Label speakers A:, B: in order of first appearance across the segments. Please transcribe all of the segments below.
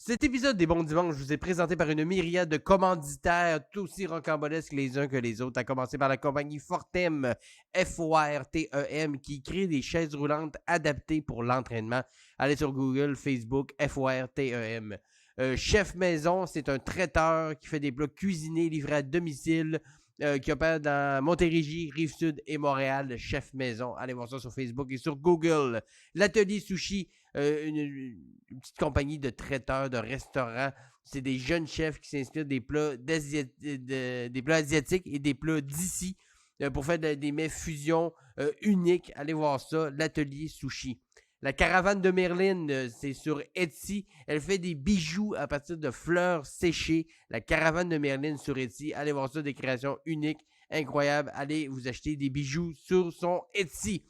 A: Cet épisode des Bons Dimanches vous est présenté par une myriade de commanditaires tout aussi rocambolesques les uns que les autres, à commencer par la compagnie Fortem, F-O-R-T-E-M, qui crée des chaises roulantes adaptées pour l'entraînement. Allez sur Google, Facebook, F-O-R-T-E-M. Chef Maison, c'est un traiteur qui fait des plats cuisinés livrés à domicile, qui opère dans Montérégie, Rive-Sud et Montréal, Chef Maison. Allez voir ça sur Facebook et sur Google. L'Atelier Sushi, une petite compagnie de traiteurs, de restaurants. C'est des jeunes chefs qui s'inspirent des plats, des plats asiatiques et des plats d'ici pour faire des mets fusion uniques. Allez voir ça, l'Atelier Sushi. La caravane de Merlin, c'est sur Etsy. Elle fait des bijoux à partir de fleurs séchées. La caravane de Merlin sur Etsy. Allez voir ça, des créations uniques, incroyables. Allez vous acheter des bijoux sur son Etsy.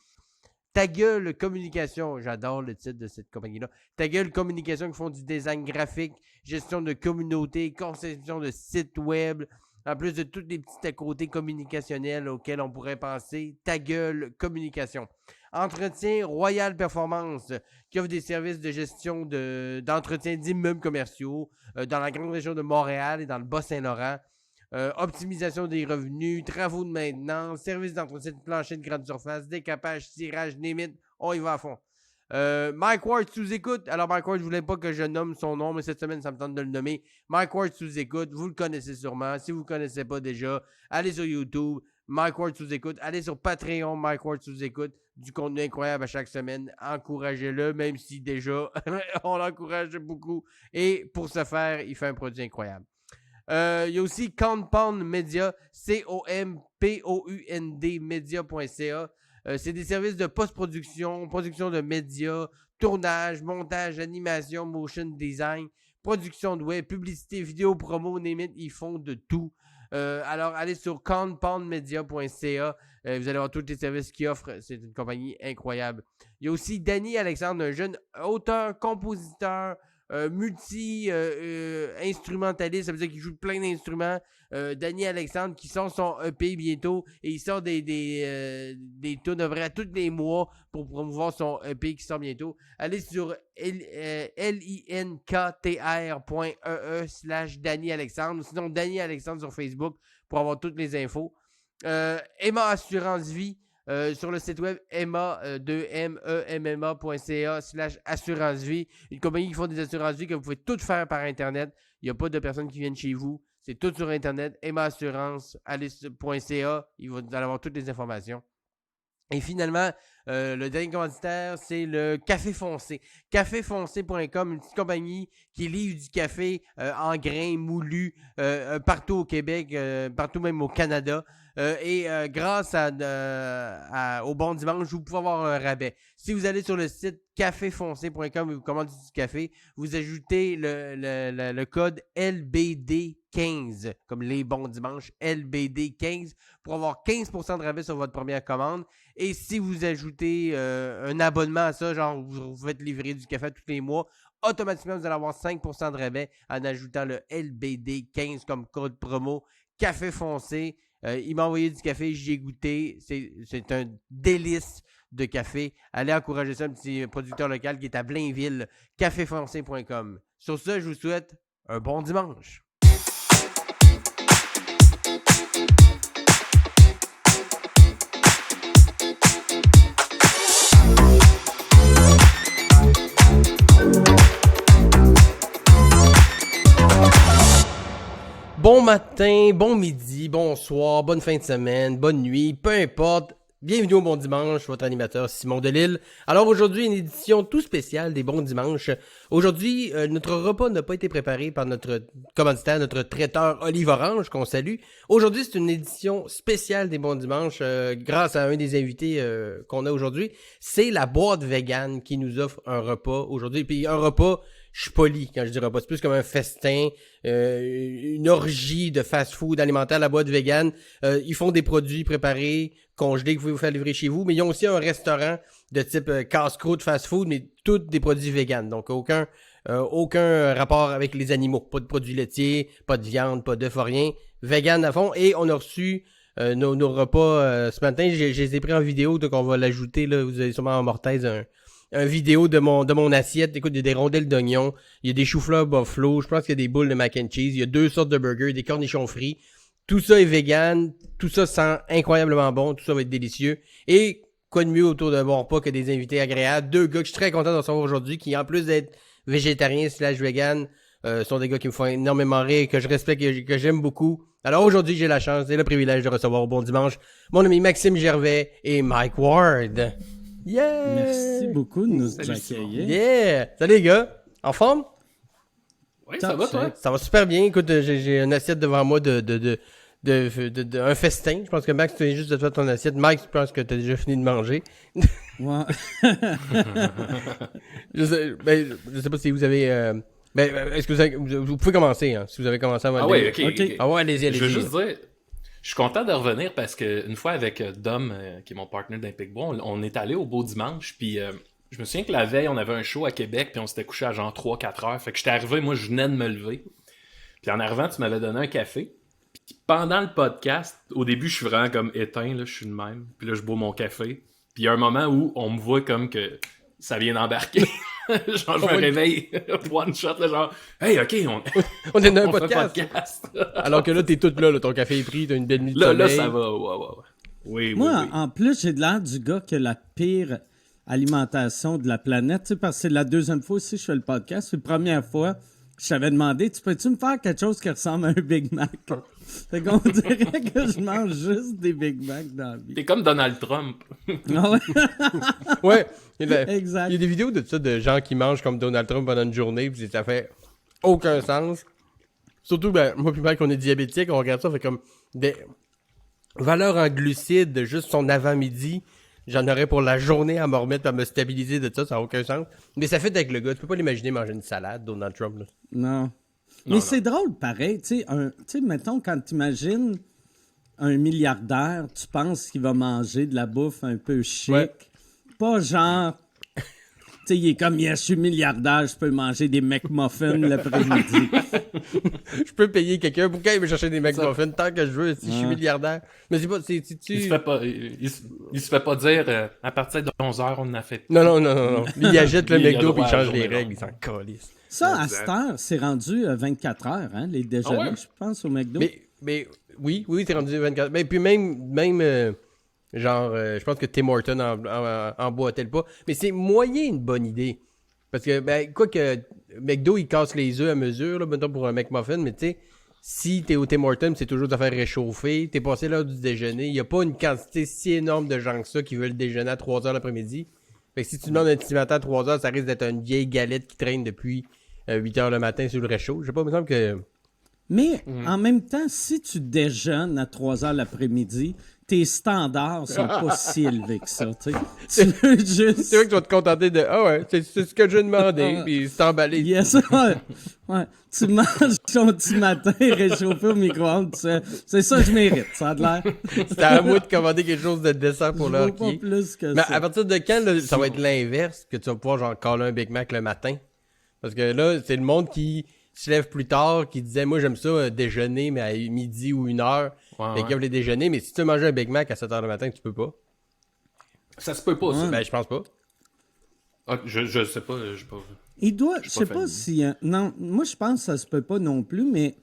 A: Ta gueule communication, j'adore le titre de cette compagnie-là. Ta gueule communication qui font du design graphique, gestion de communauté, conception de sites web, en plus de tous les petits à côté communicationnels auxquels on pourrait penser. Ta gueule communication. Entretien Royal Performance, qui offre des services de gestion d'entretien d'immeubles commerciaux dans la grande région de Montréal et dans le Bas-Saint-Laurent. Optimisation des revenus, travaux de maintenance, services d'entretien de plancher de grande surface, décapage, tirage, limite, on y va à fond. Mike Ward sous écoute. Alors Mike Ward, je voulais pas que je nomme son nom, mais cette semaine, ça me tente de le nommer. Mike Ward sous écoute, vous le connaissez sûrement. Si vous ne le connaissez pas déjà, allez sur YouTube, Mike Ward sous écoute. Allez sur Patreon, Mike Ward sous écoute. Du contenu incroyable à chaque semaine. Encouragez-le, même si déjà, on l'encourage beaucoup. Et pour ce faire, il fait un produit incroyable. Il y a aussi Compound Media, C-O-M-P-O-U-N-D media.ca. C'est des services de post-production, production de médias, tournage, montage, animation, motion design, production de web, publicité, vidéo, promo, ils font de tout. Alors, allez sur compoundmedia.ca. Vous allez voir tous les services qu'ils offrent. C'est une compagnie incroyable. Il y a aussi Danny Alexandre, un jeune auteur, compositeur, multi-instrumentaliste, ça veut dire qu'il joue plein d'instruments. Danny Alexandre qui sort son EP bientôt et il sort des tunes à vrai à tous les mois pour promouvoir son EP qui sort bientôt. Allez sur linktr.ee/Danny Alexandre ou sinon Danny Alexandre sur Facebook pour avoir toutes les infos. Emma Assurance Vie. Sur le site web emma.ca/assurance-vie, une compagnie qui font des assurances-vie que vous pouvez tout faire par Internet. Il n'y a pas de personnes qui viennent chez vous. C'est tout sur Internet. emma-assurance.ca. Vous allez avoir toutes les informations. Et finalement, le dernier commanditaire, c'est le Café Foncé. Caféfoncé.com, une petite compagnie qui livre du café en grains moulus partout au Québec, partout même au Canada. Et grâce au Bon Dimanche, vous pouvez avoir un rabais. Si vous allez sur le site caféfoncé.com et vous commandez du café, vous ajoutez le code LBD15, comme les Bons Dimanches, LBD15, pour avoir 15% de rabais sur votre première commande. Et si vous ajoutez un abonnement à ça, genre vous faites livrer du café tous les mois, automatiquement vous allez avoir 5% de rabais en ajoutant le LBD15 comme code promo. Café Foncé. Il m'a envoyé du café, j'y ai goûté. C'est un délice de café. Allez encourager ça, un petit producteur local qui est à Blainville, caféfoncé.com. Sur ce, je vous souhaite un bon dimanche. Bon matin, bon midi, bonsoir, bonne fin de semaine, bonne nuit, peu importe. Bienvenue au Bon Dimanche, votre animateur Simon Delille. Alors aujourd'hui, une édition tout spéciale des Bons Dimanches. Aujourd'hui, notre repas n'a pas été préparé par notre commanditaire, notre traiteur Olive Orange, qu'on salue. Aujourd'hui, c'est une édition spéciale des Bons Dimanches grâce à un des invités qu'on a aujourd'hui. C'est la boîte vegan qui nous offre un repas aujourd'hui. Puis un repas, je suis poli quand je dis repas, c'est plus comme un festin, une orgie de fast-food alimentaire, la boîte vegan. Ils font des produits préparés, congelés que vous pouvez vous faire livrer chez vous, mais ils ont aussi un restaurant de type casse-croûte fast-food, mais tous des produits vegan. Donc aucun rapport avec les animaux, pas de produits laitiers, pas de viande, pas d'œufs, rien. Vegan à fond. Et on a reçu nos repas ce matin, je les ai pris en vidéo, donc on va l'ajouter, là, vous avez sûrement en mortaise une vidéo de mon assiette. Écoute, il y a des rondelles d'oignon, il y a des choux-fleurs buffalo, je pense qu'il y a des boules de mac and cheese, il y a 2 sortes de burgers, des cornichons frits. Tout ça est vegan, tout ça sent incroyablement bon, tout ça va être délicieux. Et quoi de mieux autour d'un bon repas que des invités agréables. 2 gars que je suis très content de recevoir aujourd'hui, qui en plus d'être végétariens / vegan, sont des gars qui me font énormément rire, que je respecte et que j'aime beaucoup. Alors aujourd'hui, j'ai la chance et le privilège de recevoir au Bon Dimanche mon ami Maxime Gervais et Mike Ward. Yeah!
B: Merci beaucoup de nous accueillir.
A: Yeah! Salut les gars! En forme?
C: Oui, ça va toi?
A: Ça va super bien. Écoute, j'ai une assiette devant moi de un festin. Je pense que Max, tu viens juste de faire ton assiette. Mike, je pense que tu as déjà fini de manger.
B: Ouais.
A: je sais pas si vous avez... est-ce que vous pouvez commencer, hein, si vous avez commencé avant.
C: Ah oui, ok.
A: Ah ouais, allez-y.
C: Je veux juste dire, je suis content de revenir parce que une fois avec Dom, qui est mon partenaire d'Impic Bois, on est allé au Beau Dimanche, puis je me souviens que la veille, on avait un show à Québec, puis on s'était couché à genre 3-4 heures. Fait que j'étais arrivé, moi je venais de me lever. Puis en arrivant, tu m'avais donné un café. Puis pendant le podcast, au début, je suis vraiment comme éteint, là, je suis de même. Puis là, je bois mon café. Puis il y a un moment où on me voit comme que ça vient d'embarquer. Genre, je me réveille one shot, là, genre, hey, ok,
A: on est dans un
C: fait
A: podcast. Alors que là, t'es toute là, ton café est pris, t'as une belle nuit de sommeil.
C: Là, ça va, ouais. Oui,
B: Moi,
C: oui.
B: en plus, j'ai de l'air du gars qui a la pire alimentation de la planète, tu sais, parce que c'est la deuxième fois aussi que je fais le podcast. C'est la première fois, je t'avais demandé, tu peux-tu me faire quelque chose qui ressemble à un Big Mac? Fait qu'on dirait que je mange juste des Big Mac dans la vie.
C: T'es comme Donald Trump.
B: Ah ouais?
A: Ouais.
B: Exact.
A: Il y a des vidéos de ça, de gens qui mangent comme Donald Trump pendant une journée, puis ça fait aucun sens. Surtout, moi puis Mike, on est diabétique, on regarde ça, fait comme des valeurs en glucides de juste son avant-midi. J'en aurais pour la journée à me remettre, à me stabiliser de ça n'a aucun sens. Mais ça fait avec le gars, tu peux pas l'imaginer manger une salade, Donald Trump, là.
B: Non. Mais c'est drôle, pareil. Tu sais, mettons, quand tu imagines un milliardaire, tu penses qu'il va manger de la bouffe un peu chic.
A: Ouais.
B: Pas genre... Tu sais, il est comme, je suis milliardaire, je peux manger des McMuffins l'après-midi.
A: Je peux payer quelqu'un pour qu'il aille me chercher des McMuffins tant que je veux, si je suis milliardaire. Mais c'est pas...
C: Il se fait pas dire à partir de 11h, on en a fait.
A: Non. Lui, il achète le
C: Lui, il a
A: McDo puis il
C: droit à
A: change
C: la
A: les
C: journée
A: règles, il s'en calisse.
B: Ça, à cette heure, c'est rendu 24 heures, hein, les déjeuners,
C: Ah ouais?
B: je pense, au McDo.
A: Mais oui, c'est rendu 24. Mais puis même je pense que Tim Horton en boitait le pas. Mais c'est moyen une bonne idée. Parce que, quoi que McDo, il casse les œufs à mesure, là, mettons pour un McMuffin, mais tu sais, si t'es au Tim Horton, c'est toujours de faire réchauffer, t'es passé l'heure du déjeuner, il n'y a pas une quantité si énorme de gens que ça qui veulent déjeuner à 3h l'après-midi. Fait que si tu demandes un petit matin à 3h, ça risque d'être une vieille galette qui traîne depuis 8h le matin sur le réchaud. Je sais pas, il me semble que...
B: Mais en même temps, si tu déjeunes à 3h l'après-midi, tes standards sont pas si élevés que ça. Tu veux juste...
A: C'est vrai que tu vas te contenter de « Ah ouais, c'est ce que je demandais. » Puis c'est emballé.
B: Yes, ouais. Tu manges ton petit matin réchauffé au micro-ondes. C'est ça que je mérite, ça a de l'air.
A: C'était à moi de commander quelque chose de décent pour l'heure qui est.
B: Plus que
A: Mais
B: ça.
A: à partir de quand, là, ça va être l'inverse, que tu vas pouvoir genre caller un Big Mac le matin? Parce que là, c'est le monde qui se lève plus tard, qui disait « Moi, j'aime ça déjeuner, mais à midi ou 1h. Fait qu'ils les déjeuner, mais si tu veux manger un Big Mac à 7h le matin, tu peux pas.
C: Ça se peut pas, ça.
A: Ben, je pense pas.
C: Ah, je sais pas, je sais pas.
B: Il doit, je sais pas
C: familier.
B: si... non, moi, je pense que ça se peut pas non plus, mais...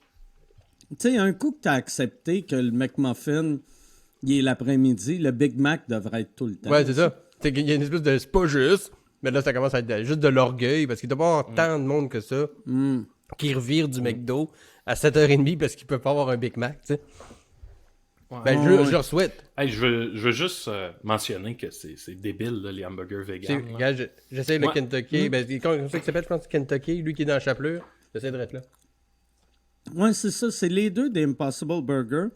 B: Tu sais, un coup que tu as accepté que le McMuffin, il est l'après-midi, le Big Mac devrait être tout le temps.
A: Ouais, c'est ça. C'est qu'il y a une espèce de... C'est pas juste, mais là, ça commence à être juste de l'orgueil, parce qu'il doit pas avoir tant de monde que ça qui revire du McDo à 7h30 parce qu'il peut pas avoir un Big Mac, tu sais.
C: Ouais.
A: Ben, je leur souhaite.
C: Hey, je veux juste mentionner que c'est débile, là, les hamburgers vegan. là.
A: Regarde, j'essaie le
C: Ouais.
A: Kentucky. Ben, comment ça qu'il s'appelle, je pense, Kentucky, lui qui est dans la chapelure. J'essaie de être là.
B: Oui, c'est ça. C'est les deux des Impossible Burger.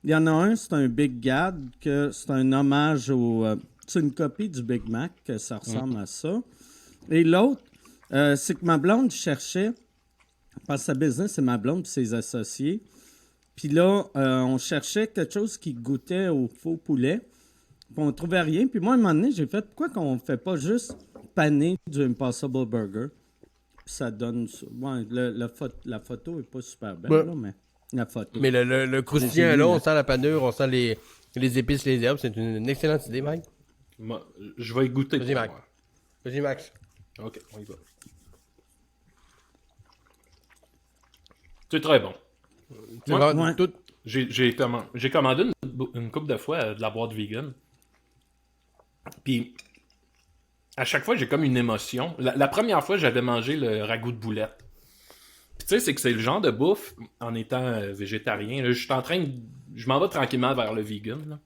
B: Il y en a un, c'est un Big Gad, que c'est un hommage au... c'est une copie du Big Mac, que ça ressemble à ça. Et l'autre, c'est que ma blonde cherchait, parce que sa business, c'est ma blonde et ses associés. Puis là, on cherchait quelque chose qui goûtait au faux poulet. Puis on trouvait rien. Puis moi, à un moment donné, j'ai fait, pourquoi qu'on fait pas juste paner du Impossible Burger? Puis ça donne... Ouais, la photo est pas super belle,
A: Ouais.
B: là, mais la photo.
A: Mais le croustillant,
B: J'ai
A: là,
B: vu,
A: on
B: là.
A: sent la panure, on sent les épices, les herbes. C'est une excellente idée, Mike.
C: Moi, je vais y goûter.
A: Vas-y,
C: pour
A: Mac.
C: moi.
A: Vas-y, Max.
C: Ok, on y va. C'est très bon.
A: C'est
C: Moi,
A: vraiment
B: ouais.
A: tout.
C: J'ai commandé une couple de fois de la boîte vegan. Puis, à chaque fois, j'ai comme une émotion. La première fois, j'avais mangé le ragoût de boulette. Puis, tu sais, c'est que c'est le genre de bouffe, en étant végétarien, là, je m'en vais tranquillement vers le vegan. Là.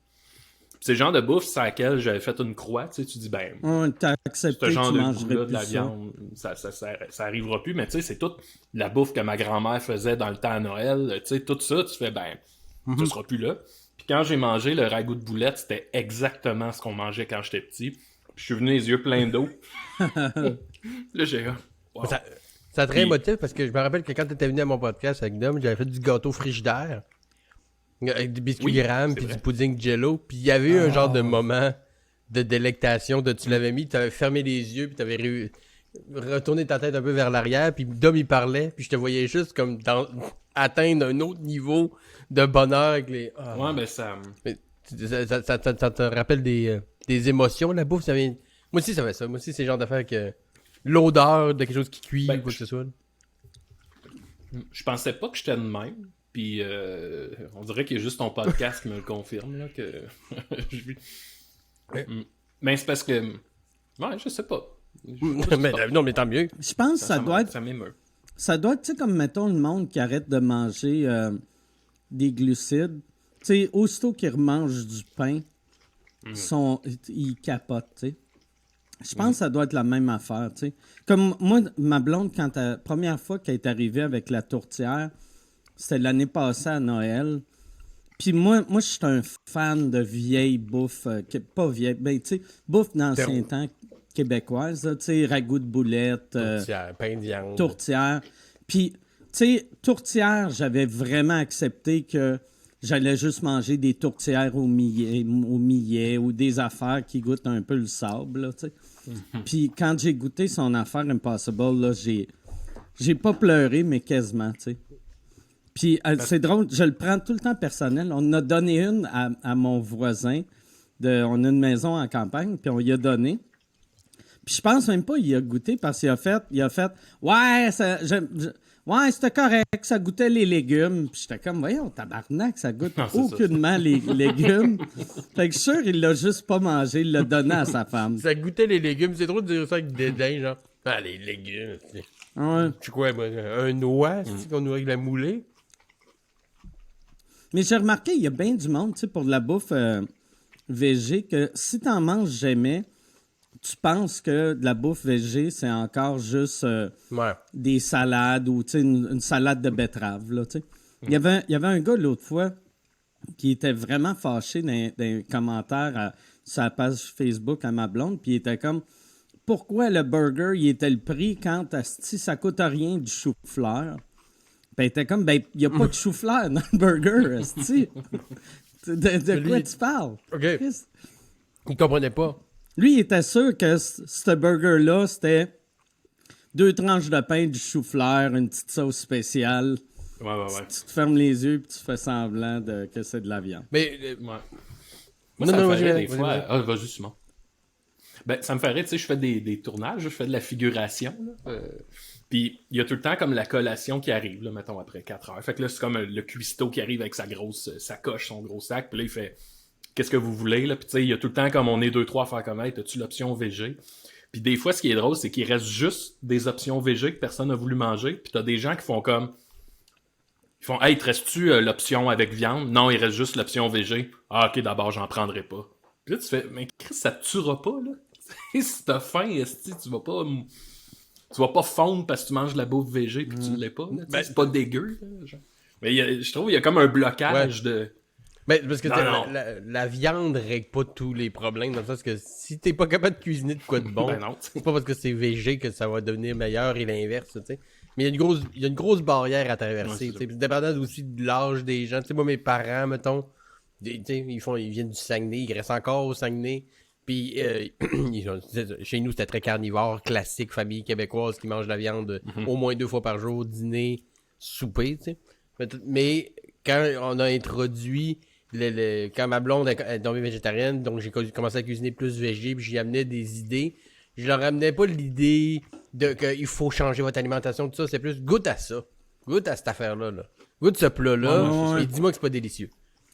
C: Puis c'est le genre de bouffe sur laquelle j'avais fait une croix. Tu sais, tu dis, ben,
B: Ouais, t'as
C: ce
B: accepté
C: genre
B: que tu
C: de
B: mangerais
C: goût-là de
B: plus
C: la
B: ça.
C: viande, ça arrivera plus. Mais tu sais, c'est toute la bouffe que ma grand-mère faisait dans le temps à Noël. Tu sais, tout ça, tu fais, ben, ça sera plus là. Puis quand j'ai mangé le ragoût de boulette, c'était exactement ce qu'on mangeait quand j'étais petit. Puis je suis venu les yeux pleins d'eau. Là, j'ai wow.
A: Ça très émotif parce que je me rappelle que quand tu étais venu à mon podcast avec Dom, j'avais fait du gâteau frigidaire avec du biscuit graham puis du pudding jello. Puis il y avait eu un genre de moment de délectation de tu l'avais mis, tu avais fermé les yeux puis tu avais retourné ta tête un peu vers l'arrière puis Dom il parlait puis je te voyais juste comme atteindre un autre niveau de bonheur avec les...
C: Ouais, ben ça...
A: Mais ça te rappelle des émotions, la bouffe, ça vient... Moi aussi, ça fait ça. Moi aussi, c'est le genre d'affaire que... L'odeur de quelque chose qui cuit ou quoi que ce soit.
C: Je pensais pas que j'étais de même. Puis on dirait qu'il y a juste ton podcast qui me le confirme, là, que... Mais c'est parce que... Ouais, je sais pas.
A: Non, mais tant mieux.
B: Je pense que ça doit être...
C: Ça m'émeut.
B: Ça doit être, tu sais, comme, mettons, le monde qui arrête de manger des glucides. Tu sais, aussitôt qu'ils remangent du pain, ils capotent, tu sais. Je pense que ça doit être la même affaire, tu sais. Comme moi, ma blonde, quand la première fois qu'elle est arrivée avec la tourtière, c'était l'année passée à Noël. Puis moi je suis un fan de vieille bouffe, pas vieille, ben, tu sais, bouffe d'ancien temps québécoise, tu sais, ragoût de boulette,
A: Tourtière, pain de viande.
B: tourtière. Puis, tu sais, tourtière, j'avais vraiment accepté que j'allais juste manger des tourtières au millet ou des affaires qui goûtent un peu le sable, là, tu sais. Puis quand j'ai goûté son affaire Impossible, là, j'ai pas pleuré, mais quasiment, tu sais. Puis c'est drôle, je le prends tout le temps personnel. On en a donné une à mon voisin. On a une maison en campagne, puis on y a donné. Puis je pense même pas qu'il a goûté parce qu'il a fait ouais, ouais, c'était correct, ça goûtait les légumes. Puis j'étais comme, voyons, tabarnak, ça goûte aucunement les légumes. Fait que je suis sûr, il l'a juste pas mangé, il l'a donné à sa femme.
A: Ça goûtait les légumes. C'est trop de dire ça avec dédain, genre. Ah, les légumes.
B: Ouais.
A: Tu quoi, moi, un noix, c'est qu'on nourrit la moulée?
B: Mais j'ai remarqué, il y a bien du monde, tu sais, pour de la bouffe végé, que si t'en manges jamais, tu penses que de la bouffe végé, c'est encore juste des salades ou, tu sais, une salade de betterave, là, tu sais. Il y avait un gars l'autre fois qui était vraiment fâché dans les commentaires sur la page Facebook à ma blonde, puis il était comme, pourquoi le burger, il était le prix quand asti, ça coûte rien du chou-fleur? Ben, il était comme, ben, il n'y a pas de chou-fleur dans le burger, asti. De quoi tu parles?
A: OK. Il comprenait pas.
B: Lui, il était sûr que ce burger-là, c'était 2 tranches de pain, du chou-fleur, une petite sauce spéciale.
C: Ouais.
B: Tu te fermes les yeux et tu fais semblant que c'est de la viande.
A: Mais,
C: ouais. Moi, ça me ferait des fois... Ah, vas-y, Simon. Ben, ça me ferait, tu sais, je fais des tournages, je fais de la figuration, là. Puis, il y a tout le temps comme la collation qui arrive, là, mettons, après 4 heures. Fait que là, c'est comme le cuistot qui arrive avec sa grosse sacoche, son gros sac. Puis là, il fait « Qu'est-ce que vous voulez? » Là, puis tu sais, il y a tout le temps comme on est 2-3 à faire comme « Hey, t'as-tu l'option VG? » Puis des fois, ce qui est drôle, c'est qu'il reste juste des options VG que personne n'a voulu manger. Puis t'as des gens qui font comme... Ils font « Hey, te reste-tu l'option avec viande? » Non, il reste juste l'option VG. « Ah, ok, d'abord, j'en prendrai pas. » Puis là, tu fais « Mais Chris, ça te tuera pas, là. » Si t'as faim, esti, tu vas pas fondre parce que tu manges de la bouffe végé puis tu l'es pas. Là, c'est pas dégueu. Là, genre. Mais je trouve qu'il y a comme un blocage de...
A: Mais parce que la viande règle pas tous les problèmes, dans le sens que si t'es pas capable de cuisiner de quoi de bon, c'est pas parce que c'est végé que ça va devenir meilleur et l'inverse, tu sais. Mais il y a une grosse barrière à traverser, dépendant aussi de l'âge des gens. Tu sais, moi, mes parents, mettons, ils viennent du Saguenay, ils restent encore au Saguenay. Puis, chez nous, c'était très carnivore, classique, famille québécoise qui mange la viande au moins 2 fois par jour, dîner, souper, tu sais. Mais quand on a introduit, quand ma blonde est tombée végétarienne, donc j'ai commencé à cuisiner plus végé, puis j'y amenais des idées, Je leur amenais pas l'idée de qu'il faut changer votre alimentation, tout ça. C'est plus goûte à ça. Goûte à cette affaire-là. Là. Goûte ce plat-là.
B: Ouais.
A: Et dis-moi que c'est pas délicieux.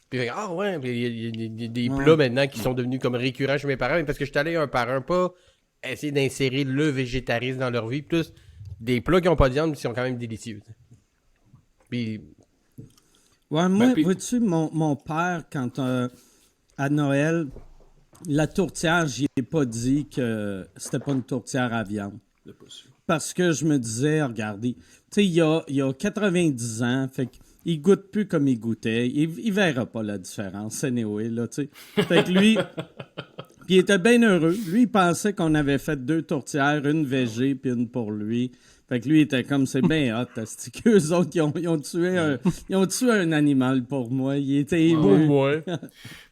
A: Puis ah ouais, puis il y a des plats maintenant qui sont devenus comme récurrents chez mes parents, mais parce que je suis allé un par un, pas essayer d'insérer le végétarisme dans leur vie, plus des plats qui ont pas de viande mais qui sont quand même délicieux. Puis
B: Ouais, moi, vois-tu, mon père, quand à Noël, la tourtière, j'y ai pas dit que c'était pas une tourtière à viande. Parce que je me disais, regardez, tu sais, il y a 90 ans, fait qu'il goûte plus comme il goûtait. Il verra pas la différence, anyway, là, tu sais. Fait que lui, puis il était bien heureux. Lui, il pensait qu'on avait fait 2 tourtières, une végé puis une pour lui. Fait que lui, il était comme, c'est bien hot, c'est qu'eux autres, ils ont tué un animal pour moi. Il était ému.
A: ouais.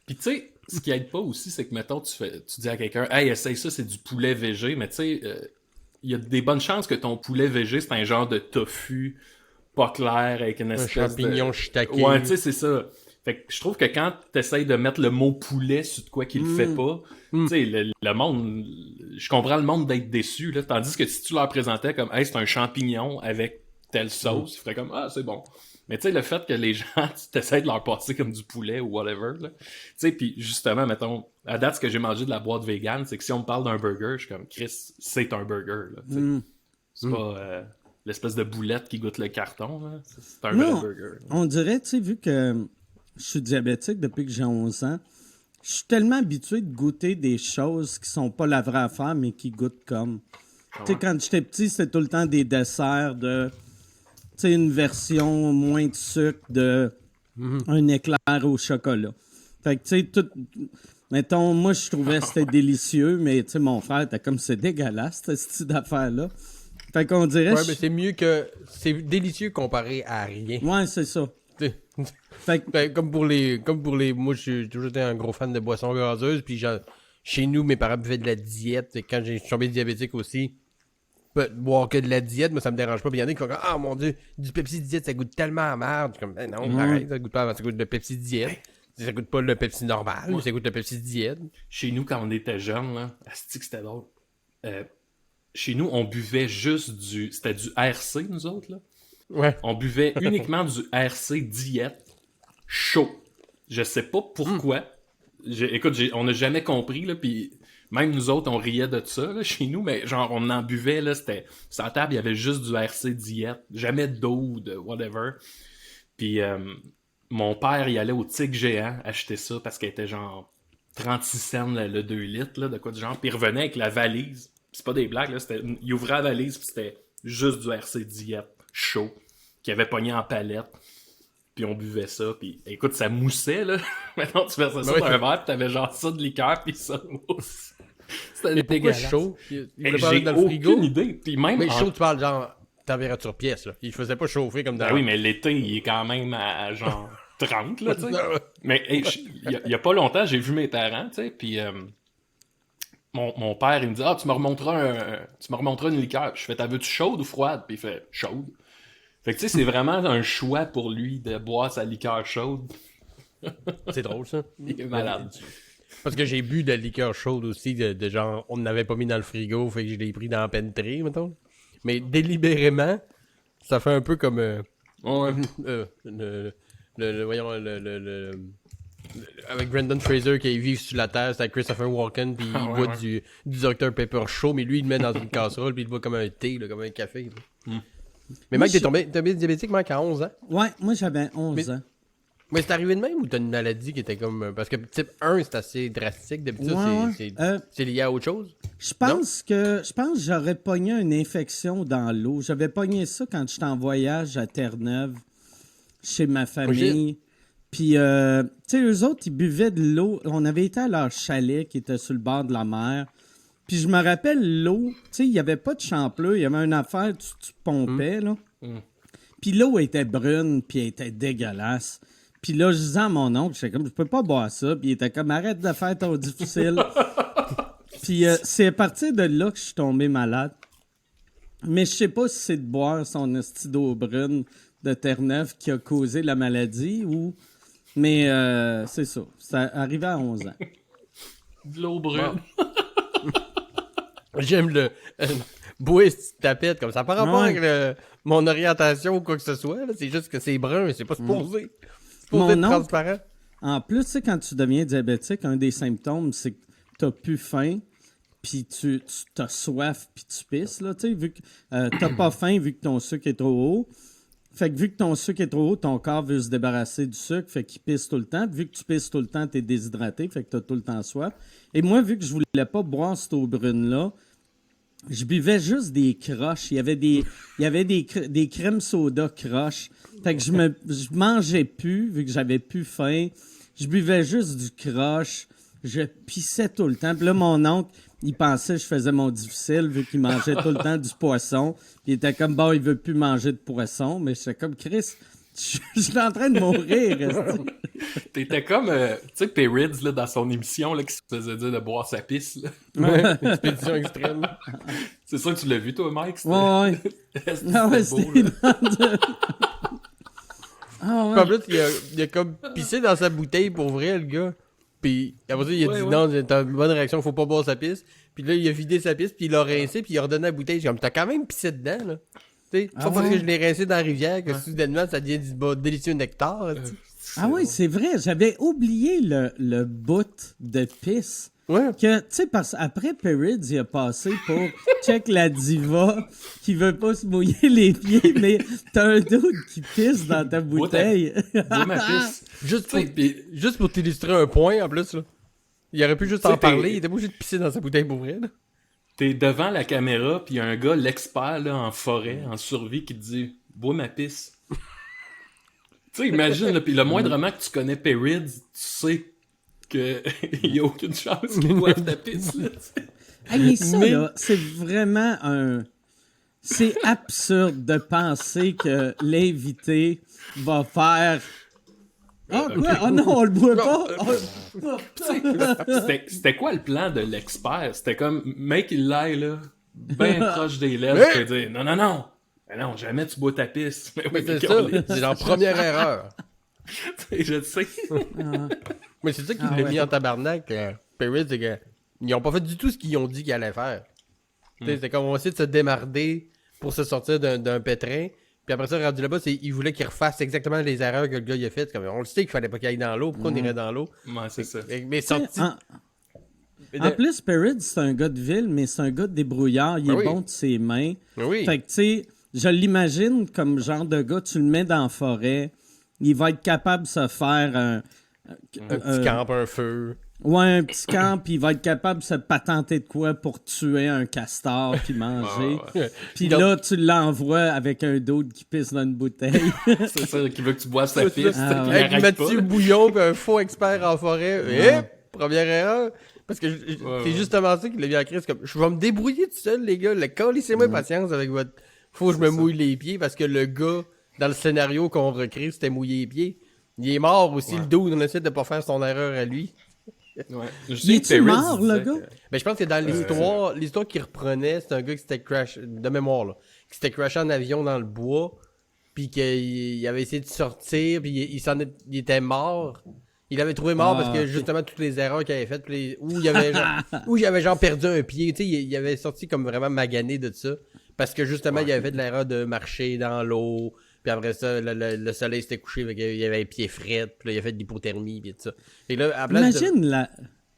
C: Puis tu sais, ce qui aide pas aussi, c'est que, mettons, tu dis à quelqu'un, hey, essaye ça, c'est du poulet végé, mais tu sais, il y a des bonnes chances que ton poulet végé, c'est un genre de tofu pas clair avec une espèce
A: champignon shiitake.
C: Ouais, tu sais, c'est ça. Fait que je trouve que quand t'essayes de mettre le mot poulet sur de quoi qu'il fait pas, tu sais, le monde, je comprends le monde d'être déçu, là, tandis que si tu leur présentais comme, hey, c'est un champignon avec telle sauce, ils feraient comme, ah, c'est bon. Mais tu sais, le fait que les gens, tu t'essayes de leur passer comme du poulet ou whatever, là. Tu sais, puis justement, mettons, à date, ce que j'ai mangé de la boîte vegan, c'est que si on me parle d'un burger, je suis comme, Chris, c'est un burger, là, tu sais. C'est pas l'espèce de boulette qui goûte le carton, là. C'est un vrai burger.
B: On dirait, tu sais, vu que je suis diabétique depuis que j'ai 11 ans, je suis tellement habitué de goûter des choses qui sont pas la vraie affaire, mais qui goûtent comme. Tu sais, quand j'étais petit, c'était tout le temps des desserts de... Tu sais, une version moins de sucre de un éclair au chocolat. Fait que, tu sais, tout... Mettons, moi, je trouvais que c'était délicieux, mais, tu sais, mon frère était comme, c'est dégueulasse, cette style d'affaire-là. Fait qu'on dirait...
A: Ouais, mais c'est mieux que... C'est délicieux comparé à rien.
B: Ouais, c'est ça.
A: Fait que... Ben, comme pour les... Moi, j'ai toujours été un gros fan de boissons gazeuses, puis chez nous, mes parents buvaient de la diète, et quand j'ai tombé diabétique aussi... boire que de la diète, moi ça me dérange pas. Puis il y en a qui font comme, ah mon dieu, du Pepsi diète, ça goûte tellement à merde. Je suis comme, ben non, arrête, ça goûte pas à merde, ça goûte le Pepsi diète. Ça goûte pas le Pepsi normal, ça goûte le Pepsi diète.
C: Chez nous, quand on était jeunes, là, asti que c'était drôle. Chez nous, on buvait juste c'était du RC, nous autres, là.
A: Ouais.
C: On buvait uniquement du RC diète chaud. Je sais pas pourquoi. Écoute, on n'a jamais compris, là, puis même nous autres, on riait de ça, là, chez nous, mais genre, on en buvait, là, c'était... Sur la table, il y avait juste du RC diète, jamais d'eau ou de whatever. Puis mon père, il allait au Tigre Géant acheter ça parce qu'elle était genre 36 cents le 2 litres, là, de quoi du genre. Puis il revenait avec la valise. Puis c'est pas des blagues, là, il ouvrait la valise, puis c'était juste du RC diète chaud, qu'il avait pogné en palette. Puis on buvait ça, puis écoute, ça moussait, là. Maintenant, tu versais ça dans un verre, puis t'avais genre ça de liqueur, puis ça mousse. C'était dégueulasse.
A: Chaud?
C: J'ai aucune idée. Puis même
A: mais chaud, tu parles genre température pièce, là. Il faisait pas chauffer comme dans...
C: Ben oui, mais l'été, il est quand même à genre 30, là, tu sais. Mais il y a pas longtemps, j'ai vu mes parents, tu sais, puis mon père, il me dit « Ah, tu me remonteras une liqueur. » Je fais « T'as veux-tu chaude ou froide? » Puis il fait « Chaude. » Fait que tu sais, c'est vraiment un choix pour lui de boire sa liqueur chaude.
A: C'est drôle, ça.
C: Il est malade.
A: Parce que j'ai bu de la liqueur chaude aussi, de genre, on n'avait pas mis dans le frigo, fait que je l'ai pris dans la pantry, mettons. Mais délibérément, ça fait un peu comme... voyons, avec Brendan Fraser qui vit sur la terre, c'est avec Christopher Walken, puis il boit du Dr Pepper chaud, mais lui, il le met dans une casserole, puis il boit comme un thé, là, comme un café. Mais Mike, t'es tombé diabétique, Mike, à 11 ans?
B: Ouais, moi j'avais 11 ans.
A: Mais c'est arrivé de même ou t'as une maladie qui était comme... Parce que type 1, c'est assez drastique. D'habitude, c'est lié à autre chose?
B: Je pense que j'aurais pogné une infection dans l'eau. J'avais pogné ça quand j'étais en voyage à Terre-Neuve, chez ma famille. Puis, tu sais, eux autres, ils buvaient de l'eau. On avait été à leur chalet qui était sur le bord de la mer. Puis je me rappelle l'eau, tu sais, il n'y avait pas de champleur, il y avait une affaire, tu pompais, là. Puis l'eau était brune, puis elle était dégueulasse. Puis là, je disais à mon oncle, j'étais comme, je peux pas boire ça. Puis il était comme, arrête de faire ton difficile. Puis c'est à partir de là que je suis tombé malade. Mais je sais pas si c'est de boire son esti d'eau brune de Terre-Neuve qui a causé la maladie ou... Mais c'est ça. Ça arrivait à 11 ans.
C: De l'eau brune.
A: J'aime le bois si tu tapette comme ça. Par rapport
B: Ouais.
A: avec mon orientation ou quoi que ce soit, là, c'est juste que c'est brun, c'est pas supposé. C'est supposé
B: Mon
A: être
B: oncle-
A: transparent.
B: En plus, tu sais, quand tu deviens diabétique, un des symptômes, c'est que t'as plus faim, puis tu t'as soif, puis tu pisses, là, tu sais, vu que t'as pas faim, vu que ton sucre est trop haut. Fait que vu que ton sucre est trop haut, ton corps veut se débarrasser du sucre, fait qu'il pisse tout le temps. Puis vu que tu pisses tout le temps, t'es déshydraté, fait que t'as tout le temps soif. Et moi, vu que je voulais pas boire cette eau brune-là, je buvais juste des croches. Il y avait des crèmes soda croches. Fait que je mangeais plus, vu que j'avais plus faim. Je buvais juste du croche. Je pissais tout le temps. Puis là, mon oncle, il pensait que je faisais mon difficile, vu qu'il mangeait tout le temps du poisson. Puis il était comme, bon, il veut plus manger de poisson. Mais j'étais comme, Chris, je suis en train de mourir. esti.
C: T'étais comme, tu sais, Perrids, là, dans son émission, là, qui se faisait dire de boire sa pisse, là.
A: Ouais, expédition extrême.
C: C'est ça que tu l'as vu, toi, Mike? C'était-
B: Ouais, ouais.
C: C'était
B: Ah ouais,
C: beau,
B: c'était
C: là.
B: Ah
A: Puis en
B: ouais.
A: plus, il a comme pissé dans sa bouteille pour vrai, le gars. Puis après ça, il a
C: Ouais,
A: dit
C: ouais.
A: non, t'as une bonne réaction, faut pas boire sa pisse. Puis là, il a vidé sa pisse, puis il l'a rincé, puis il a redonné la bouteille. J'ai comme, t'as quand même pissé dedans, là. Tu sais,
B: Ah
A: pas parce
B: ouais?
A: que je l'ai rincé dans la rivière que soudainement ça devient du délicieux nectar. tu sais.
B: Ah oui, c'est vrai. J'avais oublié le bout de pisse.
A: Ouais.
B: Que, tu sais, parce après Perrids, il a passé pour check la diva qui veut pas se mouiller les pieds, mais t'as un dude qui pisse dans ta bouteille.
C: Bois ma pisse.
A: Juste
C: Tu sais,
A: pour,
C: puis-
A: juste pour t'illustrer un point en plus, là. Il aurait pu juste
C: Tu sais,
A: en parler,
C: t'es-
A: il était pas obligé de pisser dans sa bouteille pour vrai, là.
C: T'es devant la caméra, puis y a un gars, l'expert là, en forêt, en survie, qui te dit « Bois ma pisse ». Tu sais, imagine, là, puis le moindrement que tu connais Perrids, tu sais qu'il y a aucune chance qu'il boive ta pisse. Là, tu sais.
B: Hey, mais ça,
A: Mais-
B: là, c'est vraiment un... C'est absurde de penser que l'invité va faire... Ah, quoi? Oh non, on le boit pas? Oh,
C: C'était quoi le plan de l'expert? C'était comme, mec, il l'aille, là, bien proche des lèvres, puis dire, non, non, non, mais non, jamais tu bois ta pisse. Mais oui,
A: C'est
C: mais
A: ça,
C: câlisse.
A: c'est leur première erreur.
C: Je le sais.
A: Mais c'est ça qui
B: Ah
A: l'a
B: ouais.
A: mis en tabarnak, Perrids, c'est que ils ont pas fait du tout ce qu'ils ont dit qu'ils allaient faire. Tu sais, c'était comme on va essayer de se démarder pour se sortir d'un pétrin. Puis après ça, rendu là-bas, ils voulaient qu'ils refassent exactement les erreurs que le gars il a faites. Comme, on le sait qu'il fallait pas qu'il aille dans l'eau. Pourquoi on irait dans l'eau?
C: Ouais, c'est ça.
A: Mais sorti.
B: En plus, Perrids, c'est un gars de ville, mais c'est un gars de débrouillard. Il
A: Ben
B: est
A: oui.
B: bon de ses mains.
A: Oui.
B: Fait que, tu sais, je l'imagine comme genre de gars, tu le mets dans la forêt, il va être capable de se faire
A: un petit camp, un feu.
B: ouais, un petit camp, puis il va être capable de se patenter de quoi pour tuer un castor puis manger.
C: Ouais,
B: Puis
A: Donc-
B: là, tu l'envoies avec un d'autre qui pisse dans une bouteille.
C: C'est ça, qui veut que tu boives sa
A: C'est
C: pisse.
A: ça.
B: Ah,
C: puis
B: ouais.
C: il
A: Avec
C: arrête
A: Mathieu
C: pas.
A: Bouillon puis un faux expert en forêt.
B: Ouais.
A: Première erreur. Parce que c'est
C: ouais.
A: justement ça qu'il a mis en crise. Comme, je vais me débrouiller tout seul, les gars. Laissez-moi patience avec votre... Faut que je me mouille les pieds parce que le gars, dans le scénario qu'on recrée, c'était mouiller les pieds. Il est mort aussi,
C: Ouais.
A: le dos. On essaie de pas faire son erreur à lui.
C: Ouais. Je
B: Il
C: sais que
B: est-tu
C: Perrids
B: mort, le
C: disait
B: gars?
C: que-
A: Mais je pense que dans l'histoire qu'il reprenait, c'est un gars qui s'était crash, de mémoire, là, qui s'était crashé en avion dans le bois, puis qu'il avait essayé de sortir, puis il était mort. Il avait trouvé mort
B: Ah,
A: parce que
B: ok.
A: justement toutes les erreurs qu'il avait faites, puis où il avait genre perdu un pied, tu sais, il avait sorti comme vraiment magané de ça, parce que justement il avait fait de l'erreur de marcher dans l'eau, puis après ça le soleil s'était couché, fait qu'il avait les pieds frets, puis là, il a fait de l'hypothermie, puis tout ça. Et là, à la place de...
B: Imagine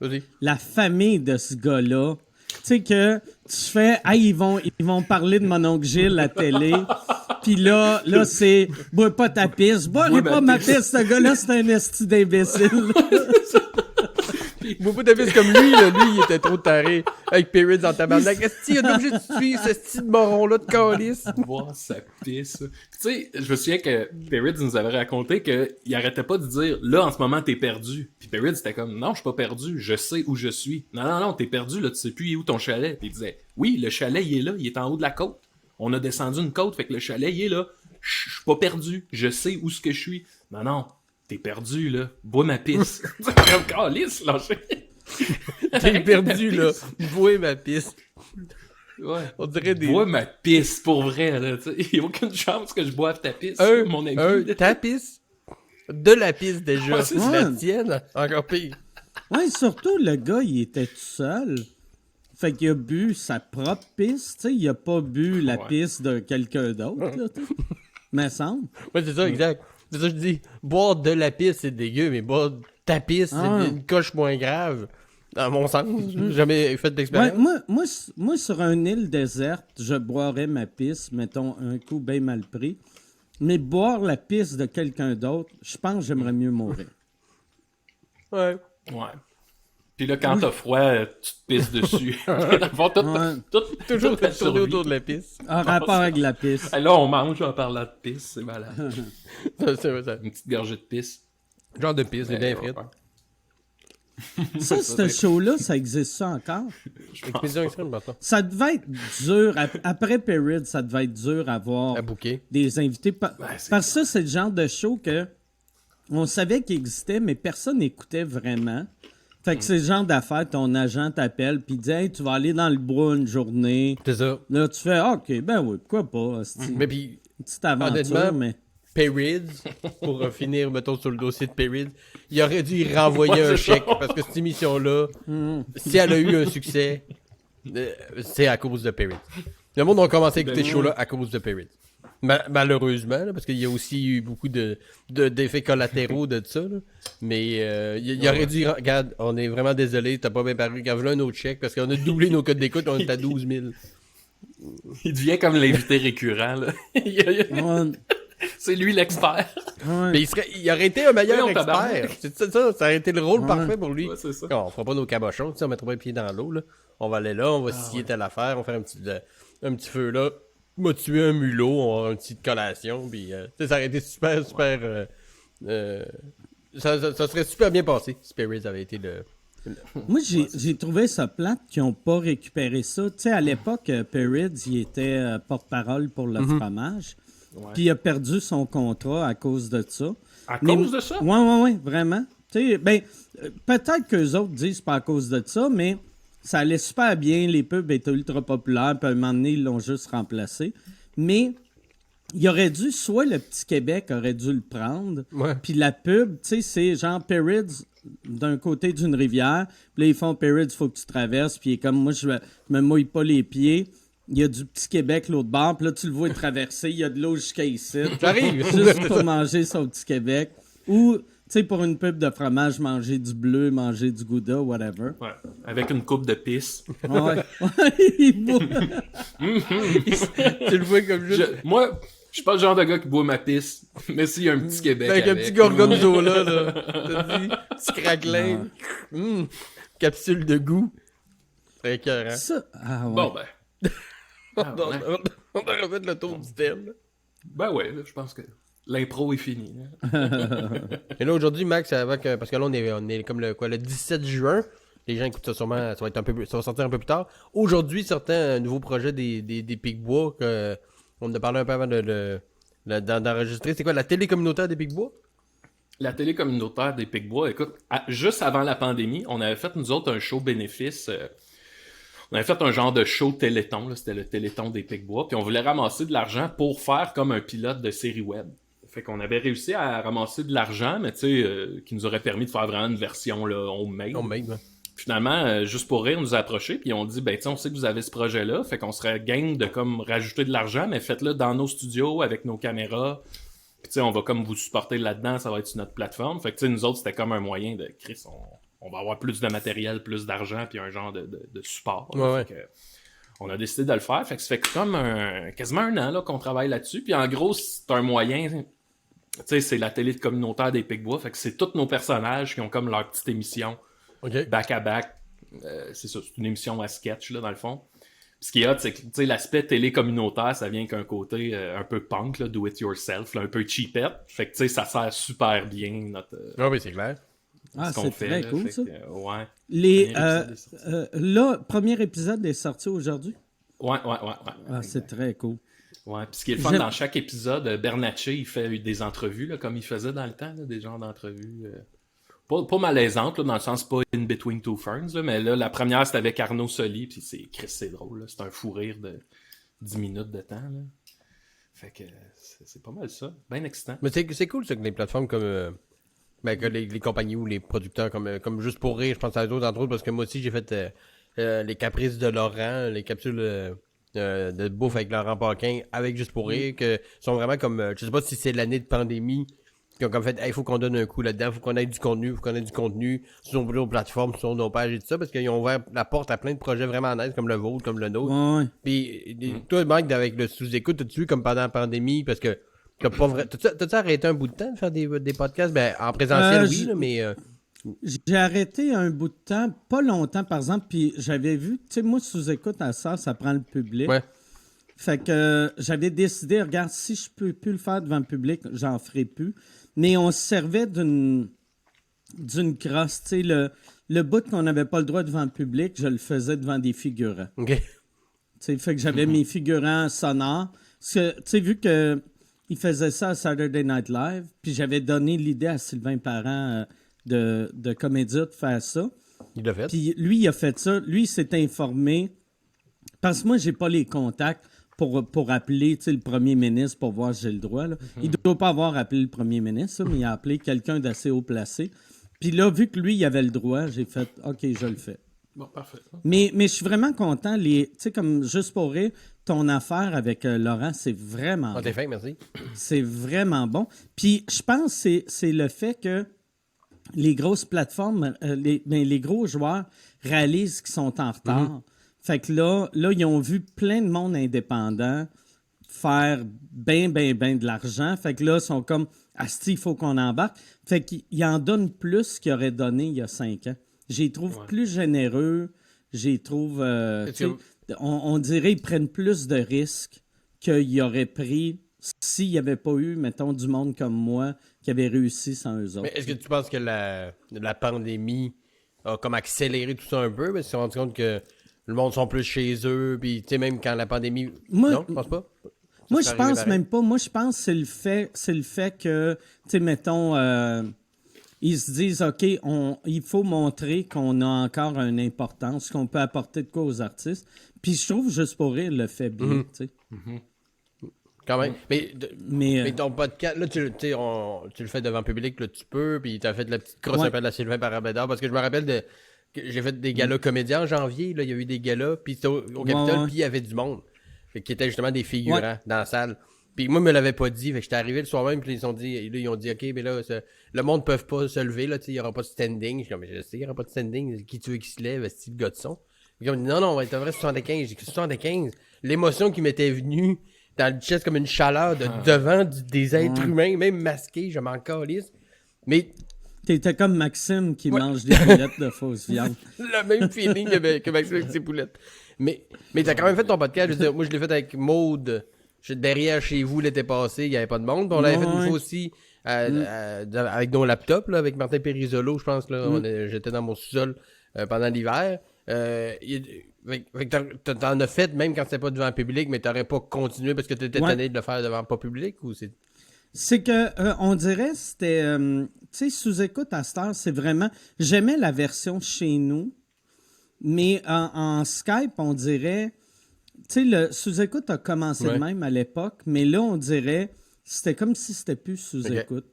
A: Vas-y.
B: la famille de ce gars-là. Tu sais que tu fais, ils vont parler de mon oncle Gilles à la télé. Puis là c'est, bois pas ta pisse. Bois
C: Bois
B: pas
C: ma
B: ma
C: pisse.
B: pisse, ce gars-là, c'est un esti d'imbécile.
A: Beaucoup de comme lui, là, lui, il était trop taré avec Perrids en tabarnak. Est-ce qu'il est obligé de suivre ce style moron-là de calice?
C: Boire sa pisse. Tu sais, je me souviens que Perrids nous avait raconté qu'il arrêtait pas de dire « Là, en ce moment, t'es perdu. » Puis Perrids était comme « Non, je suis pas perdu. Je sais où je suis. »« Non, non, non, t'es perdu. Là, tu sais plus où ton chalet. » Puis il disait « Oui, le chalet, il est là. Il est en haut de la côte. On a descendu une côte, fait que le chalet, il est là. Je suis pas perdu. Je sais où ce que je suis. Non, non, t'es perdu, là. Bois ma pisse. » C'est comme calice, lâché.
A: T'es perdu, là. Bois ma piste.
C: Ouais.
A: On dirait des...
C: Bois ma pisse, pour vrai, là. Il n'y a aucune chance que je boive ta pisse, mon ami.
A: Ta piste. De la piste, déjà.
C: Ouais, c'est
A: c'est la
B: ça.
A: tienne. Encore pire.
B: Ouais, surtout, le gars, il était tout seul. Fait qu'il a bu sa propre pisse, tu sais, il a pas bu la
C: Ouais.
B: pisse de quelqu'un d'autre, là, tu sais. Me semble.
A: Ouais, c'est ça, exact. C'est ça que je dis. Boire de la pisse, c'est dégueu, mais boire de ta pisse,
B: Ah.
A: c'est une coche moins grave. Dans mon sens. J'ai jamais fait
B: Ouais,
A: d'expérience.
B: moi, sur une île déserte, je boirais ma pisse, mettons, un coup bien mal pris. Mais boire la pisse de quelqu'un d'autre, je pense que j'aimerais mieux mourir.
A: Ouais.
C: Ouais. Puis là, quand t'as froid, tu te pisses dessus. Dans le fond,
B: Ouais.
A: Toujours
C: toute ta
A: tourner
C: survie.
A: autour de la pisse.
B: En rapport avec la pisse.
C: Ah, là, on mange en parlant de pisse, c'est malade.
A: Ça.
C: Une petite gorgée de pisse.
A: Genre de pisse, c'est bien frites.
B: Ça, ce show-là, ça existe ça encore?
A: Expédition extrême, maintenant.
B: Ça devait être dur. Après Period, ça devait être dur à voir
A: À bouquet.
B: des invités.
C: c'est
B: Parce que ça, c'est le genre de show que on savait qu'il existait, mais personne n'écoutait vraiment. Fait que c'est le genre d'affaire, ton agent t'appelle puis dit hey, tu vas aller dans le bois une journée.
A: C'est ça.
B: Là, tu fais OK, ben oui, pourquoi pas? C'est
A: Mais puis,
B: une petite aventure,
A: honnêtement,
B: mais.
A: Perids, pour finir, mettons, sur le dossier de Perids, il aurait dû y renvoyer
C: Ouais,
A: un
C: c'est
A: chèque,
C: ça.
A: parce que cette émission-là, si elle a eu un succès, c'est à cause de Perids. Le monde a commencé à écouter ce show-là à cause de Perids. Malheureusement, là, parce qu'il y a aussi eu beaucoup d'effets collatéraux de ça. Là. Mais il aurait dû... Regarde, on est vraiment désolé, t'as pas bien paru. Regarde, voilà un autre chèque, parce qu'on a doublé nos codes d'écoute, on est à 12 000.
C: Il devient comme l'invité récurrent, là.
B: Ouais,
C: C'est lui l'expert.
B: ouais.
A: Mais il aurait été un meilleur
C: Oui, on tabarnak.
A: expert. C'est ça, ça aurait été le rôle
B: Ouais.
A: parfait pour lui.
C: Ouais, c'est ça.
A: On fera pas nos cabochons, tu sais, on mettra pas les pieds dans l'eau, là. On va aller là, on va scier telle affaire, on va faire un petit feu là. On va tuer un mulot, on va avoir une petite collation, puis tu sais, ça aurait été super. Ça serait super bien passé si Spirits avait été le.
B: Moi, j'ai trouvé ça plate qu'ils n'ont pas récupéré ça. Tu sais, à l'époque, Perids, il était porte-parole pour le fromage.
C: Ouais.
B: Puis il a perdu son contrat à cause de ça.
C: À
B: Mais-
C: cause de ça?
B: Ouais, vraiment. Tu sais, ben, peut-être qu'eux autres disent pas à cause de ça, mais ça allait super bien. Les pubs étaient ultra populaires, puis à un moment donné, ils l'ont juste remplacé. Mais il aurait dû, soit le Petit Québec aurait dû le prendre,
A: Ouais.
B: puis la pub, tu sais, c'est genre Perids d'un côté d'une rivière, puis là, ils font Perids, faut que tu traverses, puis il est comme, moi, je me mouille pas les pieds. Il y a du Petit Québec l'autre bord, puis là, tu le vois traverser, il y a de l'eau jusqu'à ici.
A: J'arrive.
B: Juste pour manger son Petit Québec. Ou, tu sais, pour une pub de fromage, manger du bleu, manger du Gouda, whatever.
C: Ouais. Avec une coupe de pisse.
B: Ouais. Il boit.
A: Tu le vois comme juste.
C: Moi, je suis pas le genre de gars qui boit ma pisse, mais s'il y a un petit Québec
A: Avec un
C: avec,
A: petit gorgonzola, là. T'as dit, petit craquelin. Capsule de goût. C'est écœurant.
B: Ça, ah ouais.
C: Bon, ben.
A: On va remettre le tour du thème. Là.
C: Ben ouais, là, je pense que l'impro est fini. Là.
A: Et là, aujourd'hui, Max, parce que là, on est comme le 17 juin. Les gens écoutent ça sûrement, ça va sortir un peu plus tard. Aujourd'hui, sortait un nouveau projet des Picbois. On en a parlé un peu avant d'enregistrer. C'est quoi, la télé communautaire des Picbois?
C: La télé communautaire des Picbois, écoute, juste avant la pandémie, on avait fait, nous autres, un show bénéfice. On avait fait un genre de show Téléthon, là, c'était le Téléthon des Picbois, puis on voulait ramasser de l'argent pour faire comme un pilote de série web. Fait qu'on avait réussi à ramasser de l'argent, mais tu sais, qui nous aurait permis de faire vraiment une version là, homemade.
A: Ouais.
C: Finalement, juste pour rire, on nous a approchés, puis on dit, ben tu sais, on sait que vous avez ce projet-là, fait qu'on serait game de comme rajouter de l'argent, mais faites-le dans nos studios, avec nos caméras, puis tu sais, on va comme vous supporter là-dedans, ça va être sur notre plateforme. Fait que tu sais, nous autres, c'était comme un moyen de, Chris, on va avoir plus de matériel, plus d'argent, puis un genre de support. Là.
A: Ouais.
C: Fait que, on a décidé de le faire, fait que ça fait comme quasiment un an là, qu'on travaille là-dessus, puis en gros, c'est un moyen... Tu sais, c'est la télé communautaire des Picbois, fait que c'est tous nos personnages qui ont comme leur petite émission
A: OK.
C: back-à-back. C'est ça, c'est une émission à sketch, là, dans le fond. Puis ce qui est hot, c'est que, tu sais, l'aspect télé communautaire, ça vient qu'un côté un peu punk, là, do it yourself, là, un peu cheapette. Fait que, tu sais, ça sert super bien notre...
A: Ah oui, c'est clair.
B: Ah,
C: ce qu'on
B: c'est
C: fait,
B: très
C: là.
B: cool,
C: Fait
B: ça.
C: que, ouais.
B: Les,
C: Premier épisode est sorti.
B: là, premier épisode est sorti aujourd'hui.
C: Ouais.
B: Ah, c'est très cool.
C: Ouais, puis ce qui est le fun,
B: J'aime-
C: dans chaque épisode, Bernatchez, il fait des entrevues, là, comme il faisait dans le temps, là, des genres d'entrevues... Pas malaisantes, là, dans le sens pas in between two ferns, là, mais là, la première, c'était avec Arnaud Soli, puis c'est drôle, là, c'est un fou rire de 10 minutes de temps, là. Fait que c'est pas mal ça, bien excitant.
A: Mais c'est cool, ça, que les plateformes comme. Que les compagnies ou les producteurs comme Juste pour rire, je pense à eux autres, entre autres, parce que moi aussi, j'ai fait les caprices de Laurent, les capsules de bouffe avec Laurent Paquin, avec Juste pour rire, que sont vraiment comme, je sais pas si c'est l'année de pandémie, qui ont comme fait, il faut qu'on donne un coup là-dedans, faut qu'on ait du contenu sur nos plateformes, sur nos pages et tout ça, parce qu'ils ont ouvert la porte à plein de projets vraiment nice, comme le vôtre, comme le nôtre.
B: Ouais.
A: Puis toi, Mike, avec le sous-écoute, t'as-tu vu comme pendant la pandémie, parce que t'as-tu arrêté un bout de temps de faire des podcasts? Ben, en présentiel, oui, là, mais...
B: J'ai arrêté un bout de temps, pas longtemps par exemple, puis j'avais vu, tu sais, moi, sous-écoute à ça prend le public.
A: Ouais.
B: Fait que j'avais décidé, regarde, si je peux plus le faire devant le public, j'en ferai plus. Mais on se servait d'une crosse, tu sais, le bout qu'on n'avait pas le droit devant le public, je le faisais devant des figurants.
A: OK.
B: Tu sais, fait que j'avais mes figurants sonores. Parce que, tu sais, vu que il faisait ça à Saturday Night Live, puis j'avais donné l'idée à Sylvain Parent de Comédia de faire ça.
A: Il l'a fait.
B: Puis lui, il a fait ça. Lui, il s'est informé. Parce que moi, j'ai pas les contacts pour appeler le premier ministre pour voir si j'ai le droit. Là. Il ne doit pas avoir appelé le premier ministre, mais il a appelé quelqu'un d'assez haut placé. Puis là, vu que lui, il avait le droit, j'ai fait « OK, je le fais ».
C: Bon, parfait.
B: Mais je suis vraiment content. Tu sais, comme juste pour rire, ton affaire avec Laurent, c'est vraiment
A: Ah, t'es
B: bon.
A: fin, merci.
B: C'est vraiment bon. Puis je pense que c'est le fait que les grosses plateformes, les gros joueurs réalisent qu'ils sont en retard. Fait que là, ils ont vu plein de monde indépendant faire ben de l'argent. Fait que là, ils sont comme « Asti, il faut qu'on embarque ». Fait qu'ils en donnent plus qu'ils auraient donné il y a 5 ans. J'y trouve plus généreux. J'y trouve... on dirait qu'ils prennent plus de risques qu'ils auraient pris s'il n'y avait pas eu, mettons, du monde comme moi qui avait réussi sans eux autres.
A: Mais est-ce que tu penses que la pandémie a comme accéléré tout ça un peu? Parce qu'ils se sont rendus compte que le monde sont plus chez eux, puis tu sais, même quand la pandémie... non, je pense pas.
B: Moi, je pense même pas. Moi, je pense que c'est le fait que, tu sais, mettons, ils se disent, OK, il faut montrer qu'on a encore une importance, qu'on peut apporter de quoi aux artistes. Puis je trouve, juste pour rire, le fait bien, tu sais.
A: Quand même. Mais
B: Mais
A: ton podcast, là, tu le fais devant le public, là, tu peux, puis t'as fait la petite crosse un peu de la Sylvain Parabédard, parce que je me rappelle que j'ai fait des galas comédiens en janvier, là, il y a eu des galas, puis c'était au Capitole, puis il y avait du monde, fait, qui étaient justement des figurants dans la salle. Puis moi, ils me l'avaient pas dit, fait que j'étais arrivé le soir même, puis ils ont dit, OK, mais là, le monde ne peut pas se lever, là, il n'y aura pas de standing. Je suis comme, mais je sais, il n'y aura pas de standing, qui tu veux qui se lève, c'est le gars de son. Ils ont dit, non, on va être un vrai 75. J'ai dit, 75. L'émotion qui m'était venue dans le chest comme une chaleur devant des êtres humains, même masqués, je m'en calisse. Mais
B: t'étais comme Maxime qui mange des boulettes de fausse viande.
A: le même feeling que Maxime avec ses poulettes. Mais t'as quand même fait ton podcast. Je veux dire, moi, je l'ai fait avec Maude. Derrière chez vous l'été passé, il n'y avait pas de monde. Puis on l'avait fait une fois aussi avec nos laptops, là, avec Martin Périsolo, je pense. Là, j'étais dans mon sous-sol pendant l'hiver. T'en as fait même quand c'était pas devant le public, mais t'aurais pas continué parce que t'étais tanné de le faire devant pas public ou c'est...
B: C'est que, on dirait, c'était, tu sais, sous-écoute à cette heure, c'est vraiment, j'aimais la version chez nous, mais en Skype, on dirait, tu sais, le sous-écoute a commencé de même à l'époque, mais là, on dirait, c'était comme si c'était plus sous-écoute.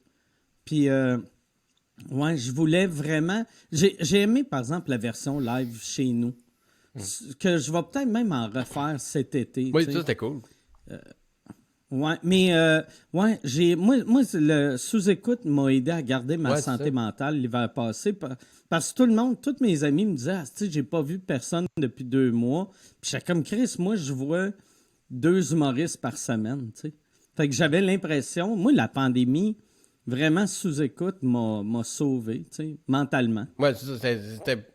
B: Puis, ouais, je voulais vraiment, j'ai aimé, par exemple, la version live chez nous, que je vais peut-être même en refaire cet été.
A: Oui, ça, c'était cool.
B: Ouais, mais moi, le sous-écoute m'a aidé à garder ma santé mentale l'hiver passé parce que tous mes amis me disaient, tu sais, j'ai pas vu personne depuis 2 mois. Puis j'étais comme Chris, moi, je vois 2 humoristes par semaine, tu sais. Fait que j'avais l'impression, moi, la pandémie, vraiment sous-écoute m'a sauvé, tu sais, mentalement.
A: Ouais, c'était...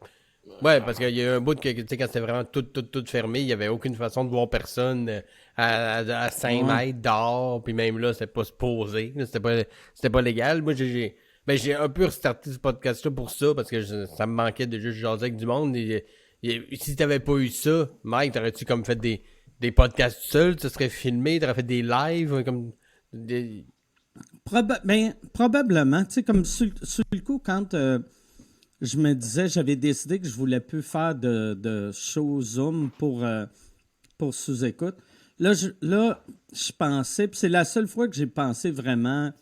A: Ouais, parce qu'il y a eu un bout que, tu sais, quand c'était vraiment tout fermé, il n'y avait aucune façon de voir personne à 5 mètres dehors, puis même là, c'était pas se poser, c'était pas légal. Moi, j'ai un peu restarté ce podcast-là pour ça, parce que ça me manquait de juste jaser avec du monde. Si t'avais pas eu ça, Mike, t'aurais-tu comme fait des podcasts tout seul, tu serais filmé, t'aurais fait des lives, comme des...
B: Probablement, tu sais, comme sur le coup, quand... je me disais, j'avais décidé que je voulais plus faire de show Zoom pour sous-écoute. Là, je pensais, puis c'est la seule fois que j'ai pensé vraiment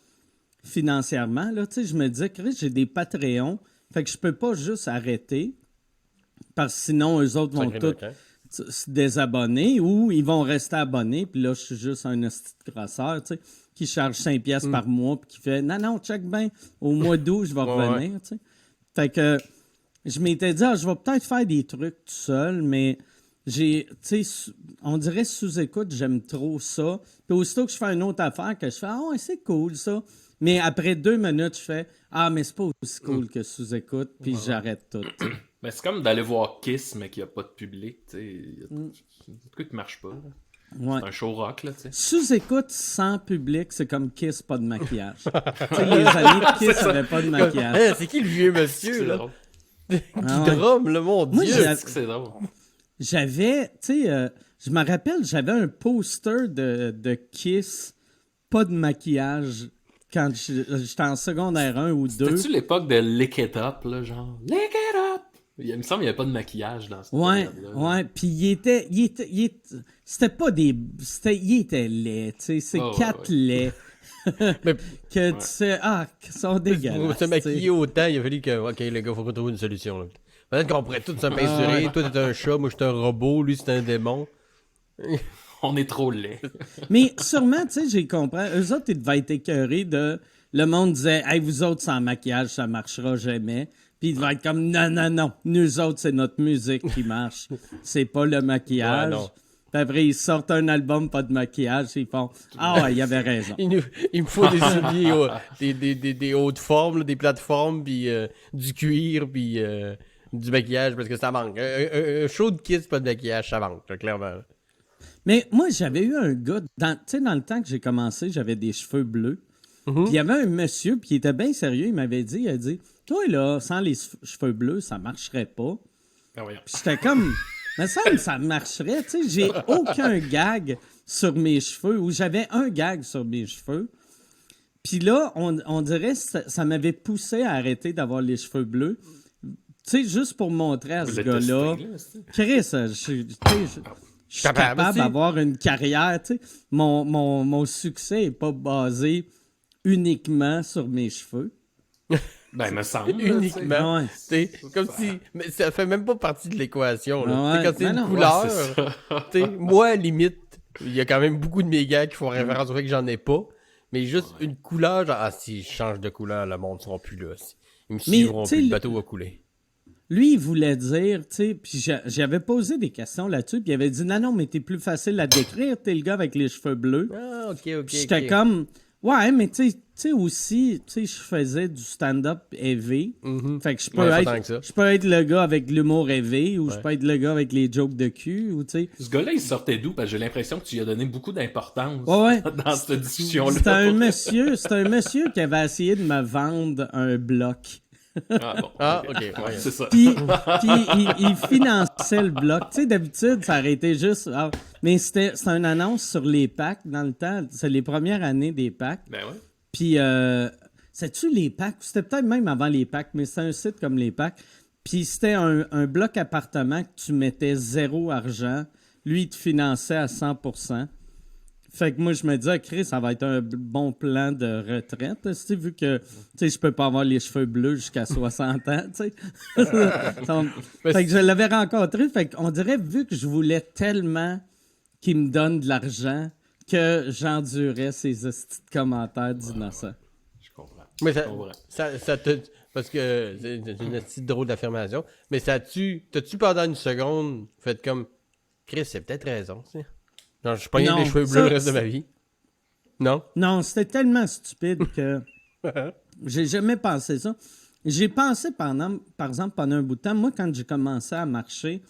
B: financièrement. Là, tu sais, je me disais, Chris, j'ai des Patreons, fait que je peux pas juste arrêter. Parce que sinon, eux autres vont
A: Sacré
B: tous
A: Bocan.
B: se désabonner ou ils vont rester abonnés. Puis là, je suis juste un hostie de crosseur, tu sais, qui charge 5 piastres par mois puis qui fait « Non, check bien, au mois d'août, je vais revenir. Tu sais. Fait que je m'étais dit, je vais peut-être faire des trucs tout seul, mais on dirait sous-écoute, j'aime trop ça. Puis aussitôt que je fais une autre affaire, que je fais, ouais, c'est cool ça. Mais après 2 minutes, je fais, mais c'est pas aussi cool que sous-écoute, puis j'arrête tout. T'sais.
C: Ben, c'est comme d'aller voir Kiss, mais qu'il n'y a pas de public. C'est un truc qui marche pas. Là.
B: Ouais.
C: C'est un show rock, là, tu sais.
B: Sous-écoute sans public, c'est comme Kiss, pas de maquillage. Tu sais, les années de Kiss n'avaient pas de maquillage.
A: C'est qui le vieux monsieur,
C: C'est
A: là?
C: drôle.
A: Qui drame, le monde.
B: Moi,
A: Dieu.
C: C'est drôle.
B: J'avais, tu sais, je me rappelle, j'avais un poster de Kiss, pas de maquillage, quand j'étais en secondaire 1 ou 2.
C: C'était-tu l'époque de Lick It Up, là, genre Lick It Up? Il me semble qu'il n'y avait pas de maquillage dans cette période-là.
B: Ouais, puis il était, c'était pas des, il était laid, tu sais, c'est 4 laits.
A: Mais
B: que tu sais, qui sont dégueulasses.
A: pour se maquiller autant, il a fallu que, OK, les gars, faut qu'on trouve une solution. Là. Peut-être qu'on pourrait tous se peinturer. Toi, t'es un chat, moi, j'étais un robot, lui, c'est un démon.
C: On est trop laid.
B: Mais sûrement, tu sais, j'ai compris. Eux autres, ils devaient être écœurés de... Le monde disait, hey, vous autres, sans maquillage, ça marchera jamais. Puis ils devaient être comme, non. Nous autres, c'est notre musique qui marche. C'est pas le maquillage.
A: Ouais, non.
B: Puis après, ils sortent un album, pas de maquillage. Ils font, ouais, il avait raison.
A: Il me faut des souliers, des hautes formes, là, des plateformes, puis du cuir, puis du maquillage, parce que ça manque. Un show de kids, pas de maquillage, ça manque, là, clairement.
B: Mais moi, j'avais eu un gars, tu sais, dans le temps que j'ai commencé, j'avais des cheveux bleus. Puis il y avait un monsieur, puis il était bien sérieux, il m'avait dit, toi là, sans les cheveux bleus, ça marcherait pas.
C: Ben voyons.
B: Puis j'étais comme, mais ça marcherait, tu sais, j'ai aucun gag sur mes cheveux, ou j'avais un gag sur mes cheveux. Puis là, on dirait que ça m'avait poussé à arrêter d'avoir les cheveux bleus. Tu sais, juste pour montrer à ce gars-là, Chris, je suis capable d'avoir une carrière, tu sais. Mon succès n'est pas basé uniquement sur mes cheveux.
C: Ben, me semble.
A: Uniquement.
B: Ouais.
A: C'est comme si. Mais ça fait même pas partie de l'équation. Là.
B: Ouais.
A: Quand c'est
B: Ben
A: une
B: non.
A: couleur,
C: Ouais,
A: t'sais, moi, limite, il y a quand même beaucoup de mes gars qui font référence au fait que j'en ai pas. Mais juste une couleur, genre, si je change de couleur, le monde ne sera plus là. Ils me suivront plus, le bateau va couler.
B: Lui, il voulait dire, tu sais, puis j'avais posé des questions là-dessus, puis il avait dit, non, mais t'es plus facile à décrire, t'es le gars avec les cheveux bleus.
A: Ah, ok.
B: Puis j'étais comme, ouais, mais tu sais aussi, tu sais, je faisais du stand-up élevé. Fait que je peux être le gars avec l'humour élevé, ou je peux être le gars avec les jokes de cul, ou tu sais.
C: Ce gars-là, il sortait d'où? Parce que j'ai l'impression que tu lui as donné beaucoup d'importance
B: Ouais.
C: dans cette discussion-là.
B: C'était un monsieur qui avait essayé de me vendre un bloc.
C: Ah bon.
A: Ah,
C: ok.
A: ok.
C: C'est ça.
B: Puis il finançait le bloc. Tu sais, d'habitude, ça aurait été juste... mais c'était une annonce sur les packs dans le temps. C'est les premières années des packs.
C: Ben ouais.
B: Puis, c'est-tu les packs? C'était peut-être même avant les packs, mais c'était un site comme les packs. Puis c'était un bloc appartement que tu mettais 0 argent. Lui, il te finançait à 100%. Fait que moi, je me disais, Chris, ça va être un bon plan de retraite, vu que je peux pas avoir les cheveux bleus jusqu'à 60 ans. Fait que je l'avais rencontré. Fait qu'on dirait, vu que je voulais tellement qu'il me donne de l'argent, que j'endurais ces hosties de commentaires d'innocents.
C: Je comprends.
A: Mais ça te. Parce que c'est une petite drôle d'affirmation. Mais t'as-tu pendant une seconde fait comme Chris, c'est peut-être raison, tu sais. Non, je suis pas les cheveux bleus le reste de ma vie. Non? Non,
B: c'était tellement stupide que j'ai jamais pensé ça. J'ai pensé par exemple, pendant un bout de temps, moi, quand j'ai commencé à marcher,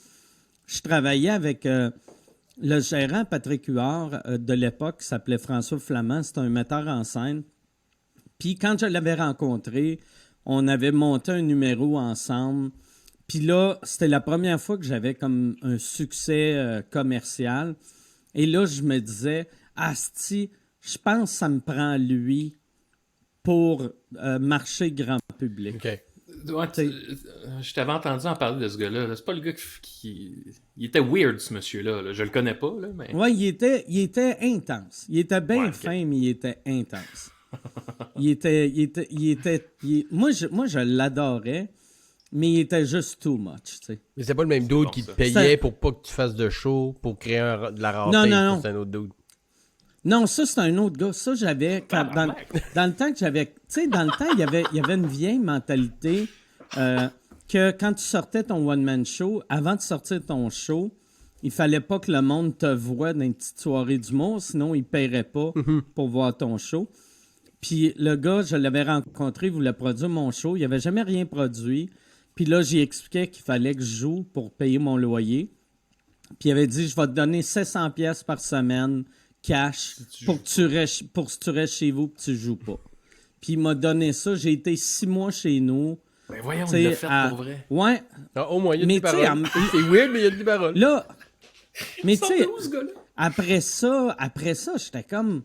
B: je travaillais avec le gérant Patrick Huard de l'époque, qui s'appelait François Flamand. C'était un metteur en scène. Puis quand je l'avais rencontré, on avait monté un numéro ensemble. Puis là, c'était la première fois que j'avais comme un succès commercial. Et là, je me disais, asti, je pense que ça me prend lui pour marcher grand public.
C: OK. Ouais, je t'avais entendu en parler de ce gars-là. Là. C'est pas le gars qui... Il était weird, ce monsieur-là. Là. Je le connais pas, là, mais...
B: Ouais, il était intense. Il était bien fin, mais il était intense. Moi, je l'adorais. mais il était juste too much, tu sais.
A: Mais c'est pas le même
C: C'est
A: dude
C: bon,
A: qui te
C: ça.
A: payait pour pas que tu fasses de show, pour créer de la rareté.
B: Non.
A: C'est un autre dude.
B: Non, ça, c'est un autre gars. Ça, j'avais... Dans le temps que j'avais... Tu sais, dans le temps, il y avait une vieille mentalité que quand tu sortais ton one-man show, avant de sortir ton show, il fallait pas que le monde te voie dans une petite soirée d'humour, sinon il paierait pas pour voir ton show. Puis le gars, je l'avais rencontré, il voulait produire mon show. Il avait jamais rien produit. Puis là, j'ai expliqué qu'il fallait que je joue pour payer mon loyer. Puis il avait dit, je vais te donner 700 pièces par semaine, cash, pour que tu restes chez vous et que tu joues pas. Puis il m'a donné ça. J'ai été 6 mois chez nous.
C: Ben voyons,
B: T'sais,
C: il l'a fait pour vrai.
B: Ouais.
A: Ah, au moins, il y a
B: Mais
A: des
B: tu sais,
A: paroles. C'est weird, mais il y a des paroles.
B: Là, mais tu sais,
C: Ce gars-là.
B: après ça, j'étais comme,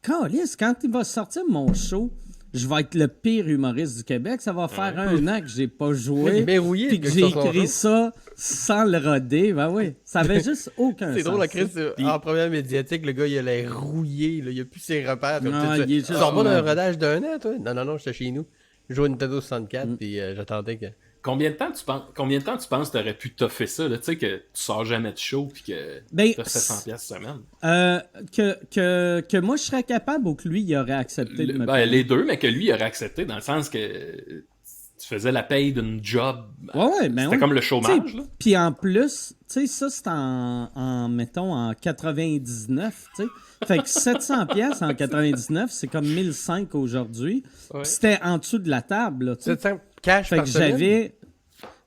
B: câlisse, quand il va sortir mon show, je vais être le pire humoriste du Québec. Ça va faire 1 an que j'ai pas
A: Il
B: joué.
A: est bien rouillé,
B: Puis
A: le
B: que
A: gars,
B: j'ai
A: sur son
B: écrit
A: show.
B: ça sans le roder. Ben oui, ça avait juste aucun
A: C'est
B: sens.
A: drôle, la Chris,
B: ça.
A: en première médiatique, le gars, il a l'air rouillé, là, il a plus ses repères. Comme
B: Non,
A: tu
B: il est juste-
A: tu sors pas d'un
B: ouais.
A: rodage d'1 an, toi? Non, j'étais chez nous. Je jouais à Nintendo 64, puis j'attendais que...
C: Combien de temps tu penses que t'aurais pu toffer ça, là? Tu sais, que tu sors jamais de show puis que
B: Ben,
C: t'as 700 pièces semaine.
B: Que moi, je serais capable ou que lui, il aurait accepté de me
C: Ben,
B: payer.
C: les deux, mais que lui, il aurait accepté dans le sens que tu faisais la paye d'une job.
B: Ouais, ben
C: C'était
B: oui.
C: comme le chômage,
B: T'sais,
C: là.
B: Puis en plus, tu sais, ça, c'est mettons, en 99, tu sais. Fait que 700 pièces en 99, c'est comme 1005 aujourd'hui.
A: Ouais.
B: Puis c'était en dessous de la table, là, tu sais.
A: 700 cash
B: Fait
A: par
B: que
A: semaine?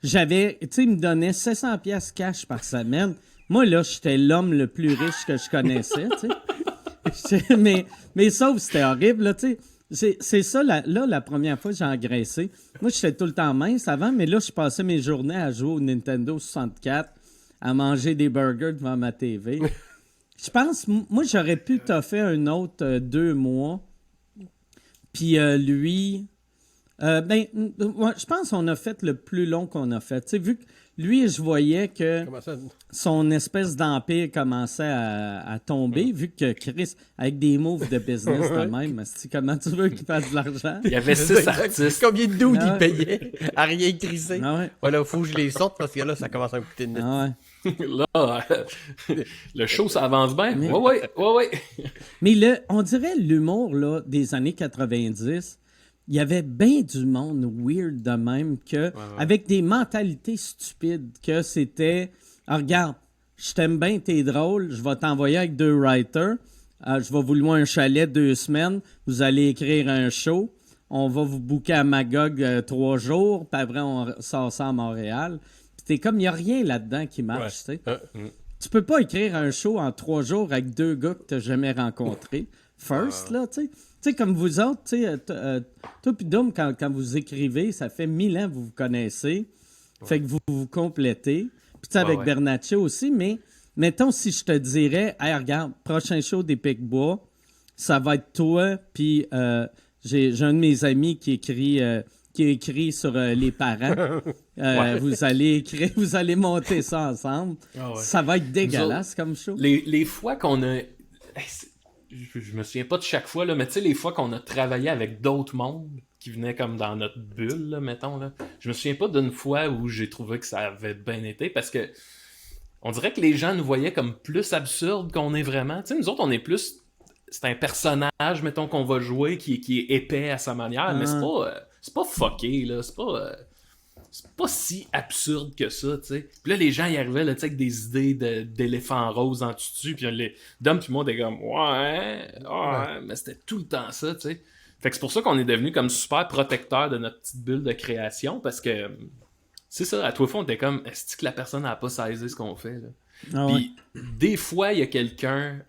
B: j'avais, tu sais, il me donnait 700 pièces cash par semaine. Moi, là, j'étais l'homme le plus riche que je connaissais, tu sais. mais sauf, c'était horrible, là, tu sais. C'est ça, la première fois que j'ai engraissé. Moi, j'étais tout le temps mince avant, mais là, je passais mes journées à jouer au Nintendo 64, à manger des burgers devant ma TV. Je pense, moi, j'aurais pu toffer un autre 2 mois. Puis lui, je pense qu'on a fait le plus long qu'on a fait. Tu sais, vu que lui, je voyais que
A: Comment ça?
B: son espèce d'empire commençait à tomber, vu que Chris, avec des moves de business de même, comment tu veux qu'il fasse de l'argent?
C: Il y avait 6 artistes.
A: Combien de dudes
B: Ah
A: il
B: ouais.
A: payait à rien crisser?
B: Ah ouais.
A: Voilà, faut que je les sorte parce que là, ça commence à me coûter une note.
B: Ah ouais.
C: Là, le show, ça avance bien. Ouais.
B: Mais on dirait l'humour là, des années 90, il y avait bien du monde weird de même avec des mentalités stupides que c'était regarde, je t'aime bien, t'es drôle, je vais t'envoyer avec 2 writers, je vais vous louer un chalet 2 semaines, vous allez écrire un show, on va vous booker à Magog 3 jours, puis après on sort ça à Montréal. Puis t'es comme, il n'y a rien là-dedans qui marche, tu sais. Tu peux pas écrire un show en 3 jours avec 2 gars que tu n'as jamais rencontrés. First, là, tu sais. Tu sais, comme vous autres, tu sais, toi puis Dom, quand vous écrivez, ça fait 1000 ans que vous vous connaissez. Fait que vous vous complétez. Puis tu sais, avec Bernaccio aussi, mais mettons si je te dirais, hey, regarde, prochain show des Pic-Bois, ça va être toi, puis j'ai un de mes amis qui écrit sur les parents. Vous allez monter ça ensemble. Ça va être dégueulasse comme show.
C: Les fois qu'on a... Je me souviens pas de chaque fois, là, mais tu sais, les fois qu'on a travaillé avec d'autres mondes qui venaient comme dans notre bulle, là, mettons, là, je me souviens pas d'une fois où j'ai trouvé que ça avait bien été, parce que on dirait que les gens nous voyaient comme plus absurdes qu'on est vraiment. Tu sais, nous autres, on est plus... C'est un personnage, mettons, qu'on va jouer qui est épais à sa manière, mais c'est pas fucké, là. C'est pas si absurde que ça, tu sais. Puis là, les gens y arrivaient, là, tu sais, avec des idées d'éléphants roses en dessus, puis Dom puis moi, on était comme, ouais, mais c'était tout le temps ça, tu sais. Fait que c'est pour ça qu'on est devenu comme super protecteur de notre petite bulle de création, parce que, c'est ça, à toi, on était comme, est-ce que la personne n'a pas saisi ce qu'on fait, là? Puis, des fois, il y a quelqu'un...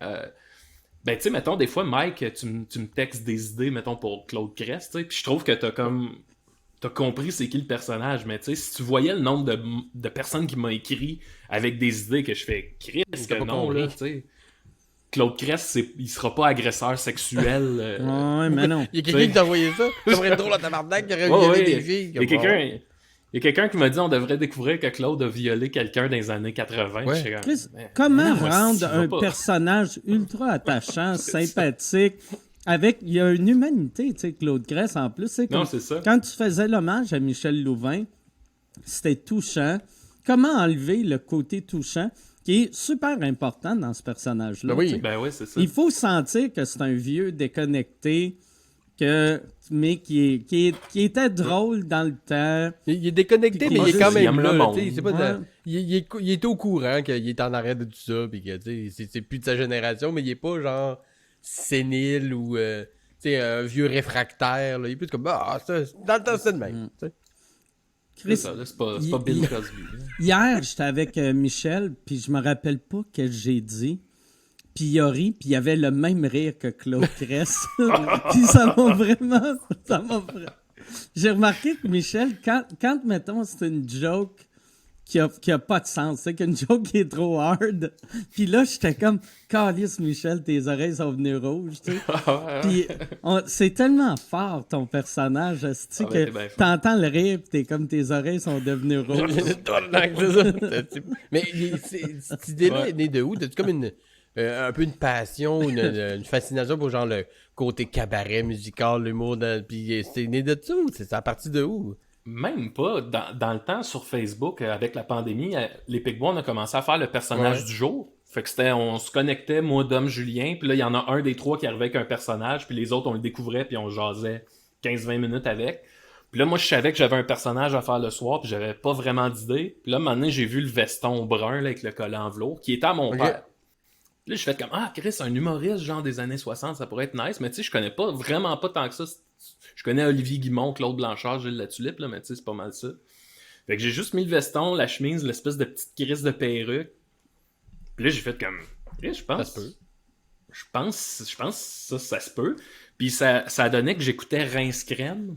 C: ben, tu sais, mettons, des fois, Mike, tu me textes des idées, mettons, pour Claude Crest, tu sais, puis je trouve que t'as compris c'est qui le personnage, mais tu sais, si tu voyais le nombre de personnes qui m'ont écrit avec des idées que je fais, Chris, que non, là, tu sais. Claude Crest, il sera pas agresseur sexuel.
B: Ouais, mais non.
A: Il y a quelqu'un qui t'a envoyé ça? Ça serait drôle à tabarnak qui aurait violé des filles.
C: Il y a quelqu'un qui m'a dit on devrait découvrir que Claude a violé quelqu'un dans les années 80.
A: Ouais.
C: J'étais comme,
B: Chris,
C: mais
B: comment
C: non,
B: rendre
C: ça
B: un
C: va pas.
B: personnage ultra attachant, sympathique, il y a une humanité, tu sais, Claude Crest en plus. C'est
C: Non,
B: comme
C: c'est ça.
B: quand tu faisais l'hommage à Michel Louvain, c'était touchant. Comment enlever le côté touchant qui est super important dans ce personnage-là.
A: Ben oui.
B: tu sais.
C: Ben oui, c'est ça.
B: Il faut sentir que c'est un vieux déconnecté, mais qui était drôle dans le temps.
A: Il est déconnecté,
B: Puis
A: mais il est
B: qu'il
A: quand
C: juste, il
A: même
C: aime le
A: là.
C: monde.
A: Tu sais, c'est pas de-
B: Ouais.
A: il est au courant qu'il est en arrêt de tout ça, puis que tu sais, c'est plus de sa génération, mais il est pas genre sénile ou tu sais, un vieux réfractaire. Là. Il est plus comme dans le temps c'est de même. Tu sais.
C: C'est
B: Chris,
C: ça, là, c'est pas Bill Cosby. là.
B: hier, j'étais avec Michel, puis je me rappelle pas que j'ai dit. Puis il a ri, puis il avait le même rire que Claude Cress. Puis ça m'a vraiment... J'ai remarqué que Michel, quand mettons, c'est une joke qui a pas de sens, c'est qu'une joke qui est trop hard, puis là, j'étais comme, Calice, Michel, tes oreilles sont venues rouges, tu sais. Puis c'est tellement fort, ton personnage, esti,
C: Ah ouais,
B: que
C: t'es bien fort.
B: t'entends le rire, puis t'es comme, tes oreilles sont devenues rouges.
A: C'est ça. Mais cette idée-là
C: Ouais.
A: est née de où? T'as-tu comme un peu une passion, une fascination pour genre le côté cabaret musical, l'humour, puis c'est né de ça ou c'est à partir de où?
C: Même pas. Dans le temps, sur Facebook, avec la pandémie, les Picbois, on a commencé à faire le personnage
A: Ouais.
C: du jour. Fait que on se connectait, moi, Dom, Julien, puis là, il y en a un des trois qui arrivait avec un personnage, puis les autres, on le découvrait, puis on jasait 15-20 minutes avec. Puis là, moi, je savais que j'avais un personnage à faire le soir, puis j'avais pas vraiment d'idée. Puis là, maintenant, j'ai vu le veston brun, là, avec le collant en velours, qui était à mon
A: Ok.
C: père. Puis là, je fais comme, ah, Chris, un humoriste, genre des années 60, ça pourrait être nice, mais tu sais, je connais pas, vraiment pas tant que ça. Je connais Olivier Guimond, Claude Blanchard, Gilles Latulippe, là, mais tu sais, c'est pas mal ça. Fait que j'ai juste mis le veston, la chemise, l'espèce de petite crise de perruque. Puis là, j'ai fait comme, Chris, je pense.
A: Ça se peut.
C: Je pense que ça se peut. Puis ça a donné que j'écoutais Rince Crème.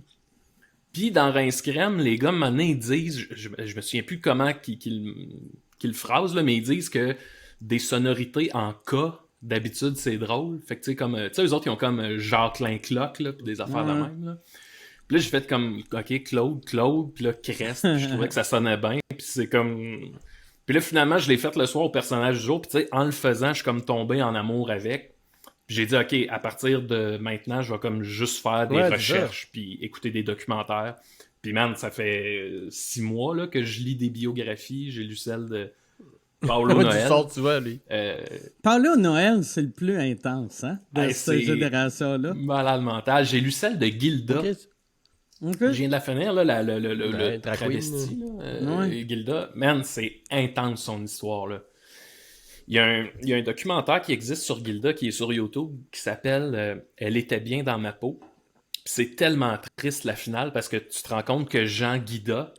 C: Puis dans Rince Crème, les gars, maintenant, ils disent, je me souviens plus comment qu'ils phrasent, là, mais ils disent que des sonorités en K, d'habitude, c'est drôle. Fait que tu sais, comme, tu sais, eux autres, ils ont comme Jacqueline Clock, là, puis des affaires de
B: Ouais.
C: même, là. Puis là, j'ai fait comme, ok, Claude, puis là, Crest, puis je trouvais que ça sonnait bien, puis c'est comme... Puis là, finalement, je l'ai fait le soir au personnage du jour, puis tu sais, en le faisant, je suis comme tombé en amour avec. Puis j'ai dit, ok, à partir de maintenant, je vais comme juste faire des
A: Ouais, c'est
C: recherches, puis écouter des documentaires. Puis man, ça fait 6 mois là, que je lis des biographies. J'ai lu celle de Paolo
A: Comment tu
C: Noël.
A: sors, tu vois, lui?
B: Parler au Noël, c'est le plus intense, hein, de
C: Hey,
B: cette
C: c'est-
B: génération-là.
C: Malade mental. J'ai lu celle de Gilda.
A: Ok.
B: OK?
C: Je viens de la finir, là, le
A: Ouais, drag
C: travesti,
A: queen,
C: là,
B: Ouais.
C: Gilda. Man, c'est intense son histoire, là. Il y a un documentaire qui existe sur Gilda, qui est sur YouTube, qui s'appelle Elle était bien dans ma peau. Puis c'est tellement triste, la finale, parce que tu te rends compte que Jean Guida,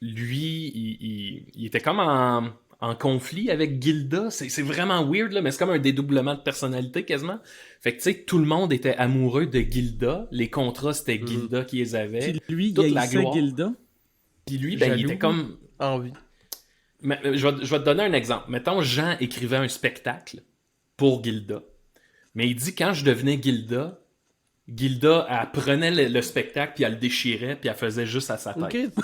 C: lui, il était comme en conflit avec Gilda. C'est vraiment weird, là, mais c'est comme un dédoublement de personnalité quasiment. Fait que tu sais, tout le monde était amoureux de Gilda. Les contrats, c'était Gilda qui les avait.
B: Puis lui,
C: toute
B: il
C: la
B: haïssait
C: gloire.
B: Gilda.
C: Puis lui, ben, il
A: Jaloux.
C: était comme...
A: Envie.
C: Mais, je vais te donner un exemple. Mettons, Jean écrivait un spectacle pour Gilda. Mais il dit, quand je devenais Gilda, elle prenait le spectacle, puis elle le déchirait, puis elle faisait juste à sa tête.
A: Ok.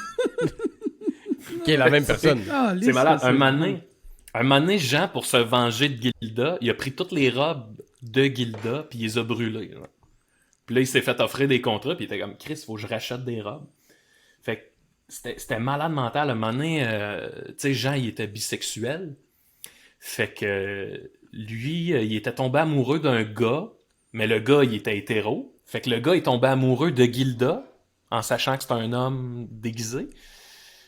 A: Qui est la même personne.
B: Ah,
C: C'est malade. Un moment donné, Jean, pour se venger de Gilda, il a pris toutes les robes de Gilda, puis il les a brûlées. Là. Puis là, il s'est fait offrir des contrats, puis il était comme, Chris, faut que je rachète des robes. Fait que c'était malade mental. Un moment donné, tu sais, Jean, il était bisexuel. Fait que lui, il était tombé amoureux d'un gars, mais le gars, il était hétéro. Fait que le gars est tombé amoureux de Gilda, en sachant que c'est un homme déguisé.